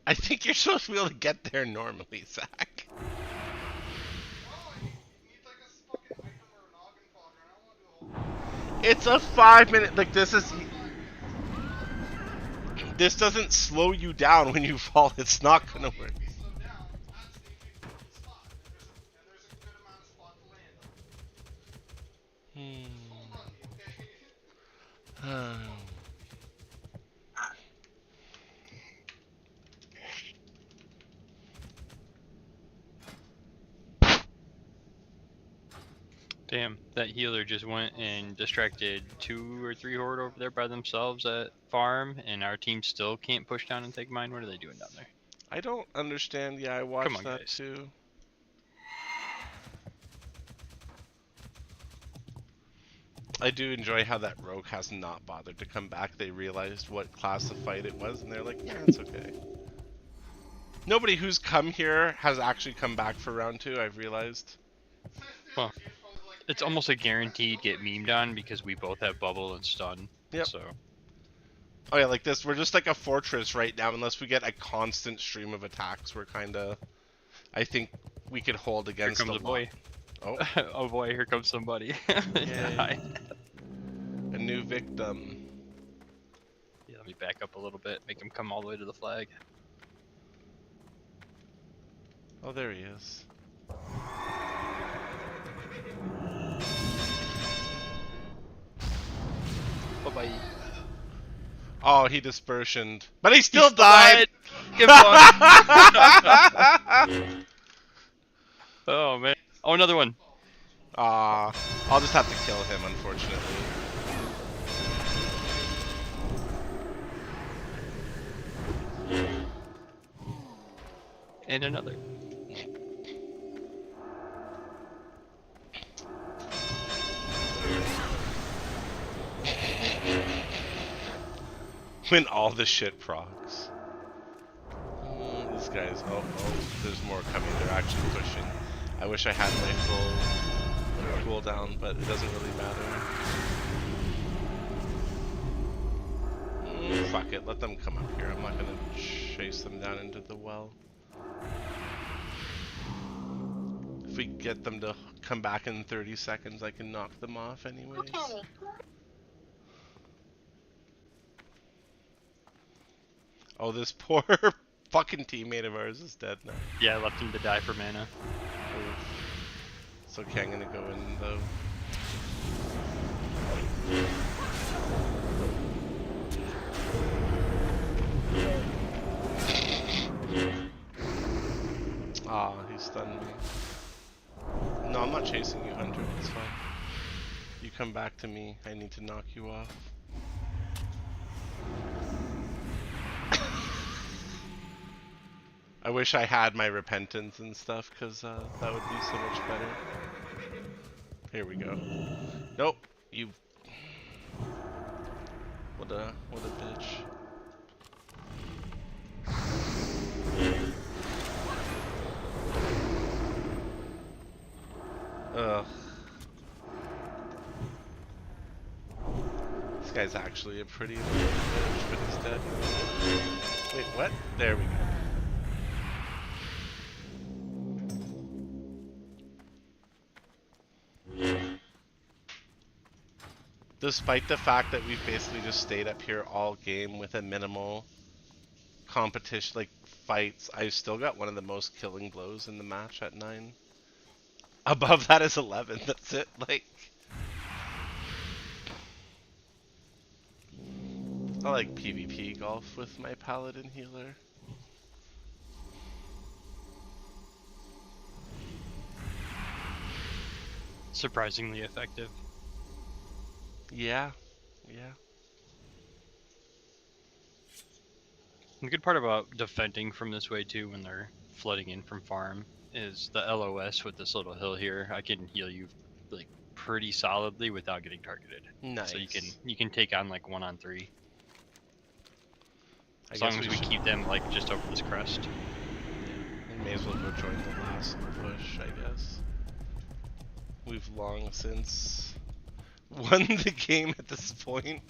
I think you're supposed to be able to get there normally, Zach. It's a 5-minute, like this is... This doesn't slow you down when you fall, it's not gonna work. Damn, that healer just went and distracted 2 or 3 horde over there by themselves at farm, and our team still can't push down and take mine. What are they doing down there? I don't understand. Yeah, I watched on, that guys. too. I do enjoy how that rogue has not bothered to come back. They realized what class of fight it was, and they're like, yeah, it's okay. Nobody who's come here has actually come back for round 2, I've realized. Well, it's almost a guaranteed get memed on because we both have bubble and stun. Yep. So. Oh yeah, like this, we're just like a fortress right now. Unless we get a constant stream of attacks, we're kind of... I think we could hold against Here comes a boy. Oh. Oh boy, here comes somebody. Yay. A new victim. Yeah, let me back up a little bit, make him come all the way to the flag. Oh, there he is. Bye-bye. Oh, he dispersioned. But he still died! Give Oh man. Oh, another one. I'll just have to kill him, unfortunately. And another. When all the shit procs. These guys, oh, there's more coming. They're actually pushing. I wish I had my full cooldown, but it doesn't really matter. Fuck it, let them come up here. I'm not gonna chase them down into the well. If we get them to come back in 30 seconds, I can knock them off anyways. Oh, this poor fucking teammate of ours is dead now. Yeah, I left him to die for mana. It's okay, I'm gonna go in though. Ah, he stunned me. No, I'm not chasing you, Hunter. It's fine. You come back to me. I need to knock you off. I wish I had my repentance and stuff, because that would be so much better. Here we go. Nope, you... What a bitch. Ugh. This guy's actually a pretty annoying bitch, but he's dead. Wait, what? There we go. Despite the fact that we've basically just stayed up here all game with a minimal competition, like fights, I've still got one of the most killing blows in the match at 9. Above that is 11, that's it, like... I like PvP golf with my paladin healer. surprisingly effective. Yeah. Yeah. The good part about defending from this way too, when they're flooding in from farm, is the LOS with this little hill here. I can heal you like pretty solidly without getting targeted. So Nice. you can take on like 1-on-3. I As guess long as we should... keep them like just over this crest. We may as well go join the last push, I guess. We've long since won the game at this point.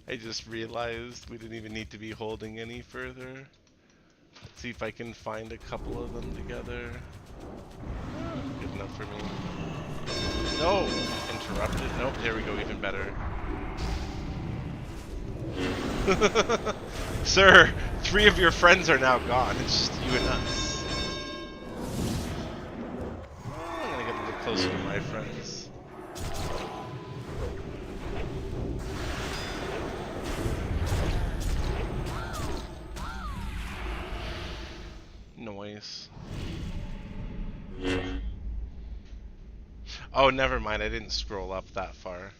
I just realized we didn't even need to be holding any further. Let's see if I can find a couple of them together. Good enough for me. No! Interrupted. Nope, there we go, even better. Sir, 3 of your friends are now gone. It's just you and us. I'm gonna get a little closer to my friends. Noise. Oh, never mind. I didn't scroll up that far.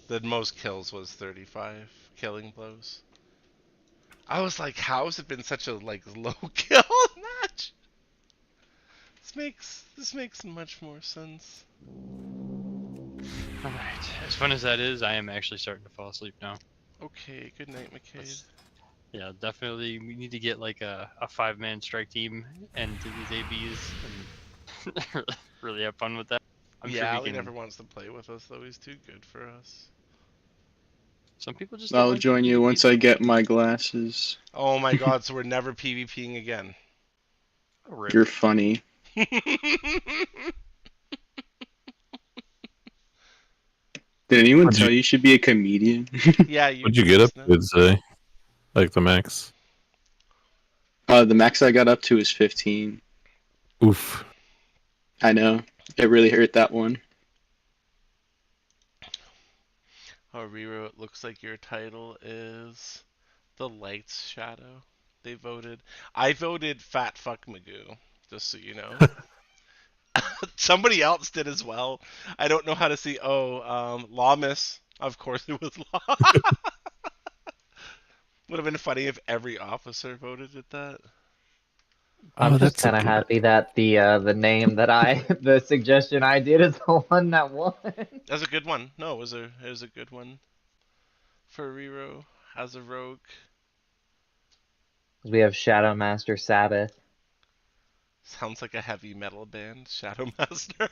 The most kills was 35 killing blows. I was like, how has it been such a like low kill match? This makes much more sense. Alright, as fun as that is, I am actually starting to fall asleep now. Okay, good night, McCade. Yeah, definitely. We need to get like a 5-man strike team and do these ABs and really have fun with that. I'm yeah, sure we he can. never wants to play with us though. He's too good for us. Some people just. Don't I'll like join you once I get my glasses. Oh my god! So we're never PvPing again. Rip. You're funny. Did anyone tell you should be a comedian? Yeah, you. What'd you get up to, I'd say? Like the max? The max I got up to is 15. Oof. I know. It really hurt that one. Oh, Riro, it looks like your title is The Light's Shadow. They voted. I voted Fat Fuck Magoo, just so you know. Somebody else did as well. I don't know how to see. Oh, Lawmas. Of course it was Law. Would have been funny if every officer voted at that. I'm just kind of happy that the name that the suggestion I did is the one that won. That's a good one. No, it was a good one for Riro as a rogue. We have Shadow Master Sabbath. Sounds like a heavy metal band, Shadow Master.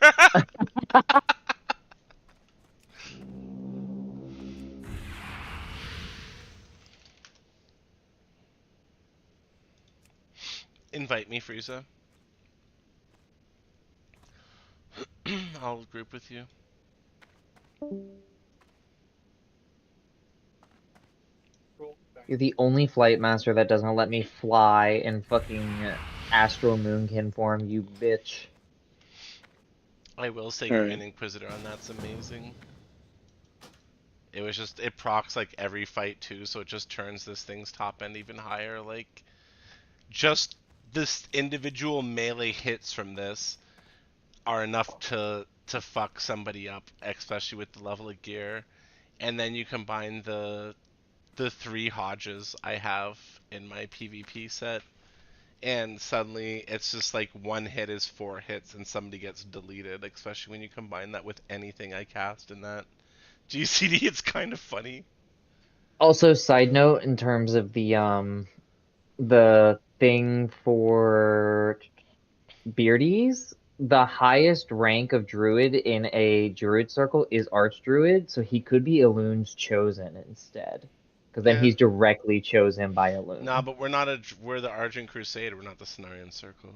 Invite me, Frieza. I'll group with you. You're the only flight master that doesn't let me fly in fucking Astral Moonkin form, you bitch. I will say All Grand Inquisitor on that's amazing. It was just, it procs like every fight too, so it just turns this thing's top end even higher. Like, just this individual melee hits from this are enough to fuck somebody up, especially with the level of gear. And then you combine the 3 Hodges I have in my PvP set, and suddenly it's just like 1 hit is 4 hits and somebody gets deleted, especially when you combine that with anything I cast in that GCD. It's kind of funny. Also, side note in terms of the thing for Beardies, the highest rank of druid in a druid circle is Archdruid, so he could be Elun's chosen instead. Because then he's directly chosen by Elun. Nah, but we're the Argent Crusade, we're not the Cenarian Circle.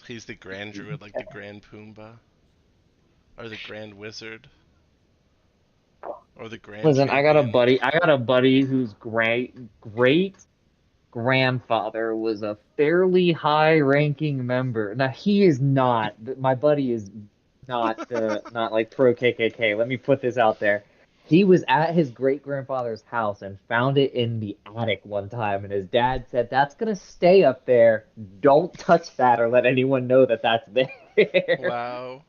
He's the Grand Druid, like the Grand Pumbaa. Or the Grand Wizard. Or the Grand Listen, Champion. I got a buddy whose great grandfather was a fairly high-ranking member. Now he is not. My buddy is not not like pro KKK. Let me put this out there. He was at his great grandfather's house and found it in the attic one time, and his dad said, "That's gonna stay up there. Don't touch that or let anyone know that that's there." Wow.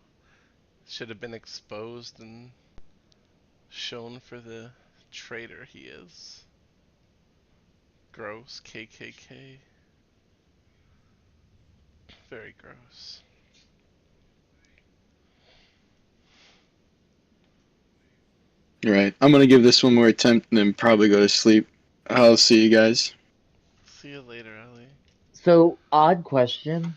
Should have been exposed and shown for the traitor he is. Gross. KKK. Very gross. Right. I'm gonna give this one more attempt and then probably go to sleep. I'll see you guys. See you later, Ellie. So, odd question,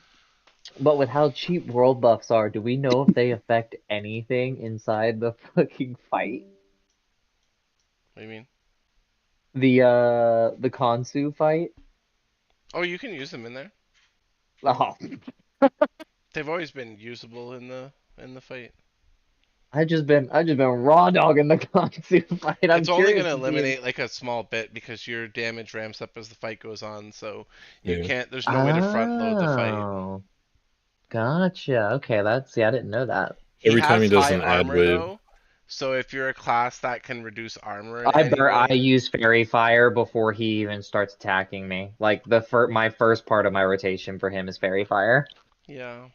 but with how cheap world buffs are, do we know if they affect anything inside the fucking fight? What do you mean? The Konsu fight? Oh, you can use them in there. Oh, They've always been usable in the fight. I've just been raw dogging the Konsu fight. I'm It's only curious going to to see if... eliminate like a small bit because your damage ramps up as the fight goes on, so you Yeah. can't. There's no way to front load the fight. Oh, gotcha. Okay, see, I didn't know that. He Every time has he does high an ad armor wave. though, so if you're a class that can reduce armor in any I way, use Fairy Fire before he even starts attacking me. Like my first part of my rotation for him is Fairy Fire. yeah,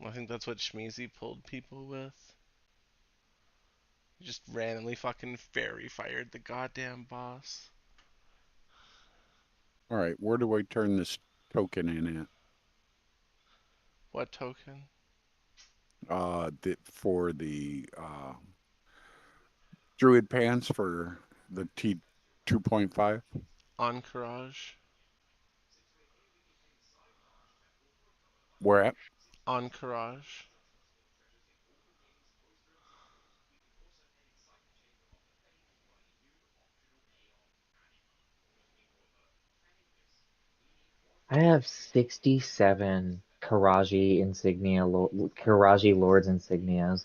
I think that's what Shmeezy pulled people with. He just randomly fucking fairy fired the goddamn boss. All right, where do I turn this token in at? What token? For the Druid pants for the T 2.5. Encourage. Where at? Encourage. I have 67 Karaji insignia, Karaji Lord's insignias.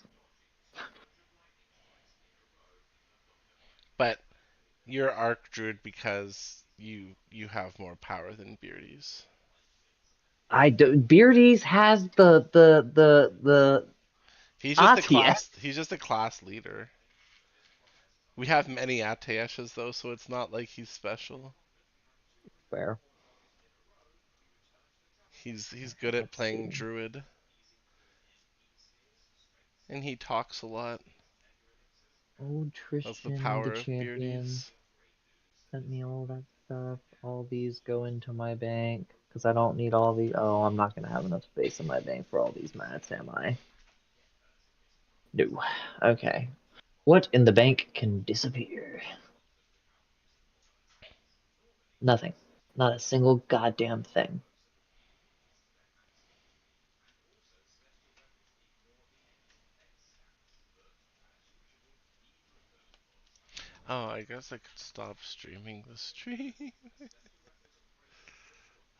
But you're Arc Druid because you have more power than Beardies. Beardies has the He's just a Atia. class. He's just a class leader. We have many Atayeshas though, so it's not like he's special. Fair. He's good at playing Druid, and he talks a lot. Old That's the Tristan, the power of champion, Beardies. sent me all that stuff. All these go into my bank because I don't need all these. Oh, I'm not gonna have enough space in my bank for all these mats, am I? No. Okay. What in the bank can disappear? Nothing. Not a single goddamn thing. Oh, I guess I could stop streaming the stream.